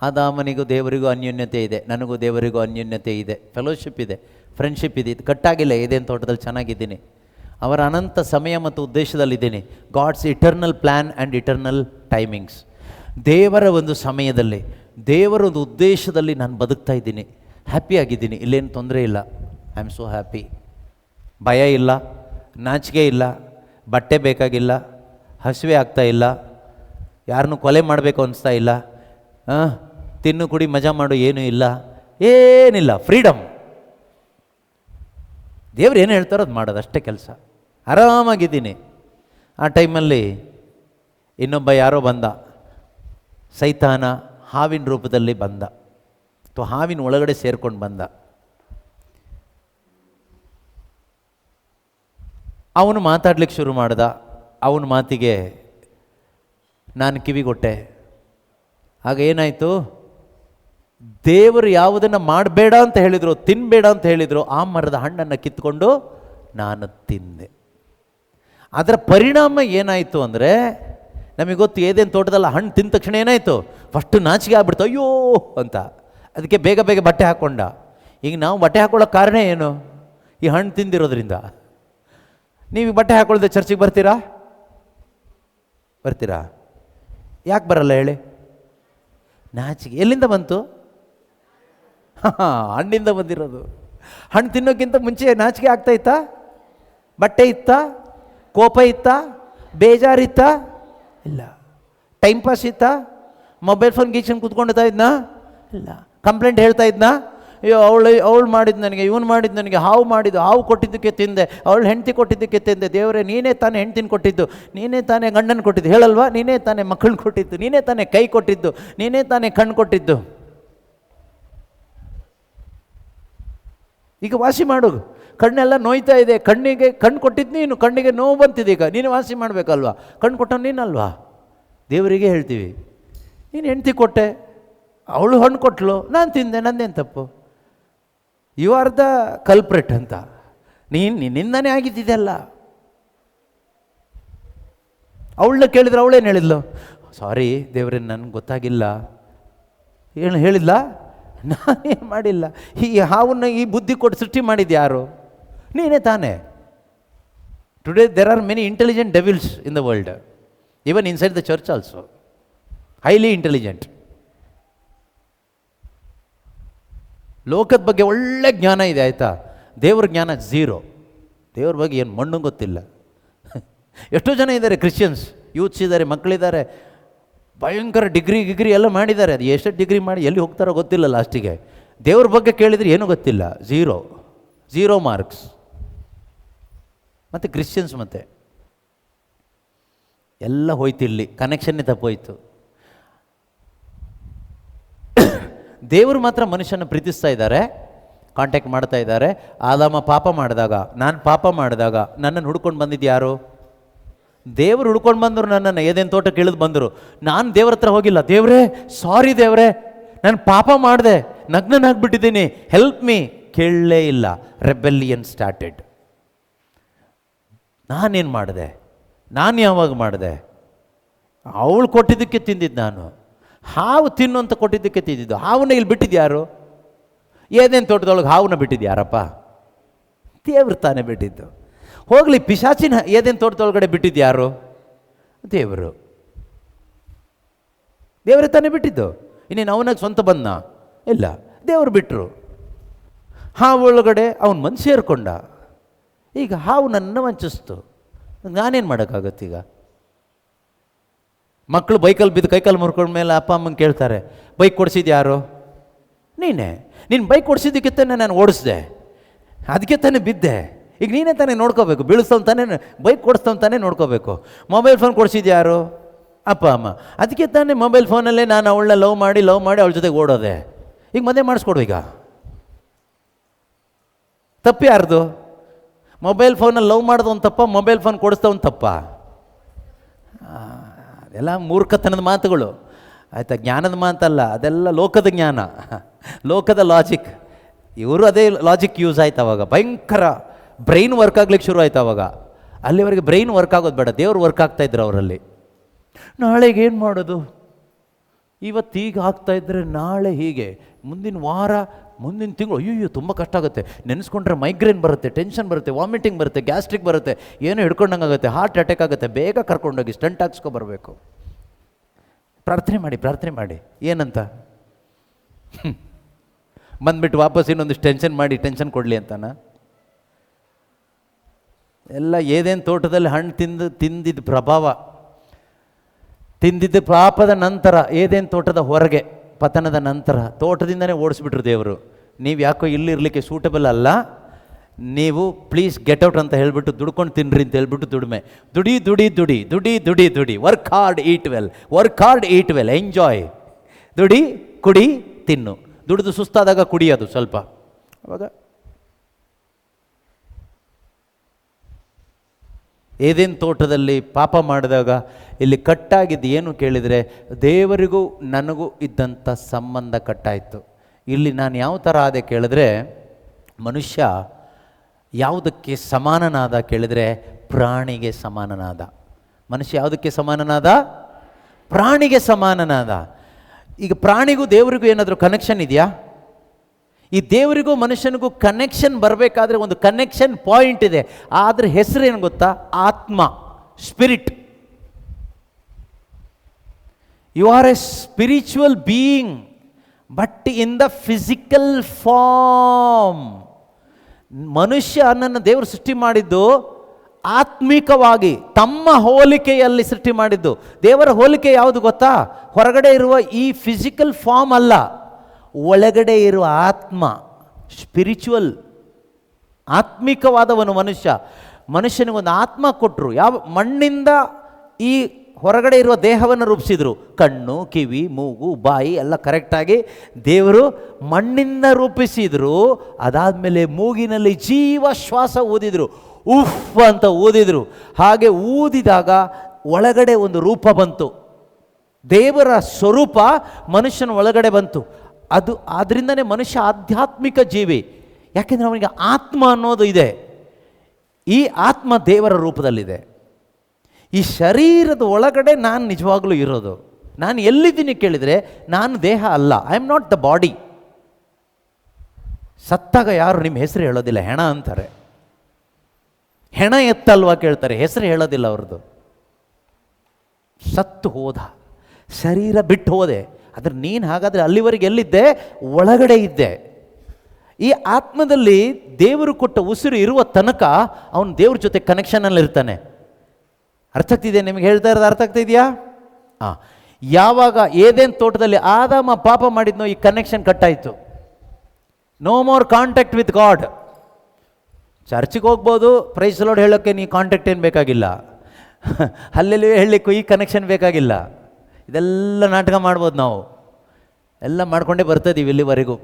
ಆದಾಮನಿಗೂ ದೇವರಿಗೂ ಅನ್ಯೋನ್ಯತೆ ಇದೆ, ನನಗೂ ದೇವರಿಗೂ ಅನ್ಯೋನ್ಯತೆ ಇದೆ, ಫೆಲೋಶಿಪ್ ಇದೆ, ಫ್ರೆಂಡ್ಶಿಪ್ ಇದೆ. ಇದು ಕಟ್ಟಾಗಿಲ್ಲ. ಏದೇನು ತೋಟದಲ್ಲಿ ಚೆನ್ನಾಗಿದ್ದೀನಿ, ಅವರ ಅನಂತ ಸಮಯ ಮತ್ತು ಉದ್ದೇಶದಲ್ಲಿದ್ದೀನಿ. God's eternal plan and eternal timings. ದೇವರ ಒಂದು ಸಮಯದಲ್ಲಿ, ದೇವರ ಒಂದು ಉದ್ದೇಶದಲ್ಲಿ ನಾನು ಬದುಕ್ತಾ ಇದ್ದೀನಿ, ಹ್ಯಾಪಿಯಾಗಿದ್ದೀನಿ, ಇಲ್ಲೇನು ತೊಂದರೆ ಇಲ್ಲ. I am so happy. ಭಯ ಇಲ್ಲ, ನಾಚಿಕೆ ಇಲ್ಲ, ಬಟ್ಟೆ ಬೇಕಾಗಿಲ್ಲ, ಹಸಿವೆ ಆಗ್ತಾ ಇಲ್ಲ, ಯಾರನ್ನೂ ಕೊಲೆ ಮಾಡಬೇಕು ಅನಿಸ್ತಾ ಇಲ್ಲ, ತಿನ್ನು ಕುಡಿ ಮಜಾ ಮಾಡು ಏನೂ ಇಲ್ಲ, ಏನಿಲ್ಲ, ಫ್ರೀಡಮ್. ದೇವ್ರು ಏನು ಹೇಳ್ತಾರೋ ಅದು ಮಾಡೋದು, ಅಷ್ಟೇ ಕೆಲಸ. ಆರಾಮಾಗಿದ್ದೀನಿ. ಆ ಟೈಮಲ್ಲಿ ಇನ್ನೊಬ್ಬ ಯಾರೋ ಬಂದ, ಸೈತಾನ ಹಾವಿನ ರೂಪದಲ್ಲಿ ಬಂದ, ಅಥವಾ ಹಾವಿನ ಒಳಗಡೆ ಸೇರ್ಕೊಂಡು ಬಂದ. ಅವನು ಮಾತಾಡ್ಲಿಕ್ಕೆ ಶುರು ಮಾಡ್ದ. ಅವನ ಮಾತಿಗೆ ನಾನು ಕಿವಿಗೊಟ್ಟೆ. ಆಗ ಏನಾಯಿತು? ದೇವರು ಯಾವುದನ್ನು ಮಾಡಬೇಡ ಅಂತ ಹೇಳಿದ್ರು, ತಿನ್ನಬೇಡ ಅಂತ ಹೇಳಿದ್ರು, ಆ ಮರದ ಹಣ್ಣನ್ನು ಕಿತ್ಕೊಂಡು ನಾನು ತಿಂದೆ. ಅದರ ಪರಿಣಾಮ ಏನಾಯಿತು ಅಂದರೆ, ನಮಗೆ ಗೊತ್ತು, ಏದೇನು ತೋಟದಲ್ಲಿ ಹಣ್ಣು ತಿಂದ ತಕ್ಷಣ ಏನಾಯಿತು? ಫಸ್ಟು ನಾಚಿಕೆ ಆಗ್ಬಿಡ್ತು, ಅಯ್ಯೋ ಅಂತ. ಅದಕ್ಕೆ ಬೇಗ ಬೇಗ ಬಟ್ಟೆ ಹಾಕ್ಕೊಂಡ. ಈಗ ನಾವು ಬಟ್ಟೆ ಹಾಕೊಳ್ಳೋ ಕಾರಣ ಏನು? ಈ ಹಣ್ಣು ತಿಂದಿರೋದ್ರಿಂದ. ನೀವು ಬಟ್ಟೆ ಹಾಕೊಳ್ಳದೆ ಚರ್ಚಿಗೆ ಬರ್ತೀರಾ? ಯಾಕೆ ಬರಲ್ಲ ಹೇಳಿ? ನಾಚಿಕೆ. ಎಲ್ಲಿಂದ ಬಂತು? ಹಣ್ಣಿಂದ ಬಂದಿರೋದು. ಹಣ್ಣು ತಿನ್ನೋಕ್ಕಿಂತ ಮುಂಚೆ ನಾಚಿಕೆ ಆಗ್ತಾ ಇತ್ತಾ? ಬಟ್ಟೆ ಇತ್ತಾ? ಕೋಪ ಇತ್ತಾ? ಬೇಜಾರಿತ್ತಾ? ಇಲ್ಲ. ಟೈಮ್ ಪಾಸ್ ಇತ್ತಾ? ಮೊಬೈಲ್ ಫೋನ್ ಗೀಚನ್ ಕೂತ್ಕೊಂಡಿರ್ತಾ ಇದ್ನಾ? ಇಲ್ಲ. ಕಂಪ್ಲೇಂಟ್ ಹೇಳ್ತಾ ಇದ್ನಾ? ಅಯ್ಯೋ ಅವಳು ಮಾಡಿದ್ದು ನನಗೆ, ಇವನು ಮಾಡಿದ್ದು ನನಗೆ, ಹಾವು ಕೊಟ್ಟಿದ್ದಕ್ಕೆ ತಿಂದೆ, ಅವಳು ಹೆಂಡ್ತಿ ಕೊಟ್ಟಿದ್ದಕ್ಕೆ ತಿಂದೆ. ದೇವರೇ, ನೀನೇ ತಾನೇ ಹೆಂಡ್ತಿನ ಕೊಟ್ಟಿದ್ದು, ನೀನೇ ತಾನೇ ಗಂಡನ ಕೊಟ್ಟಿದ್ದು, ಹೇಳಲ್ವಾ? ನೀನೇ ತಾನೇ ಮಕ್ಕಳನ್ನ ಕೊಟ್ಟಿದ್ದು, ನೀನೇ ತಾನೇ ಕೈ ಕೊಟ್ಟಿದ್ದು, ನೀನೇ ತಾನೇ ಕಣ್ಣು ಕೊಟ್ಟಿದ್ದು. ಈಗ ವಾಸಿ ಮಾಡು. ಕಣ್ಣೆಲ್ಲ ನೋಯ್ತಾ ಇದೆ, ಕಣ್ಣಿಗೆ ಕಣ್ಣು ಕೊಟ್ಟಿದ್ದು ನೀನು, ಕಣ್ಣಿಗೆ ನೋವು ಬಂತಿದೆ, ಈಗ ನೀನು ವಾಸಿ ಮಾಡಬೇಕಲ್ವಾ? ಕಣ್ಣು ಕೊಟ್ಟವು ನೀನಲ್ವಾ? ದೇವರಿಗೆ ಹೇಳ್ತೀವಿ, ನೀನು ಹೆಂಡ್ತಿ ಕೊಟ್ಟೆ, ಅವಳು ಹಣ್ಣು ಕೊಟ್ಟಳು, ನಾನು ತಿಂದೆ, ನಂದೇನು ತಪ್ಪು? ಯು ಆರ್ ದ ಕಲ್ಪ್ರೆಟ್ ಅಂತ. ನಿನ್ನಿಂದನೇ ಆಗಿದ್ದಿದೆಲ್ಲ. ಅವಳನ್ನ ಕೇಳಿದ್ರೆ ಅವಳೇನು ಹೇಳಿದ್ಲು? ಸಾರಿ ದೇವ್ರೆ, ನನಗೆ ಗೊತ್ತಾಗಿಲ್ಲ. ಏನು ಹೇಳಿಲ್ಲ? ನಾನೇನು ಮಾಡಿಲ್ಲ. ಈ ಹಾವನ್ನು ಈ ಬುದ್ಧಿ ಕೊಟ್ಟು ಸೃಷ್ಟಿ ಮಾಡಿದ್ದು ಯಾರು? ನೀನೇ ತಾನೇ. Today there are many intelligent devils in the world, even inside the church also, highly intelligent. ಲೋಕದ ಬಗ್ಗೆ ಒಳ್ಳೆ ಜ್ಞಾನ ಇದೆ, ಆಯಿತಾ? ದೇವ್ರ ಜ್ಞಾನ ಝೀರೋ. ದೇವ್ರ ಬಗ್ಗೆ ಏನು ಮಣ್ಣು ಗೊತ್ತಿಲ್ಲ. ಎಷ್ಟೋ ಜನ ಇದ್ದಾರೆ ಕ್ರಿಶ್ಚಿಯನ್ಸ್, ಯೂತ್ಸ್ ಇದ್ದಾರೆ, ಮಕ್ಕಳಿದ್ದಾರೆ, ಭಯಂಕರ ಡಿಗ್ರಿ ಎಲ್ಲ ಮಾಡಿದ್ದಾರೆ. ಅದು ಎಷ್ಟು ಡಿಗ್ರಿ ಮಾಡಿ ಎಲ್ಲಿ ಹೋಗ್ತಾರೋ ಗೊತ್ತಿಲ್ಲ ಲಾಸ್ಟಿಗೆ. ದೇವ್ರ ಬಗ್ಗೆ ಕೇಳಿದರೆ ಏನೂ ಗೊತ್ತಿಲ್ಲ, ಝೀರೋ ಮಾರ್ಕ್ಸ್. ಮತ್ತು ಕ್ರಿಶ್ಚಿಯನ್ಸ್ ಮತ್ತೆ ಎಲ್ಲ ಹೋಯ್ತಿಲ್ಲಿ, ಕನೆಕ್ಷನ್ನೇ ತಪ್ಪೋಯ್ತು. ದೇವರು ಮಾತ್ರ ಮನುಷ್ಯನ ಪ್ರೀತಿಸ್ತಾ ಇದ್ದಾರೆ, ಕಾಂಟ್ಯಾಕ್ಟ್ ಮಾಡ್ತಾ ಇದ್ದಾರೆ. ಆದಾಮ ಪಾಪ ಮಾಡಿದಾಗ, ನಾನು ಪಾಪ ಮಾಡಿದಾಗ ನನ್ನನ್ನು ಹುಡ್ಕೊಂಡು ಬಂದಿದ್ದು ಯಾರು? ದೇವರು ಹುಡ್ಕೊಂಡು ಬಂದರು ನನ್ನನ್ನು. ಏದೇನು ತೋಟಕ್ಕೆ ಇಳಿದು ಬಂದರು. ನಾನು ದೇವ್ರ ಹತ್ರ ಹೋಗಿಲ್ಲ, ದೇವರೇ ಸಾರಿ ದೇವರೇ, ನಾನು ಪಾಪ ಮಾಡಿದೆ, ನಗ್ನನಾಗ್ಬಿಟ್ಟಿದ್ದೀನಿ, ಹೆಲ್ಪ್ ಮೀ, ಕೇಳಲೇ ಇಲ್ಲ. Rebellion started. ನಾನೇನು ಮಾಡಿದೆ? ನಾನು ಯಾವಾಗ ಮಾಡಿದೆ? ಅವಳು ಕೊಟ್ಟಿದ್ದಕ್ಕೆ ತಿಂದಿದ್ದು ನಾನು. ಹಾವು ತಿನ್ನು ಅಂತ ಕೊಟ್ಟಿದ್ದಕ್ಕೆ ತಿಂದಿದ್ದು. ಹಾವನ್ನ ಇಲ್ಲಿ ಬಿಟ್ಟಿದ್ದು ಯಾರು? ಏದೇನು ತೋಟದೊಳಗೆ ಹಾವನ್ನ ಬಿಟ್ಟಿದ್ದು ಯಾರಪ್ಪ? ದೇವ್ರು ತಾನೇ ಬಿಟ್ಟಿದ್ದು. ಹೋಗಲಿ, ಪಿಶಾಚಿನ ಏದೇನು ತೋಟದೊಳಗಡೆ ಬಿಟ್ಟಿದ್ದು ಯಾರು? ದೇವರು. ದೇವರೇ ತಾನೇ ಬಿಟ್ಟಿದ್ದು. ಇನ್ನೇನು ಅವನಾಗ ಸ್ವಂತ ಬಂದ? ಇಲ್ಲ, ದೇವರು ಬಿಟ್ಟರು. ಹಾವು ಒಳಗಡೆ ಅವನ ಮನಸ್ಸು ಸೇರಿಕೊಂಡ. ಈಗ ಹಾವು ನನ್ನ ವಂಚಿಸ್ತು, ನಾನೇನು ಮಾಡೋಕ್ಕಾಗತ್ತೆ? ಈಗ ಮಕ್ಕಳು ಬೈಕಲ್ಲಿ ಬಿದ್ದು ಕೈಕಾಲು ಮುರ್ಕೊಂಡ್ಮೇಲೆ ಅಪ್ಪ ಅಮ್ಮಂಗೆ ಕೇಳ್ತಾರೆ, ಬೈಕ್ ಕೊಡಿಸಿದ್ದು ಯಾರು? ನೀನೇ. ನೀನು ಬೈಕ್ ಕೊಡಿಸಿದ್ದಕ್ಕೆ ತಾನೇ ನಾನು ಓಡಿಸ್ದೆ, ಅದಕ್ಕೆ ತಾನೇ ಬಿದ್ದೆ. ಈಗ ನೀನೇ ತಾನೇ ನೋಡ್ಕೋಬೇಕು, ಬೀಳಿಸ್ತವ್ ತಾನೇ, ಬೈಕ್ ಕೊಡಿಸ್ತವ್ ತಾನೇ ನೋಡ್ಕೋಬೇಕು. ಮೊಬೈಲ್ ಫೋನ್ ಕೊಡಿಸಿದ್ದು ಯಾರು? ಅಪ್ಪ ಅಮ್ಮ. ಅದಕ್ಕೆ ತಾನೇ ಮೊಬೈಲ್ ಫೋನಲ್ಲೇ ನಾನು ಅವಳನ್ನ ಲವ್ ಮಾಡಿ ಅವಳ ಜೊತೆಗೆ ಓಡೋದೆ. ಈಗ ಮದುವೆ ಮಾಡಿಸ್ಕೊಡು. ಈಗ ತಪ್ಪು ಯಾರ್ದು? ಮೊಬೈಲ್ ಫೋನಲ್ಲಿ ಲವ್ ಮಾಡೋದು ತಪ್ಪ, ಮೊಬೈಲ್ ಫೋನ್ ಕೊಡಿಸ್ತವನು ತಪ್ಪ? ಅದೆಲ್ಲ ಮೂರ್ಖತನದ ಮಾತುಗಳು, ಆಯಿತಾ? ಜ್ಞಾನದ ಮಾತಲ್ಲ, ಅದೆಲ್ಲ ಲೋಕದ ಜ್ಞಾನ, ಲೋಕದ ಲಾಜಿಕ್. ಇವರು ಅದೇ ಲಾಜಿಕ್ ಯೂಸ್ ಆಯ್ತು. ಅವಾಗ ಭಯಂಕರ ಬ್ರೈನ್ ವರ್ಕ್ ಆಗ್ಲಿಕ್ಕೆ ಶುರು ಆಯ್ತು. ಅವಾಗ ಅಲ್ಲಿವರೆಗೆ ಬ್ರೈನ್ ವರ್ಕ್ ಆಗೋದು ಬೇಡ, ದೇವ್ರು ವರ್ಕ್ ಆಗ್ತಾಯಿದ್ರು ಅವರಲ್ಲಿ. ನಾಳೆಗೆ ಏನು ಮಾಡೋದು? ಇವತ್ತೀಗ ಆಗ್ತಾಯಿದ್ರೆ ನಾಳೆ ಹೀಗೆ, ಮುಂದಿನ ವಾರ, ಮುಂದಿನ ತಿಂಗಳು, ಅಯ್ಯೋ ತುಂಬ ಕಷ್ಟ ಆಗುತ್ತೆ. ನೆನೆಸ್ಕೊಂಡ್ರೆ ಮೈಗ್ರೇನ್ ಬರುತ್ತೆ, ಟೆನ್ಷನ್ ಬರುತ್ತೆ, ವಾಮಿಟಿಂಗ್ ಬರುತ್ತೆ, ಗ್ಯಾಸ್ಟ್ರಿಕ್ ಬರುತ್ತೆ, ಏನೋ ಹಿಡ್ಕೊಂಡಂಗೆ ಆಗುತ್ತೆ, ಹಾರ್ಟ್ ಅಟ್ಯಾಕ್ ಆಗುತ್ತೆ. ಬೇಗ ಕರ್ಕೊಂಡೋಗಿ ಸ್ಟಂಟ್ ಹಾಕ್ಸ್ಕೊಬರ್ಬೇಕು. ಪ್ರಾರ್ಥನೆ ಮಾಡಿ. ಏನಂತ? ಬಂದ್ಬಿಟ್ಟು ವಾಪಸ್ ಇನ್ನೊಂದಿಷ್ಟು ಟೆನ್ಷನ್ ಮಾಡಿ ಟೆನ್ಷನ್ ಕೊಡಲಿ ಅಂತಾನ? ಎಲ್ಲ ಏದೇನು ತೋಟದಲ್ಲಿ ಹಣ್ಣು ತಿಂದಿದ್ದ ಪ್ರಭಾವ, ತಿಂದಿದ್ದ ಪಾಪದ ನಂತರ, ಏದೇನು ತೋಟದ ಹೊರಗೆ ಪತನದ ನಂತರ ತೋಟದಿಂದನೇ ಓಡಿಸ್ಬಿಟ್ರು ದೇವರು. ನೀವು ಯಾಕೋ ಇಲ್ಲಿರಲಿಕ್ಕೆ ಸೂಟಬಲ್ ಅಲ್ಲ, ನೀವು ಪ್ಲೀಸ್ ಗೆಟ್ ಔಟ್ ಅಂತ ಹೇಳಿಬಿಟ್ಟು ದುಡ್ಕೊಂಡು ತಿನ್ನಿರಿ ಅಂತ ಹೇಳ್ಬಿಟ್ಟು ದುಡಿಮೆ. ದುಡಿ. ವರ್ಕ್ ಹಾರ್ಡ್ ಈಟ್ ವೆಲ್, ಎಂಜಾಯ್. ದುಡಿ, ಕುಡಿ, ತಿನ್ನು. ದುಡಿದು ಸುಸ್ತಾದಾಗ ಕುಡಿಯೋದು ಸ್ವಲ್ಪ. ಅವಾಗ ಏದೇನು ತೋಟದಲ್ಲಿ ಪಾಪ ಮಾಡಿದಾಗ ಇಲ್ಲಿ ಕಟ್ಟಾಗಿದ್ದು ಏನು ಕೇಳಿದರೆ, ದೇವರಿಗೂ ನನಗೂ ಇದ್ದಂಥ ಸಂಬಂಧ ಕಟ್ಟಾಯಿತು. ಇಲ್ಲಿ ನಾನು ಯಾವ ಥರ ಆದೆ ಕೇಳಿದ್ರೆ, ಮನುಷ್ಯ ಯಾವುದಕ್ಕೆ ಸಮಾನನಾದ ಕೇಳಿದರೆ, ಪ್ರಾಣಿಗೆ ಸಮಾನನಾದ. ಮನುಷ್ಯ ಯಾವುದಕ್ಕೆ ಸಮಾನನಾದ? ಪ್ರಾಣಿಗೆ ಸಮಾನನಾದ. ಈಗ ಪ್ರಾಣಿಗೂ ದೇವರಿಗೂ ಏನಾದರೂ ಕನೆಕ್ಷನ್ ಇದೆಯಾ? ಈ ದೇವರಿಗೂ ಮನುಷ್ಯನಿಗೂ ಕನೆಕ್ಷನ್ ಬರಬೇಕಾದ್ರೆ ಒಂದು ಕನೆಕ್ಷನ್ ಪಾಯಿಂಟ್ ಇದೆ. ಆದರೆ ಹೆಸರು ಏನು ಗೊತ್ತಾ? ಆತ್ಮ, spirit. You are a spiritual being, but in the physical form. ಮನುಷ್ಯ ನನ್ನ ದೇವರು ಸೃಷ್ಟಿ ಮಾಡಿದ್ದು ಆತ್ಮಿಕವಾಗಿ, ತಮ್ಮ ಹೋಲಿಕೆಯಲ್ಲಿ ಸೃಷ್ಟಿ ಮಾಡಿದ್ದು. ದೇವರ ಹೋಲಿಕೆ ಯಾವುದು ಗೊತ್ತಾ? ಹೊರಗಡೆ ಇರುವ ಈ ಫಿಸಿಕಲ್ ಫಾರ್ಮ್ ಅಲ್ಲ, ಒಳಗಡೆ ಇರುವ ಆತ್ಮ, ಸ್ಪಿರಿಚುವಲ್, ಆತ್ಮಿಕವಾದವನು ಮನುಷ್ಯ. ಮನುಷ್ಯನಿಗೊಂದು ಆತ್ಮ ಕೊಟ್ಟರು. ಯಾವ ಮಣ್ಣಿಂದ ಈ ಹೊರಗಡೆ ಇರುವ ದೇಹವನ್ನು ರೂಪಿಸಿದರು. ಕಣ್ಣು, ಕಿವಿ, ಮೂಗು, ಬಾಯಿ ಎಲ್ಲ ಕರೆಕ್ಟಾಗಿ ದೇವರು ಮಣ್ಣಿಂದ ರೂಪಿಸಿದರು. ಅದಾದಮೇಲೆ ಮೂಗಿನಲ್ಲಿ ಜೀವ ಶ್ವಾಸ ಊದಿದರು, ಉಫ್ ಅಂತ ಊದಿದರು. ಹಾಗೆ ಊದಿದಾಗ ಒಳಗಡೆ ಒಂದು ರೂಪ ಬಂತು, ದೇವರ ಸ್ವರೂಪ ಮನುಷ್ಯನ ಒಳಗಡೆ ಬಂತು. ಅದರಿಂದನೇ ಮನುಷ್ಯ ಆಧ್ಯಾತ್ಮಿಕ ಜೀವಿ. ಯಾಕೆಂದರೆ ಅವನಿಗೆ ಆತ್ಮ ಅನ್ನೋದು ಇದೆ. ಈ ಆತ್ಮ ದೇವರ ರೂಪದಲ್ಲಿದೆ. ಈ ಶರೀರದ ಒಳಗಡೆ ನಾನು ನಿಜವಾಗ್ಲೂ ಇರೋದು. ನಾನು ಎಲ್ಲಿದ್ದೀನಿ ಕೇಳಿದರೆ ನಾನು ದೇಹ ಅಲ್ಲ. I am not the body. ಸತ್ತಾಗ ಯಾರು ನಿಮ್ಮ ಹೆಸರು ಹೇಳೋದಿಲ್ಲ, ಹೆಣ ಅಂತಾರೆ. ಹೆಣ ಎತ್ತಲ್ವಾ ಕೇಳ್ತಾರೆ, ಹೆಸರು ಹೇಳೋದಿಲ್ಲ ಅವ್ರದ್ದು. ಸತ್ತು ಹೋದ, ಶರೀರ ಬಿಟ್ಟು ಹೋದೆ. ಆದರೆ ನೀನು ಹಾಗಾದರೆ ಅಲ್ಲಿವರೆಗೆ ಎಲ್ಲಿದ್ದೆ? ಒಳಗಡೆ ಇದ್ದೆ. ಈ ಆತ್ಮದಲ್ಲಿ ದೇವರು ಕೊಟ್ಟ ಉಸಿರು ಇರುವ ತನಕ ಅವನು ದೇವ್ರ ಜೊತೆ ಕನೆಕ್ಷನಲ್ಲಿ ಇರ್ತಾನೆ. ಅರ್ಥ ಆಗ್ತಿದೆ ನಿಮಗೆ? ಹೇಳ್ತಾ ಇರೋದು ಅರ್ಥ ಆಗ್ತಾ ಇದೆಯಾ? ಯಾವಾಗ ಏದೇನು ತೋಟದಲ್ಲಿ ಆದಾಮ ಪಾಪ ಮಾಡಿದ್ನೋ ಈ ಕನೆಕ್ಷನ್ ಕಟ್ಟಾಯಿತು. No more contact with God. ಚರ್ಚಿಗೆ ಹೋಗ್ಬೋದು, ಪ್ರೈಸ್ ಲಾರ್ಡ್ ಹೇಳೋಕ್ಕೆ ನೀ ಕಾಂಟ್ಯಾಕ್ಟ್ ಏನು ಬೇಕಾಗಿಲ್ಲ. ಅಲ್ಲೆಲ್ಲಿ ಹೇಳಲಿಕ್ಕೂ ಈ ಕನೆಕ್ಷನ್ ಬೇಕಾಗಿಲ್ಲ. ಇದೆಲ್ಲ ನಾಟಕ ಮಾಡ್ಬೋದು ನಾವು, ಎಲ್ಲ ಮಾಡ್ಕೊಂಡೇ ಬರ್ತಾಯಿದ್ದೀವಿ ಇಲ್ಲಿವರೆಗೂ.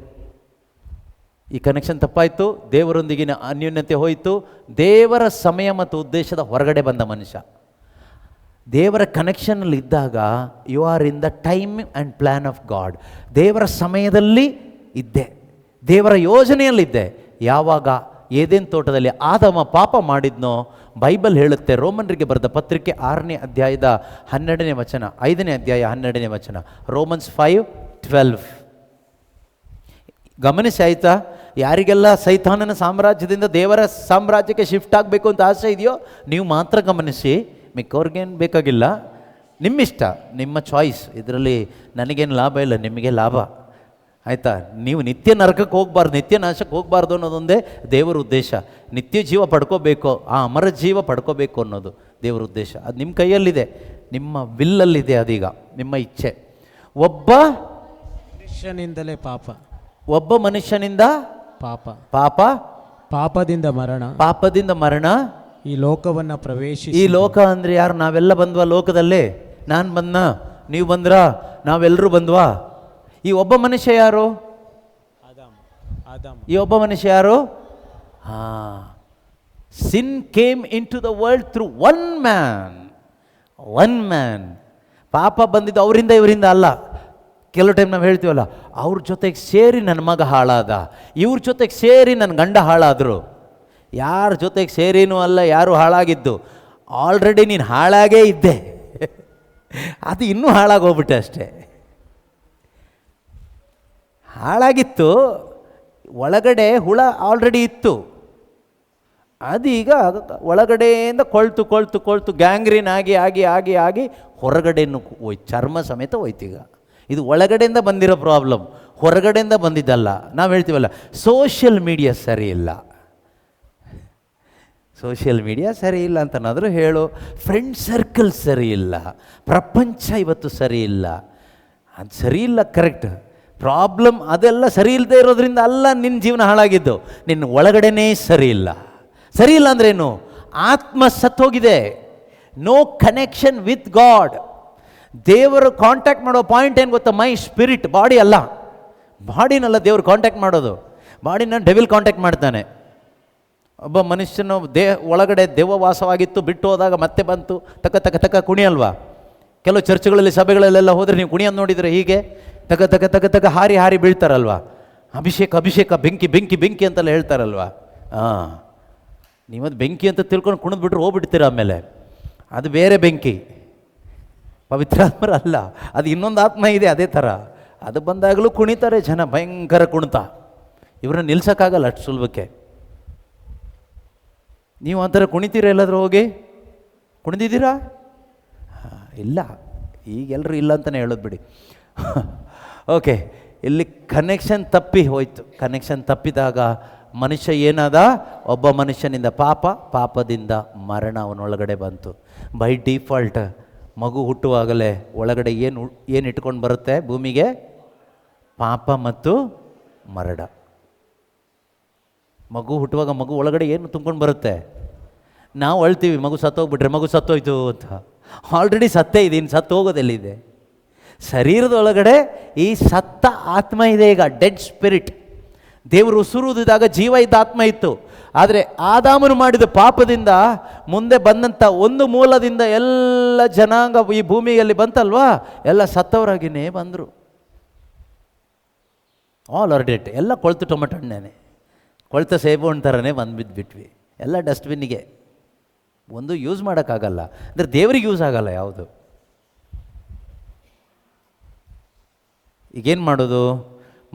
ಈ ಕನೆಕ್ಷನ್ ತಪ್ಪಾಯಿತು, ದೇವರೊಂದಿಗಿನ ಅನ್ಯೋನ್ಯತೆ ಹೋಯಿತು. ದೇವರ ಸಮಯ ಮತ್ತು ಉದ್ದೇಶದ ಹೊರಗಡೆ ಬಂದ ಮನುಷ್ಯ. ದೇವರ ಕನೆಕ್ಷನಲ್ಲಿ ಇದ್ದಾಗ you are in the time and plan of God. ದೇವರ ಸಮಯದಲ್ಲಿ ಇದ್ದೆ, ದೇವರ ಯೋಜನೆಯಲ್ಲಿದ್ದೆ. ಯಾವಾಗ ಏದೇನು ತೋಟದಲ್ಲಿ ಆದಾಮ ಪಾಪ ಮಾಡಿದ್ನೋ, ಬೈಬಲ್ ಹೇಳುತ್ತೆ, ರೋಮನ್ರಿಗೆ ಬರೆದ ಪತ್ರಿಕೆ 6ನೇ ಅಧ್ಯಾಯದ 12ನೇ ವಚನ, 5ನೇ ಅಧ್ಯಾಯ 12ನೇ ವಚನ, ರೋಮನ್ಸ್ 5:12. ಗಮನಿಸಿ ಆಯಿತಾ? ಯಾರಿಗೆಲ್ಲ ಸೈತಾನನ ಸಾಮ್ರಾಜ್ಯದಿಂದ ದೇವರ ಸಾಮ್ರಾಜ್ಯಕ್ಕೆ ಶಿಫ್ಟ್ ಆಗಬೇಕು ಅಂತ ಆಸೆ ಇದೆಯೋ ನೀವು ಮಾತ್ರ ಗಮನಿಸಿ, ಮಿಕ್ಕವ್ರಿಗೇನು ಬೇಕಾಗಿಲ್ಲ. ನಿಮ್ಮಿಷ್ಟ, ನಿಮ್ಮ ಚಾಯ್ಸ್. ಇದರಲ್ಲಿ ನನಗೇನು ಲಾಭ ಇಲ್ಲ, ನಿಮಗೆ ಲಾಭ. ಆಯಿತಾ? ನೀವು ನಿತ್ಯ ನರಕಕ್ಕೆ ಹೋಗಬಾರ್ದು, ನಿತ್ಯ ನಾಶಕ್ಕೆ ಹೋಗಬಾರ್ದು ಅನ್ನೋದೊಂದೇ ದೇವರ ಉದ್ದೇಶ. ನಿತ್ಯ ಜೀವ ಪಡ್ಕೋಬೇಕು, ಆ ಅಮರ ಜೀವ ಪಡ್ಕೋಬೇಕು ಅನ್ನೋದು ದೇವರ ಉದ್ದೇಶ. ಅದು ನಿಮ್ಮ ಕೈಯಲ್ಲಿದೆ, ನಿಮ್ಮ ವಿಲ್ಲಲ್ಲಿದೆ. ಅದೀಗ ನಿಮ್ಮ ಇಚ್ಛೆ. ಒಬ್ಬ ಮನುಷ್ಯನಿಂದಲೇ ಪಾಪ, ಒಬ್ಬ ಮನುಷ್ಯನಿಂದ ಪಾಪ, ಪಾಪ, ಪಾಪದಿಂದ ಮರಣ, ಪಾಪದಿಂದ ಮರಣ ಈ ಲೋಕವನ್ನು ಪ್ರವೇಶಿಸಿ. ಈ ಲೋಕ ಅಂದರೆ ಯಾರು? ನಾವೆಲ್ಲ ಬಂದ್ವಾ ಲೋಕದಲ್ಲಿ? ನಾನು ಬಂದ್ನಾ? ನೀವು ಬಂದ್ರಾ? ನಾವೆಲ್ಲರೂ ಬಂದ್ವಾ? ಈ ಒಬ್ಬ ಮನುಷ್ಯ ಯಾರು? ಈ ಒಬ್ಬ ಮನುಷ್ಯ ಯಾರು? Sin came into the world through one man. ಪಾಪ ಬಂದಿದ್ದು ಅವರಿಂದ ಇವರಿಂದ ಅಲ್ಲ. ಕೆಲವು ಟೈಮ್ ನಾವು ಹೇಳ್ತೀವಲ್ಲ, ಅವ್ರ ಜೊತೆಗೆ ಸೇರಿ ನನ್ನ ಮಗ ಹಾಳಾದ, ಇವ್ರ ಜೊತೆಗೆ ಸೇರಿ ನನ್ನ ಗಂಡ ಹಾಳಾದರು. ಯಾರ ಜೊತೆಗೆ ಸೇರಿನೂ ಅಲ್ಲ ಯಾರು ಹಾಳಾಗಿದ್ದು, ಆಲ್ರೆಡಿ ನೀನು ಹಾಳಾಗೇ ಇದ್ದೆ. ಅದು ಇನ್ನೂ ಹಾಳಾಗೋಗ್ಬಿಟ್ಟೆ ಅಷ್ಟೇ. ಹಾಳಾಗಿತ್ತು, ಒಳಗಡೆ ಹುಳ ಆಲ್ರೆಡಿ ಇತ್ತು. ಅದೀಗ ಒಳಗಡೆಯಿಂದ ಕೊಳ್ತು ಗ್ಯಾಂಗ್ರೀನ್ ಆಗಿ ಹೊರಗಡೆಯನ್ನು ಹೋಯ್ತು, ಚರ್ಮ ಸಮೇತ ಹೋಯ್ತೀಗ. ಇದು ಒಳಗಡೆಯಿಂದ ಬಂದಿರೋ ಪ್ರಾಬ್ಲಮ್, ಹೊರಗಡೆಯಿಂದ ಬಂದಿದ್ದಲ್ಲ. ನಾವು ಹೇಳ್ತೀವಲ್ಲ, ಸೋಷಿಯಲ್ ಮೀಡಿಯಾ ಸರಿ ಇಲ್ಲ, ಸೋಷಿಯಲ್ ಮೀಡಿಯಾ ಸರಿ ಇಲ್ಲ ಅಂತನಾದರೂ ಹೇಳು. ಫ್ರೆಂಡ್ ಸರ್ಕಲ್ ಸರಿ ಇಲ್ಲ, ಪ್ರಪಂಚ ಇವತ್ತು ಸರಿ ಇಲ್ಲ. ಅದು ಸರಿ ಇಲ್ಲ, ಕರೆಕ್ಟ್. ಪ್ರಾಬ್ಲಮ್ ಅದೆಲ್ಲ ಸರಿ ಇಲ್ಲದೆ ಇರೋದ್ರಿಂದ ಅಲ್ಲ ನಿನ್ನ ಜೀವನ ಹಾಳಾಗಿದ್ದು, ನಿನ್ನ ಒಳಗಡೆನೇ ಸರಿ ಇಲ್ಲ. ಸರಿ ಇಲ್ಲ ಅಂದ್ರೇನು? ಆತ್ಮ ಸತ್ತೋಗಿದೆ. No connection with God. ದೇವರು ಕಾಂಟ್ಯಾಕ್ಟ್ ಮಾಡೋ ಪಾಯಿಂಟ್ ಏನು ಗೊತ್ತಾ? ಮೈ ಸ್ಪಿರಿಟ್, ಬಾಡಿ ಅಲ್ಲ. ಬಾಡಿನಲ್ಲ ದೇವರು ಕಾಂಟ್ಯಾಕ್ಟ್ ಮಾಡೋದು, ಬಾಡಿನ ಡೆವಿಲ್ ಕಾಂಟ್ಯಾಕ್ಟ್ ಮಾಡ್ತಾನೆ. ಒಬ್ಬ ಮನುಷ್ಯನು ಒಳಗಡೆ ದೆವ್ವ ವಾಸವಾಗಿತ್ತು, ಬಿಟ್ಟು ಹೋದಾಗ ಮತ್ತೆ ಬಂತು, ತಕ ಕುಣಿ ಅಲ್ವಾ? ಕೆಲವು ಚರ್ಚ್ಗಳಲ್ಲಿ ಸಭೆಗಳಲ್ಲೆಲ್ಲ ಹೋದರೆ ನೀವು ಕುಣಿಯನ್ನು ನೋಡಿದರೆ ಹೀಗೆ ತಕ ಹಾರಿ ಬೀಳ್ತಾರಲ್ವಾ? ಅಭಿಷೇಕ ಬೆಂಕಿ ಅಂತೆಲ್ಲ ಹೇಳ್ತಾರಲ್ವಾ? ನೀವದು ಬೆಂಕಿ ಅಂತ ತಿಳ್ಕೊಂಡು ಕುಣಿದ್ಬಿಟ್ರೆ ಹೋಗ್ಬಿಡ್ತೀರ. ಆಮೇಲೆ ಅದು ಬೇರೆ ಬೆಂಕಿ, ಪವಿತ್ರಾತ್ಮರ ಅಲ್ಲ, ಅದು ಇನ್ನೊಂದು ಆತ್ಮ ಇದೆ. ಅದೇ ಥರ ಅದು ಬಂದಾಗಲೂ ಕುಣಿತಾರೆ ಜನ, ಭಯಂಕರ ಕುಣಿತ. ಇವ್ರನ್ನ ನಿಲ್ಸೋಕ್ಕಾಗಲ್ಲ ಅಷ್ಟು ಸುಲಭಕ್ಕೆ. ನೀವು ಆ ಥರ ಕುಣಿತೀರ? ಎಲ್ಲಾದರೂ ಹೋಗಿ ಕುಣಿದಿದ್ದೀರಾ? ಇಲ್ಲ, ಈಗೆಲ್ಲರೂ ಇಲ್ಲ ಅಂತಲೇ ಹೇಳೋದು ಬಿಡಿ. ಓಕೆ, ಇಲ್ಲಿ ಕನೆಕ್ಷನ್ ತಪ್ಪಿ ಹೋಯ್ತು. ಕನೆಕ್ಷನ್ ತಪ್ಪಿದಾಗ ಮನುಷ್ಯ ಏನಾದ? ಒಬ್ಬ ಮನುಷ್ಯನಿಂದ ಪಾಪದಿಂದ ಮರಣ ಅವನೊಳಗಡೆ ಬಂತು. ಬೈ ಡಿಫಾಲ್ಟ್ ಮಗು ಹುಟ್ಟುವಾಗಲೇ ಒಳಗಡೆ ಏನು ಇಟ್ಕೊಂಡು ಬರುತ್ತೆ ಭೂಮಿಗೆ? ಪಾಪ ಮತ್ತು ಮರಣ. ಮಗು ಹುಟ್ಟುವಾಗ ಮಗು ಒಳಗಡೆ ಏನು ತುಂಬ್ಕೊಂಡು ಬರುತ್ತೆ? ನಾವು ಅಳ್ತೀವಿ, ಮಗು ಸತ್ತೋಗ್ಬಿಟ್ರೆ, ಮಗು ಸತ್ತೋಯ್ತು ಅಂತ. ಆಲ್ರೆಡಿ ಸತ್ತೇ ಇದೆ, ಇನ್ನು ಸತ್ತು ಹೋಗೋದೆಲ್ಲಿದೆ? ಶರೀರದೊಳಗಡೆ ಈ ಸತ್ತ ಆತ್ಮ ಇದೆ. ಈಗ ಡೆಡ್ ಸ್ಪಿರಿಟ್. ದೇವರು ಉಸಿರುವುದಿದಾಗ ಜೀವ ಇದ್ದ ಆತ್ಮ ಇತ್ತು. ಆದರೆ ಆದಾಮನು ಮಾಡಿದ ಪಾಪದಿಂದ ಮುಂದೆ ಬಂದಂಥ ಒಂದು ಮೂಲದಿಂದ ಎಲ್ಲ ಜನಾಂಗ ಈ ಭೂಮಿಯಲ್ಲಿ ಬಂತಲ್ವಾ, ಎಲ್ಲ ಸತ್ತವರಾಗಿನೇ ಬಂದರು. All are dead. ಎಲ್ಲ ಕೊಳ್ತು ಟೊಮೆಟೊ ಹಣ್ಣೇನೆ, ಕೊಳ್ತ ಸೇಬು ಹಣ್ಣು ಥರನೇ ಬಂದುಬಿದ್ಬಿಟ್ವಿ ಎಲ್ಲ ಡಸ್ಟ್ಬಿನ್ನಿಗೆ. ಒಂದು ಯೂಸ್ ಮಾಡೋಕ್ಕಾಗಲ್ಲ, ಅಂದರೆ ದೇವ್ರಿಗೆ ಯೂಸ್ ಆಗಲ್ಲ ಯಾವುದು. ಈಗೇನು ಮಾಡೋದು?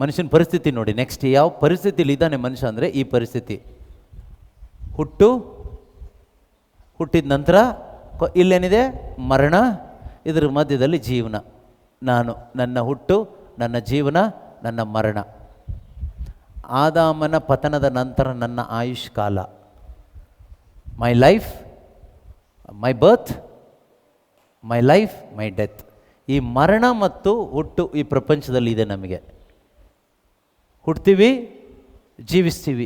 ಮನುಷ್ಯನ ಪರಿಸ್ಥಿತಿ ನೋಡಿ. ನೆಕ್ಸ್ಟ್ ಯಾವ ಪರಿಸ್ಥಿತಿಲಿ ಇದ್ದಾನೆ ಮನುಷ್ಯ ಅಂದರೆ ಈ ಪರಿಸ್ಥಿತಿ. ಹುಟ್ಟಿದ ನಂತರ ಇಲ್ಲೇನಿದೆ? ಮರಣ. ಇದರ ಮಧ್ಯದಲ್ಲಿ ಜೀವನ. ನಾನು, ನನ್ನ ಹುಟ್ಟು, ನನ್ನ ಜೀವನ, ನನ್ನ ಮರಣ. ಆದಾಮನ ಪತನದ ನಂತರ ನನ್ನ ಆಯುಷ್ ಕಾಲ. My life, my birth, my life, my death. ಈ ಮರಣ ಮತ್ತು ಹುಟ್ಟು ಈ ಪ್ರಪಂಚದಲ್ಲಿ ಇದೆ ನಮಗೆ. ಹುಡ್ತೀವಿ, ಜೀವಿಸ್ತೀವಿ.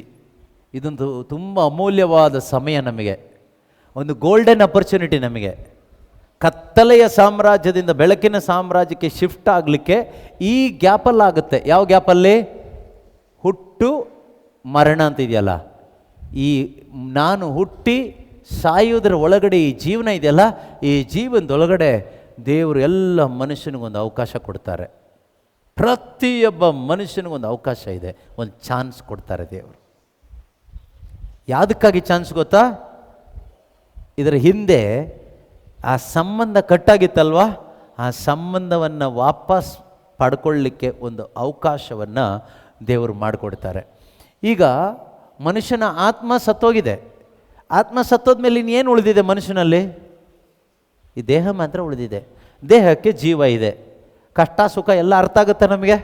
ಇದೊಂದು ತುಂಬ ಅಮೂಲ್ಯವಾದ ಸಮಯ ನಮಗೆ, ಒಂದು ಗೋಲ್ಡನ್ ಅಪರ್ಚುನಿಟಿ ನಮಗೆ. ಕತ್ತಲೆಯ ಸಾಮ್ರಾಜ್ಯದಿಂದ ಬೆಳಕಿನ ಸಾಮ್ರಾಜ್ಯಕ್ಕೆ ಶಿಫ್ಟ್ ಆಗಲಿಕ್ಕೆ ಈ ಗ್ಯಾಪಲ್ಲಾಗುತ್ತೆ. ಯಾವ ಗ್ಯಾಪಲ್ಲಿ? ಹುಟ್ಟು ಮರಣ ಅಂತ ಇದೆಯಲ್ಲ, ಈ ನಾನು ಹುಟ್ಟಿ ಸಾಯುವುದರ ಒಳಗಡೆ ಈ ಜೀವನ ಇದೆಯಲ್ಲ, ಈ ಜೀವನದೊಳಗಡೆ ದೇವರು ಎಲ್ಲ ಮನುಷ್ಯನಿಗೊಂದು ಅವಕಾಶ ಕೊಡ್ತಾರೆ. ಪ್ರತಿಯೊಬ್ಬ ಮನುಷ್ಯನಿಗೊಂದು ಅವಕಾಶ ಇದೆ, ಒಂದು ಚಾನ್ಸ್ ಕೊಡ್ತಾರೆ ದೇವರು. ಯಾವುದಕ್ಕಾಗಿ ಚಾನ್ಸ್ ಗೊತ್ತಾ? ಇದರ ಹಿಂದೆ ಆ ಸಂಬಂಧ ಕಟ್ಟಾಗಿತ್ತಲ್ವ, ಆ ಸಂಬಂಧವನ್ನು ವಾಪಸ್ ಪಡ್ಕೊಳ್ಳಿಕ್ಕೆ ಒಂದು ಅವಕಾಶವನ್ನು ದೇವರು ಮಾಡಿಕೊಡ್ತಾರೆ. ಈಗ ಮನುಷ್ಯನ ಆತ್ಮ ಸತ್ತೋಗಿದೆ. ಆತ್ಮ ಸತ್ತೋದ್ಮೇಲೆ ಇನ್ನೇನು ಉಳಿದಿದೆ ಮನುಷ್ಯನಲ್ಲಿ? ಈ ದೇಹ ಮಾತ್ರ ಉಳಿದಿದೆ. ದೇಹಕ್ಕೆ ಜೀವ ಇದೆ. ಕಷ್ಟ ಸುಖ ಎಲ್ಲ ಅರ್ಥ ಆಗುತ್ತಾ ನಮಗೆ?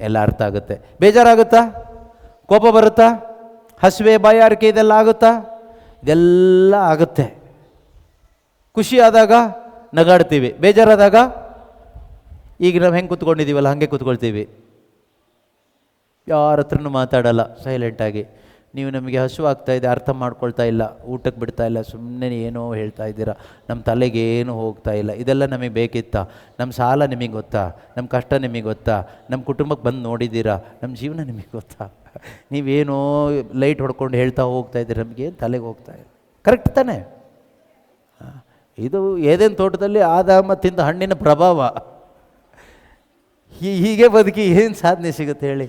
ಎಲ್ಲ ಅರ್ಥ ಆಗುತ್ತೆ. ಬೇಜಾರಾಗುತ್ತಾ? ಕೋಪ ಬರುತ್ತಾ? ಹಸಿವೆ, ಬಾಯಾರಿಕೆ ಇದೆಲ್ಲ ಆಗುತ್ತಾ? ಇದೆಲ್ಲ ಆಗುತ್ತೆ. ಖುಷಿ ಆದಾಗ ನಗಾಡ್ತೀವಿ, ಬೇಜಾರಾದಾಗ ಈಗ ನಾವು ಹೆಂಗೆ ಕೂತ್ಕೊಂಡಿದ್ದೀವಲ್ಲ ಹಾಗೆ ಕೂತ್ಕೊಳ್ತೀವಿ, ಯಾರ ಹತ್ರನೂ ಮಾತಾಡಲ್ಲ, ಸೈಲೆಂಟಾಗಿ. ನೀವು ನಮಗೆ ಹಸುವಾಗ್ತಾ ಇದೆ, ಅರ್ಥ ಮಾಡ್ಕೊಳ್ತಾ ಇಲ್ಲ, ಊಟಕ್ಕೆ ಬಿಡ್ತಾ ಇಲ್ಲ, ಸುಮ್ಮನೆ ಏನೋ ಹೇಳ್ತಾ ಇದ್ದೀರಾ, ನಮ್ಮ ತಲೆಗೆ ಏನು ಹೋಗ್ತಾ ಇಲ್ಲ. ಇದೆಲ್ಲ ನಮಗೆ ಬೇಕಿತ್ತಾ? ನಮ್ಮ ಸಾಲ ನಿಮಗೆ ಗೊತ್ತಾ? ನಮ್ಮ ಕಷ್ಟ ನಿಮಗೆ ಗೊತ್ತಾ? ನಮ್ಮ ಕುಟುಂಬಕ್ಕೆ ಬಂದು ನೋಡಿದ್ದೀರಾ? ನಮ್ಮ ಜೀವನ ನಿಮಗೆ ಗೊತ್ತಾ? ನೀವೇನೋ ಲೈಟ್ ಹೊಡ್ಕೊಂಡು ಹೇಳ್ತಾ ಹೋಗ್ತಾ ಇದ್ದೀರಾ, ನಮಗೇನು ತಲೆಗೆ ಹೋಗ್ತಾ ಇಲ್ಲ. ಕರೆಕ್ಟ್ ತಾನೇ? ಇದು ಏದೇನು ತೋಟದಲ್ಲಿ ಆದಾಮ ತಿಂದ ಹಣ್ಣಿನ ಪ್ರಭಾವ. ಹೀಗೆ ಬದುಕಿ ಏನು ಸಾಧನೆ ಸಿಗುತ್ತೆ ಹೇಳಿ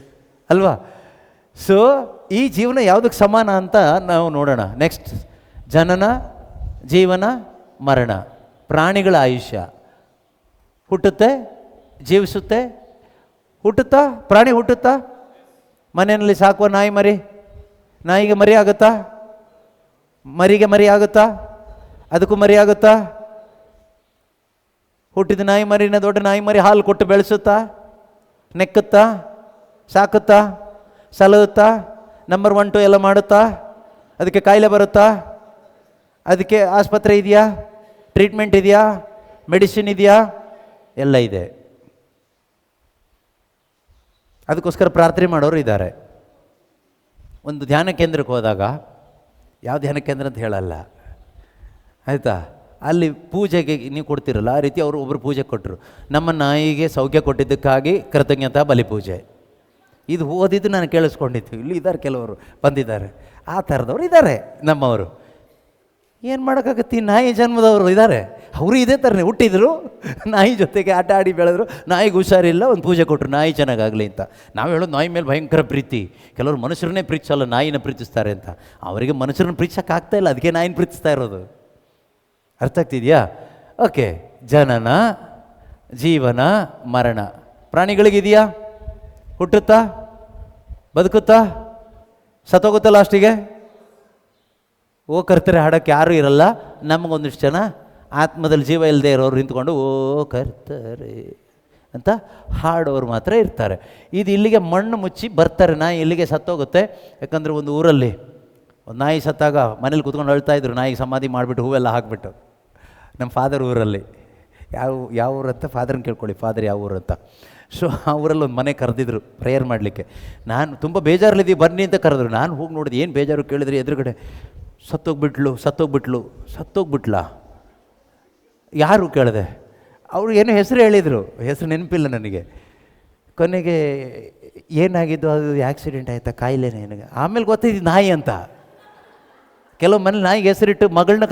ಅಲ್ವಾ? ಸೊ ಈ ಜೀವನ ಯಾವುದಕ್ಕೆ ಸಮಾನ ಅಂತ ನಾವು ನೋಡೋಣ. ನೆಕ್ಸ್ಟ್, ಜನನ, ಜೀವನ, ಮರಣ. ಪ್ರಾಣಿಗಳ ಆಯುಷ್ಯ. ಹುಟ್ಟುತ್ತೆ, ಜೀವಿಸುತ್ತೆ. ಹುಟ್ಟುತ್ತಾ? ಪ್ರಾಣಿ ಹುಟ್ಟುತ್ತಾ? ಮನೆಯಲ್ಲಿ ಸಾಕುವ ನಾಯಿ ಮರಿ, ನಾಯಿಗೆ ಮರಿ ಆಗುತ್ತಾ? ಮರಿಗೆ ಮರಿ ಆಗುತ್ತಾ? ಅದಕ್ಕೂ ಮರಿ ಆಗುತ್ತಾ? ಹುಟ್ಟಿದ ನಾಯಿ ಮರಿನ ದೊಡ್ಡ ನಾಯಿ ಮರಿ ಹಾಲು ಕೊಟ್ಟು ಬೆಳೆಸುತ್ತಾ? ನೆಕ್ಕುತ್ತಾ? ಸಾಕುತ್ತಾ? ಸಲಹುತ್ತಾ? ನಂಬರ್ 1 2 ಎಲ್ಲ ಮಾಡುತ್ತಾ? ಅದಕ್ಕೆ ಕಾಯಿಲೆ ಬರುತ್ತಾ? ಅದಕ್ಕೆ ಆಸ್ಪತ್ರೆ ಇದೆಯಾ? ಟ್ರೀಟ್ಮೆಂಟ್ ಇದೆಯಾ? ಮೆಡಿಸಿನ್ ಇದೆಯಾ? ಎಲ್ಲ ಇದೆ. ಅದಕ್ಕೋಸ್ಕರ ಪ್ರಾರ್ಥನೆ ಮಾಡೋರು ಇದ್ದಾರೆ. ಒಂದು ಧ್ಯಾನ ಕೇಂದ್ರಕ್ಕೆ ಹೋದಾಗ, ಯಾವ ಧ್ಯಾನ ಕೇಂದ್ರ ಅಂತ ಹೇಳಲ್ಲ ಆಯಿತಾ, ಅಲ್ಲಿ ಪೂಜೆಗೆ ನೀವು ಕೊಡ್ತಿರಲ್ಲ, ಆ ರೀತಿ ಅವರು ಒಬ್ಬರು ಪೂಜೆ ಕೊಟ್ಟರು. ನಮ್ಮ ನಾಯಿಗೆ ಸೌಖ್ಯ ಕೊಟ್ಟಿದ್ದಕ್ಕಾಗಿ ಕೃತಜ್ಞತಾ ಬಲಿಪೂಜೆ. ಇದು ಓದಿದ್ದು ನಾನು ಕೇಳಿಸ್ಕೊಂಡಿದ್ದು. ಇಲ್ಲಿ ಇದ್ದಾರೆ, ಕೆಲವರು ಬಂದಿದ್ದಾರೆ, ಆ ಥರದವ್ರು ಇದ್ದಾರೆ ನಮ್ಮವರು. ಏನು ಮಾಡೋಕ್ಕಾಗತ್ತೆ? ಈ ನಾಯಿ ಜನ್ಮದವರು ಇದ್ದಾರೆ, ಅವರು ಇದೇ ಥರನೇ ಹುಟ್ಟಿದ್ರು, ನಾಯಿ ಜೊತೆಗೆ ಆಟ ಆಡಿ ಬೆಳೆದ್ರು. ನಾಯಿಗೆ ಹುಷಾರಿಲ್ಲ, ಒಂದು ಪೂಜೆ ಕೊಟ್ಟರು ನಾಯಿ ಚೆನ್ನಾಗಾಗಲಿ ಅಂತ. ನಾವು ಹೇಳೋದು ನಾಯಿ ಮೇಲೆ ಭಯಂಕರ ಪ್ರೀತಿ. ಕೆಲವರು ಮನುಷ್ಯರನ್ನೇ ಪ್ರೀತಿಸಲ್ಲ, ನಾಯಿನ ಪ್ರೀತಿಸ್ತಾರೆ ಅಂತ. ಅವರಿಗೆ ಮನುಷ್ಯರನ್ನ ಪ್ರೀತಿಸೋಕ್ಕಾಗ್ತಾ ಇಲ್ಲ, ಅದಕ್ಕೆ ನಾಯಿನ ಪ್ರೀತಿಸ್ತಾ ಇರೋದು. ಅರ್ಥ ಆಗ್ತಿದೆಯಾ? ಓಕೆ. ಜನನ, ಜೀವನ, ಮರಣ. ಪ್ರಾಣಿಗಳಿಗಿದೆಯಾ? ಹುಟ್ಟುತ್ತಾ? ಬದುಕುತ್ತಾ? ಸತ್ತೋಗುತ್ತಾ ಲಾಸ್ಟಿಗೆ? ಓ ಕರ್ತರೆ ಹಾಡೋಕ್ಕೆ ಯಾರೂ ಇರಲ್ಲ. ನಮಗೊಂದಿಷ್ಟು ಜನ ಆತ್ಮದಲ್ಲಿ ಜೀವ ಇಲ್ಲದೆ ಇರೋರು ನಿಂತ್ಕೊಂಡು ಓ ಕರ್ತರೆ ಅಂತ ಹಾಡೋರು ಮಾತ್ರ ಇರ್ತಾರೆ. ಇದು ಇಲ್ಲಿಗೆ ಮಣ್ಣು ಮುಚ್ಚಿ ಬರ್ತಾರೆ. ನಾಯಿ ಇಲ್ಲಿಗೆ ಸತ್ತೋಗುತ್ತೆ. ಯಾಕಂದರೆ ಒಂದು ಊರಲ್ಲಿ ಒಂದು ನಾಯಿ ಸತ್ತಾಗ ಮನೇಲಿ ಕೂತ್ಕೊಂಡು ಅಳ್ತಾಯಿದ್ರು, ನಾಯಿಗೆ ಸಮಾಧಿ ಮಾಡಿಬಿಟ್ಟು ಹೂವೆಲ್ಲ ಹಾಕ್ಬಿಟ್ಟು. ನಮ್ಮ ಫಾದರ್ ಊರಲ್ಲಿ, ಯಾವ ಊರಂತ ಫಾದರ್ನ ಕೇಳ್ಕೊಳ್ಳಿ, ಫಾದರ್ ಯಾವ ಊರು ಅಂತ. ಸೊ ಆ ಊರಲ್ಲಿ ಒಂದು ಮನೆ ಕರೆದಿದ್ರು ಪ್ರೇಯರ್ ಮಾಡಲಿಕ್ಕೆ. ನಾನು ತುಂಬ ಬೇಜಾರಲ್ಲಿದ್ದೀವಿ ಬನ್ನಿ ಅಂತ ಕರೆದ್ರು. ನಾನು ಹೋಗಿ ನೋಡಿದೆ, ಏನು ಬೇಜಾರು ಕೇಳಿದ್ರೆ ಎದುರುಗಡೆ ಸತ್ತೋಗ್ಬಿಟ್ಲಾ? ಯಾರು ಕೇಳಿದೆ, ಅವರು ಏನೋ ಹೆಸರು ಹೇಳಿದರು, ಹೆಸರು ನೆನಪಿಲ್ಲ ನನಗೆ. ಕೊನೆಗೆ ಏನಾಗಿದ್ದು, ಅದು ಆ್ಯಕ್ಸಿಡೆಂಟ್ ಆಯಿತಾ, ಕಾಯಿಲೆನೇ ನನಗೆ. ಆಮೇಲೆ ಗೊತ್ತಿದ್ದು ನಾಯಿ ಅಂತ. ಕೆಲವು ಮನೇಲಿ ನಾಯಿಗೆ ಹೆಸರಿಟ್ಟು ಮಗಳನ್ನ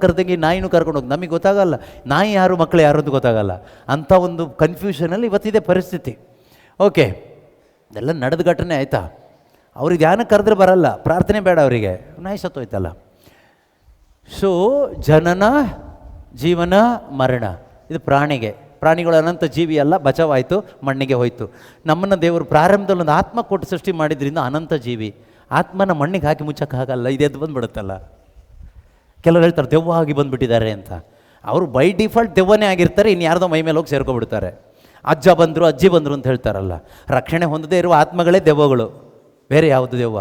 ಕರೆದಂಗೆ ನಾಯಿನೂ ಕರ್ಕೊಂಡು ಹೋಗಿ, ನಮಗೆ ಗೊತ್ತಾಗಲ್ಲ ನಾಯಿ ಯಾರು ಮಕ್ಕಳು ಯಾರು ಅಂತ ಗೊತ್ತಾಗಲ್ಲ. ಅಂಥ ಒಂದು ಕನ್ಫ್ಯೂಷನಲ್ಲಿ ಇವತ್ತಿದೆ ಪರಿಸ್ಥಿತಿ. ಓಕೆ, ಇದೆಲ್ಲ ನಡೆದ ಘಟನೆ ಆಯಿತಾ. ಅವ್ರಿಗೆ ಧ್ಯಾನ ಕರೆದ್ರೆ ಬರಲ್ಲ, ಪ್ರಾರ್ಥನೆ ಬೇಡ ಅವರಿಗೆ, ನಾಯಿ ಸತ್ತೋಯ್ತಲ್ಲ. ಸೊ ಜನನ, ಜೀವನ, ಮರಣ, ಇದು ಪ್ರಾಣಿಗಳು ಅನಂತ ಜೀವಿ ಅಲ್ಲ, ಬಚಾವಾಯಿತು, ಮಣ್ಣಿಗೆ ಹೋಯಿತು. ನಮ್ಮನ್ನು ದೇವರು ಪ್ರಾರಂಭದಲ್ಲಿ ಒಂದು ಆತ್ಮ ಕೊಟ್ಟು ಸೃಷ್ಟಿ ಮಾಡಿದ್ರಿಂದ ಅನಂತ ಜೀವಿ. ಆತ್ಮನ ಮಣ್ಣಿಗೆ ಹಾಕಿ ಮುಚ್ಚಕ್ಕಾಗಲ್ಲ, ಇದೆದ್ದು ಬಂದುಬಿಡುತ್ತಲ್ಲ. ಕೆಲವರು ಹೇಳ್ತಾರೆ ದೆವ್ವ ಆಗಿ ಬಂದುಬಿಟ್ಟಿದ್ದಾರೆ ಅಂತ. ಅವರು ಬೈ ಡಿಫಾಲ್ಟ್ ದೆವ್ವನೇ ಆಗಿರ್ತಾರೆ, ಇನ್ನು ಯಾರ್ದೋ ಮೈ ಮೇಲೆ ಹೋಗಿ ಸೇರ್ಕೊಬಿಡ್ತಾರೆ. ಅಜ್ಜ ಬಂದರು, ಅಜ್ಜಿ ಬಂದರು ಅಂತ ಹೇಳ್ತಾರಲ್ಲ. ರಕ್ಷಣೆ ಹೊಂದದೇ ಇರುವ ಆತ್ಮಗಳೇ ದೆವ್ವಗಳು, ಬೇರೆ ಯಾವುದು ದೆವ್ವ?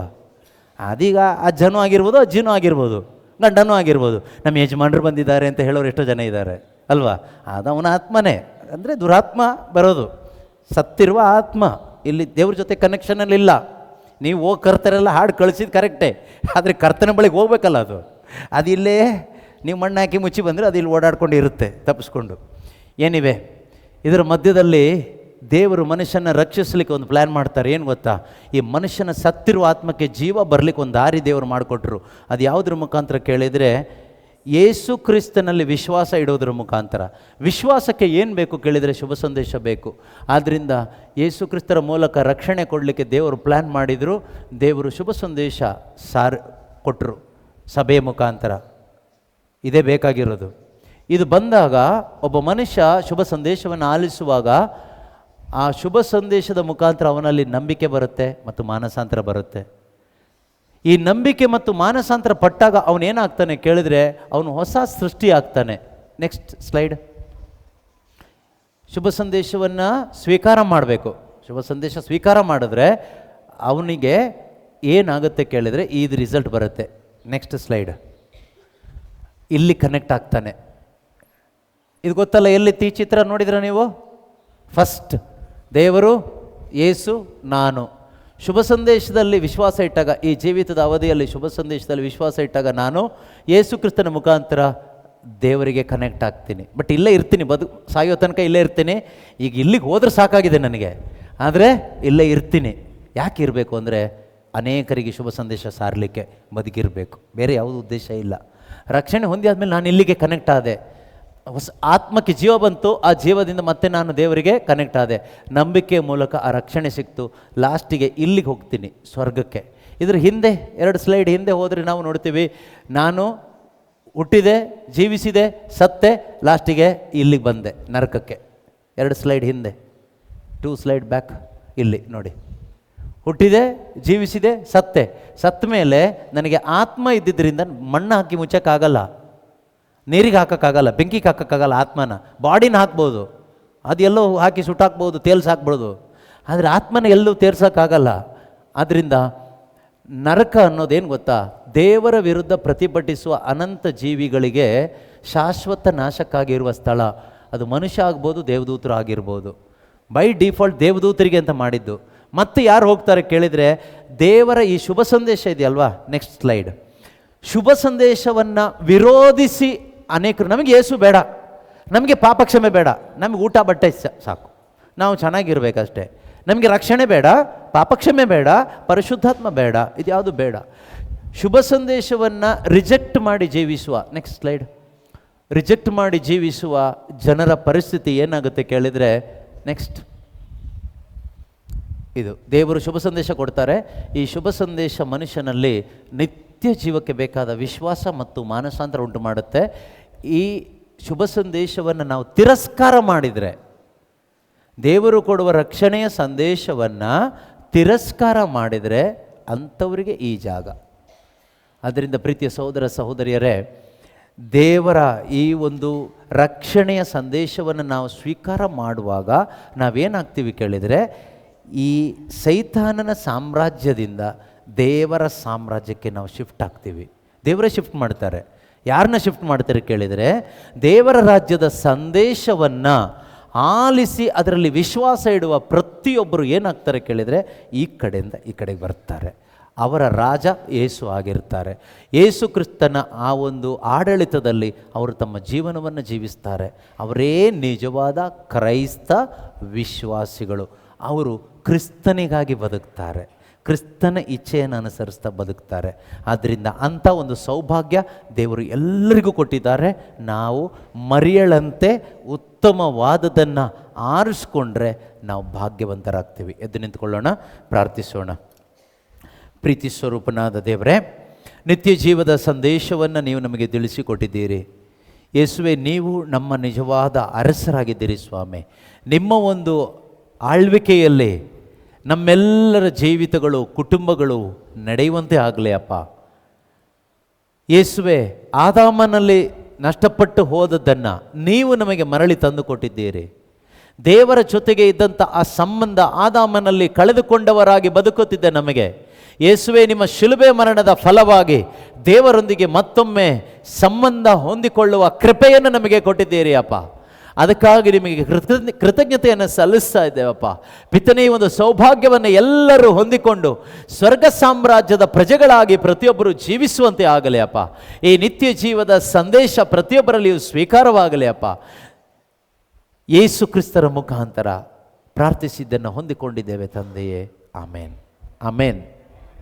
ಅದೀಗ ಅಜ್ಜನೂ ಆಗಿರ್ಬೋದು, ಅಜ್ಜಿನೂ ಆಗಿರ್ಬೋದು, ಗಂಡನೂ ಆಗಿರ್ಬೋದು. ನಮ್ಮ ಯಜಮಾನರು ಬಂದಿದ್ದಾರೆ ಅಂತ ಹೇಳೋರು ಎಷ್ಟೋ ಜನ ಇದ್ದಾರೆ ಅಲ್ವಾ? ಅದು ಅವನ ಆತ್ಮನೇ, ಅಂದರೆ ದುರಾತ್ಮ ಬರೋದು, ಸತ್ತಿರುವ ಆತ್ಮ. ಇಲ್ಲಿ ದೇವ್ರ ಜೊತೆ ಕನೆಕ್ಷನಲ್ಲಿಲ್ಲ. ನೀವು ಹೋಗಿ ಕರ್ತರೆಲ್ಲ ಹಾಡು ಕಳಿಸಿದ್ದು ಕರೆಕ್ಟೇ, ಆದರೆ ಕರ್ತನ ಬಳಿಗೆ ಹೋಗ್ಬೇಕಲ್ಲ. ಅದು ಇಲ್ಲೇ ನೀವು ಮಣ್ಣು ಹಾಕಿ ಮುಚ್ಚಿ ಬಂದರೆ ಅದು ಇಲ್ಲಿ ಓಡಾಡ್ಕೊಂಡು ಇರುತ್ತೆ ತಪ್ಪಿಸ್ಕೊಂಡು. ಏನಿವೆ ಇದರ ಮಧ್ಯದಲ್ಲಿ ದೇವರು ಮನುಷ್ಯನ ರಕ್ಷಿಸಲಿಕ್ಕೆ ಒಂದು ಪ್ಲ್ಯಾನ್ ಮಾಡ್ತಾರೆ. ಏನು ಗೊತ್ತಾ? ಈ ಮನುಷ್ಯನ ಸತ್ತಿರುವ ಆತ್ಮಕ್ಕೆ ಜೀವ ಬರಲಿಕ್ಕೆ ಒಂದು ದಾರಿ ದೇವರು ಮಾಡಿಕೊಟ್ರು. ಅದು ಯಾವುದ್ರ ಮುಖಾಂತರ ಕೇಳಿದರೆ, ಯೇಸು ಕ್ರಿಸ್ತನಲ್ಲಿ ವಿಶ್ವಾಸ ಇಡೋದ್ರ ಮುಖಾಂತರ. ವಿಶ್ವಾಸಕ್ಕೆ ಏನು ಬೇಕು ಕೇಳಿದರೆ ಶುಭ ಸಂದೇಶ ಬೇಕು. ಆದ್ದರಿಂದ ಯೇಸು ಕ್ರಿಸ್ತರ ಮೂಲಕ ರಕ್ಷಣೆ ಕೊಡಲಿಕ್ಕೆ ದೇವರು ಪ್ಲ್ಯಾನ್ ಮಾಡಿದರು. ದೇವರು ಶುಭ ಸಂದೇಶ ಕೊಟ್ಟರು ಸಭೆಯ ಮುಖಾಂತರ. ಇದೇ ಬೇಕಾಗಿರೋದು. ಇದು ಬಂದಾಗ ಒಬ್ಬ ಮನುಷ್ಯ ಶುಭ ಸಂದೇಶವನ್ನು ಆಲಿಸುವಾಗ ಆ ಶುಭ ಸಂದೇಶದ ಮುಖಾಂತರ ಅವನಲ್ಲಿ ನಂಬಿಕೆ ಬರುತ್ತೆ ಮತ್ತು ಮಾನಸಾಂತರ ಬರುತ್ತೆ. ಈ ನಂಬಿಕೆ ಮತ್ತು ಮಾನಸಾಂತರ ಪಟ್ಟಾಗ ಅವನೇನಾಗ್ತಾನೆ ಕೇಳಿದರೆ, ಅವನು ಹೊಸ ಸೃಷ್ಟಿ ಆಗ್ತಾನೆ. Next slide. ಶುಭ ಸಂದೇಶವನ್ನು ಸ್ವೀಕಾರ ಮಾಡಬೇಕು. ಶುಭ ಸಂದೇಶ ಸ್ವೀಕಾರ ಮಾಡಿದ್ರೆ ಅವನಿಗೆ ಏನಾಗುತ್ತೆ ಕೇಳಿದರೆ ಇದು ರಿಸಲ್ಟ್ ಬರುತ್ತೆ. Next slide. ಇಲ್ಲಿ ಕನೆಕ್ಟ್ ಆಗ್ತಾನೆ. ಇದು ಗೊತ್ತಲ್ಲ, ಎಲ್ಲಿತ್ತು ಈ ಚಿತ್ರ ನೋಡಿದ್ರೆ ನೀವು? ಫಸ್ಟ್ ದೇವರು, ಯೇಸು, ನಾನು. ಶುಭ ಸಂದೇಶದಲ್ಲಿ ವಿಶ್ವಾಸ ಇಟ್ಟಾಗ, ಈ ಜೀವಿತದ ಅವಧಿಯಲ್ಲಿ ಶುಭ ಸಂದೇಶದಲ್ಲಿ ವಿಶ್ವಾಸ ಇಟ್ಟಾಗ ನಾನು ಯೇಸು ಕ್ರಿಸ್ತನ ಮುಖಾಂತರ ದೇವರಿಗೆ ಕನೆಕ್ಟ್ ಆಗ್ತೀನಿ. ಬಟ್ ಇಲ್ಲೇ ಇರ್ತೀನಿ, ಸಾಯೋ ತನಕ ಇಲ್ಲೇ ಇರ್ತೀನಿ. ಈಗ ಇಲ್ಲಿಗೆ ಹೋದ್ರೆ ಸಾಕಾಗಿದೆ ನನಗೆ, ಆದರೆ ಇಲ್ಲೇ ಇರ್ತೀನಿ. ಯಾಕೆ ಇರಬೇಕು ಅಂದರೆ ಅನೇಕರಿಗೆ ಶುಭ ಸಂದೇಶ ಸಾರಲಿಕ್ಕೆ ಬದುಕಿರಬೇಕು, ಬೇರೆ ಯಾವುದೂ ಉದ್ದೇಶ ಇಲ್ಲ. ರಕ್ಷಣೆ ಹೊಂದಿ ಆದಮೇಲೆ ನಾನು ಇಲ್ಲಿಗೆ ಕನೆಕ್ಟ್ ಆದೆ, ಹೊಸ ಆತ್ಮಕ್ಕೆ ಜೀವ ಬಂತು. ಆ ಜೀವದಿಂದ ಮತ್ತೆ ನಾನು ದೇವರಿಗೆ ಕನೆಕ್ಟ್ ಆದೆ. ನಂಬಿಕೆಯ ಮೂಲಕ ಆ ರಕ್ಷಣೆ ಸಿಕ್ತು. ಲಾಸ್ಟಿಗೆ ಇಲ್ಲಿಗೆ ಹೋಗ್ತೀನಿ, ಸ್ವರ್ಗಕ್ಕೆ. ಇದ್ರ ಹಿಂದೆ 2 ಸ್ಲೈಡ್ ಹಿಂದೆ ಹೋದರೆ ನಾವು ನೋಡ್ತೀವಿ, ನಾನು ಹುಟ್ಟಿದೆ, ಜೀವಿಸಿದೆ, ಸತ್ತೆ, ಲಾಸ್ಟಿಗೆ ಇಲ್ಲಿಗೆ ಬಂದೆ, ನರಕಕ್ಕೆ. 2 ಸ್ಲೈಡ್ ಹಿಂದೆ, 2 ಸ್ಲೈಡ್ ಬ್ಯಾಕ್. ಇಲ್ಲಿ ನೋಡಿ, ಹುಟ್ಟಿದೆ, ಜೀವಿಸಿದೆ, ಸತ್ತೆ. ಸತ್ತ ಮೇಲೆ ನನಗೆ ಆತ್ಮ ಇದ್ದಿದ್ದರಿಂದ ಮಣ್ಣು ಹಾಕಿ ಮುಚ್ಚಕ್ಕಾಗಲ್ಲ, ನೀರಿಗೆ ಹಾಕೋಕ್ಕಾಗಲ್ಲ, ಬೆಂಕಿಗೆ ಹಾಕೋಕ್ಕಾಗಲ್ಲ. ಆತ್ಮನ ಬಾಡಿನ ಹಾಕ್ಬೋದು, ಅದೆಲ್ಲೋ ಹಾಕಿ ಸುಟ್ಟಾಕ್ಬೋದು, ತೇಲ್ಸಾಕ್ಬೋದು, ಆದರೆ ಆತ್ಮನ ಎಲ್ಲೂ ತೇರ್ಸೋಕ್ಕಾಗಲ್ಲ. ಆದ್ದರಿಂದ ನರಕ ಅನ್ನೋದೇನು ಗೊತ್ತಾ? ದೇವರ ವಿರುದ್ಧ ಪ್ರತಿಭಟಿಸುವ ಅನಂತ ಜೀವಿಗಳಿಗೆ ಶಾಶ್ವತ ನಾಶಕ್ಕಾಗಿರುವ ಸ್ಥಳ. ಅದು ಮನುಷ್ಯ ಆಗ್ಬೋದು, ದೇವದೂತರು ಆಗಿರ್ಬೋದು. ಬೈ ಡಿಫಾಲ್ಟ್ ದೇವದೂತರಿಗೆ ಅಂತ ಮಾಡಿದ್ದು. ಮತ್ತೆ ಯಾರು ಹೋಗ್ತಾರೆ ಕೇಳಿದರೆ, ದೇವರ ಈ ಶುಭ ಸಂದೇಶ ಇದೆಯಲ್ವಾ, ನೆಕ್ಸ್ಟ್ ಸ್ಲೈಡ್. ಶುಭ ಸಂದೇಶವನ್ನು ವಿರೋಧಿಸಿ ಅನೇಕರು, ನಮಗೆ ಯೇಸು ಬೇಡ, ನಮಗೆ ಪಾಪಕ್ಷಮೆ ಬೇಡ, ನಮಗೆ ಊಟ ಬಟ್ಟೆ ಸಾಕು, ನಾವು ಚೆನ್ನಾಗಿರ್ಬೇಕಷ್ಟೇ, ನಮಗೆ ರಕ್ಷಣೆ ಬೇಡ, ಪಾಪಕ್ಷಮೆ ಬೇಡ, ಪರಿಶುದ್ಧಾತ್ಮ ಬೇಡ, ಇದ್ಯಾವುದು ಬೇಡ. ಶುಭ ಸಂದೇಶವನ್ನು ರಿಜೆಕ್ಟ್ ಮಾಡಿ ಜೀವಿಸುವ, ನೆಕ್ಸ್ಟ್ ಸ್ಲೈಡ್, ರಿಜೆಕ್ಟ್ ಮಾಡಿ ಜೀವಿಸುವ ಜನರ ಪರಿಸ್ಥಿತಿ ಏನಾಗುತ್ತೆ ಕೇಳಿದರೆ, ನೆಕ್ಸ್ಟ್. ಇದು ದೇವರು ಶುಭ ಸಂದೇಶ ಕೊಡ್ತಾರೆ. ಈ ಶುಭ ಸಂದೇಶ ಮನುಷ್ಯನಲ್ಲಿ ನಿತ್ಯ ಜೀವಕ್ಕೆ ಬೇಕಾದ ವಿಶ್ವಾಸ ಮತ್ತು ಮಾನಸಾಂತರ ಉಂಟು ಮಾಡುತ್ತೆ. ಈ ಶುಭ ಸಂದೇಶವನ್ನು ನಾವು ತಿರಸ್ಕಾರ ಮಾಡಿದರೆ, ದೇವರು ಕೊಡುವ ರಕ್ಷಣೆಯ ಸಂದೇಶವನ್ನು ತಿರಸ್ಕಾರ ಮಾಡಿದರೆ ಅಂಥವರಿಗೆ ಈ ಜಾಗ. ಆದ್ದರಿಂದ ಪ್ರೀತಿಯ ಸಹೋದರ ಸಹೋದರಿಯರೇ, ದೇವರ ಈ ಒಂದು ರಕ್ಷಣೆಯ ಸಂದೇಶವನ್ನು ನಾವು ಸ್ವೀಕಾರ ಮಾಡುವಾಗ ನಾವೇನಾಗ್ತೀವಿ ಕೇಳಿದರೆ, ಈ ಸೈತಾನನ ಸಾಮ್ರಾಜ್ಯದಿಂದ ದೇವರ ಸಾಮ್ರಾಜ್ಯಕ್ಕೆ ನಾವು ಶಿಫ್ಟ್ ಆಗ್ತೀವಿ. ದೇವರೇ ಶಿಫ್ಟ್ ಮಾಡ್ತಾರೆ. ಯಾರನ್ನ ಶಿಫ್ಟ್ ಮಾಡ್ತಾರೆ ಕೇಳಿದರೆ, ದೇವರ ರಾಜ್ಯದ ಸಂದೇಶವನ್ನು ಆಲಿಸಿ ಅದರಲ್ಲಿ ವಿಶ್ವಾಸ ಇಡುವ ಪ್ರತಿಯೊಬ್ಬರು ಏನಾಗ್ತಾರೆ ಕೇಳಿದರೆ, ಈ ಕಡೆಯಿಂದ ಈ ಕಡೆಗೆ ಬರ್ತಾರೆ. ಅವರ ರಾಜ ಯೇಸು ಆಗಿರ್ತಾರೆ. ಯೇಸು ಕ್ರಿಸ್ತನ ಆ ಒಂದು ಆಡಳಿತದಲ್ಲಿ ಅವರು ತಮ್ಮ ಜೀವನವನ್ನು ಜೀವಿಸ್ತಾರೆ. ಅವರೇ ನಿಜವಾದ ಕ್ರೈಸ್ತ ವಿಶ್ವಾಸಿಗಳು. ಅವರು ಕ್ರಿಸ್ತನಿಗಾಗಿ ಬದುಕ್ತಾರೆ, ಕ್ರಿಸ್ತನ ಇಚ್ಛೆಯನ್ನು ಅನುಸರಿಸ್ತಾ ಬದುಕ್ತಾರೆ. ಆದ್ದರಿಂದ ಅಂಥ ಒಂದು ಸೌಭಾಗ್ಯ ದೇವರು ಎಲ್ಲರಿಗೂ ಕೊಟ್ಟಿದ್ದಾರೆ. ನಾವು ಮರಿಯಳಂತೆ ಉತ್ತಮವಾದದನ್ನು ಆರಿಸ್ಕೊಂಡ್ರೆ ನಾವು ಭಾಗ್ಯವಂತರಾಗ್ತೀವಿ. ಎದ್ದು ನಿಂತ್ಕೊಳ್ಳೋಣ, ಪ್ರಾರ್ಥಿಸೋಣ. ಪ್ರೀತಿ ಸ್ವರೂಪನಾದ ದೇವರೇ, ನಿತ್ಯ ಜೀವದ ಸಂದೇಶವನ್ನು ನೀವು ನಮಗೆ ತಿಳಿಸಿಕೊಟ್ಟಿದ್ದೀರಿ. ಯೇಸುವೆ, ನೀವು ನಮ್ಮ ನಿಜವಾದ ಅರಸರಾಗಿದ್ದೀರಿ ಸ್ವಾಮಿ. ನಿಮ್ಮ ಒಂದು ಆಳ್ವಿಕೆಯಲ್ಲಿ ನಮ್ಮೆಲ್ಲರ ಜೀವಿತಗಳು, ಕುಟುಂಬಗಳು ನಡೆಯುವಂತೆ ಆಗಲಿ ಅಪ್ಪ. ಯೇಸುವೆ, ಆದಾಮನಲ್ಲಿ ನಷ್ಟಪಟ್ಟು ಹೋದದ್ದನ್ನು ನೀವು ನಮಗೆ ಮರಳಿ ತಂದು ಕೊಟ್ಟಿದ್ದೀರಿ. ದೇವರ ಜೊತೆಗೆ ಇದ್ದಂಥ ಆ ಸಂಬಂಧ ಆದಾಮನಲ್ಲಿ ಕಳೆದುಕೊಂಡವರಾಗಿ ಬದುಕುತ್ತಿದ್ದ ನಮಗೆ ಯೇಸುವೆ, ನಿಮ್ಮ ಶಿಲುಬೆ ಮರಣದ ಫಲವಾಗಿ ದೇವರೊಂದಿಗೆ ಮತ್ತೊಮ್ಮೆ ಸಂಬಂಧ ಹೊಂದಿಕೊಳ್ಳುವ ಕೃಪೆಯನ್ನು ನಮಗೆ ಕೊಟ್ಟಿದ್ದೀರಿ ಅಪ್ಪ. ಅದಕ್ಕಾಗಿ ನಿಮಗೆ ಕೃತಜ್ಞತೆಯನ್ನು ಸಲ್ಲಿಸ್ತಾ ಇದ್ದೇವಪ್ಪ. ಪಿತನೇ, ಒಂದು ಸೌಭಾಗ್ಯವನ್ನು ಎಲ್ಲರೂ ಹೊಂದಿಕೊಂಡು ಸ್ವರ್ಗ ಸಾಮ್ರಾಜ್ಯದ ಪ್ರಜೆಗಳಾಗಿ ಪ್ರತಿಯೊಬ್ಬರು ಜೀವಿಸುವಂತೆ ಆಗಲಿ ಅಪ್ಪ. ಈ ನಿತ್ಯ ಜೀವದ ಸಂದೇಶ ಪ್ರತಿಯೊಬ್ಬರಲ್ಲಿಯೂ ಸ್ವೀಕಾರವಾಗಲಿ ಅಪ್ಪ. ಯೇಸು ಕ್ರಿಸ್ತರ ಮುಖಾಂತರ ಪ್ರಾರ್ಥಿಸಿದ್ದನ್ನು ಹೊಂದಿಕೊಂಡಿದ್ದೇವೆ ತಂದೆಯೇ. ಆಮೇನ್, ಆಮೇನ್.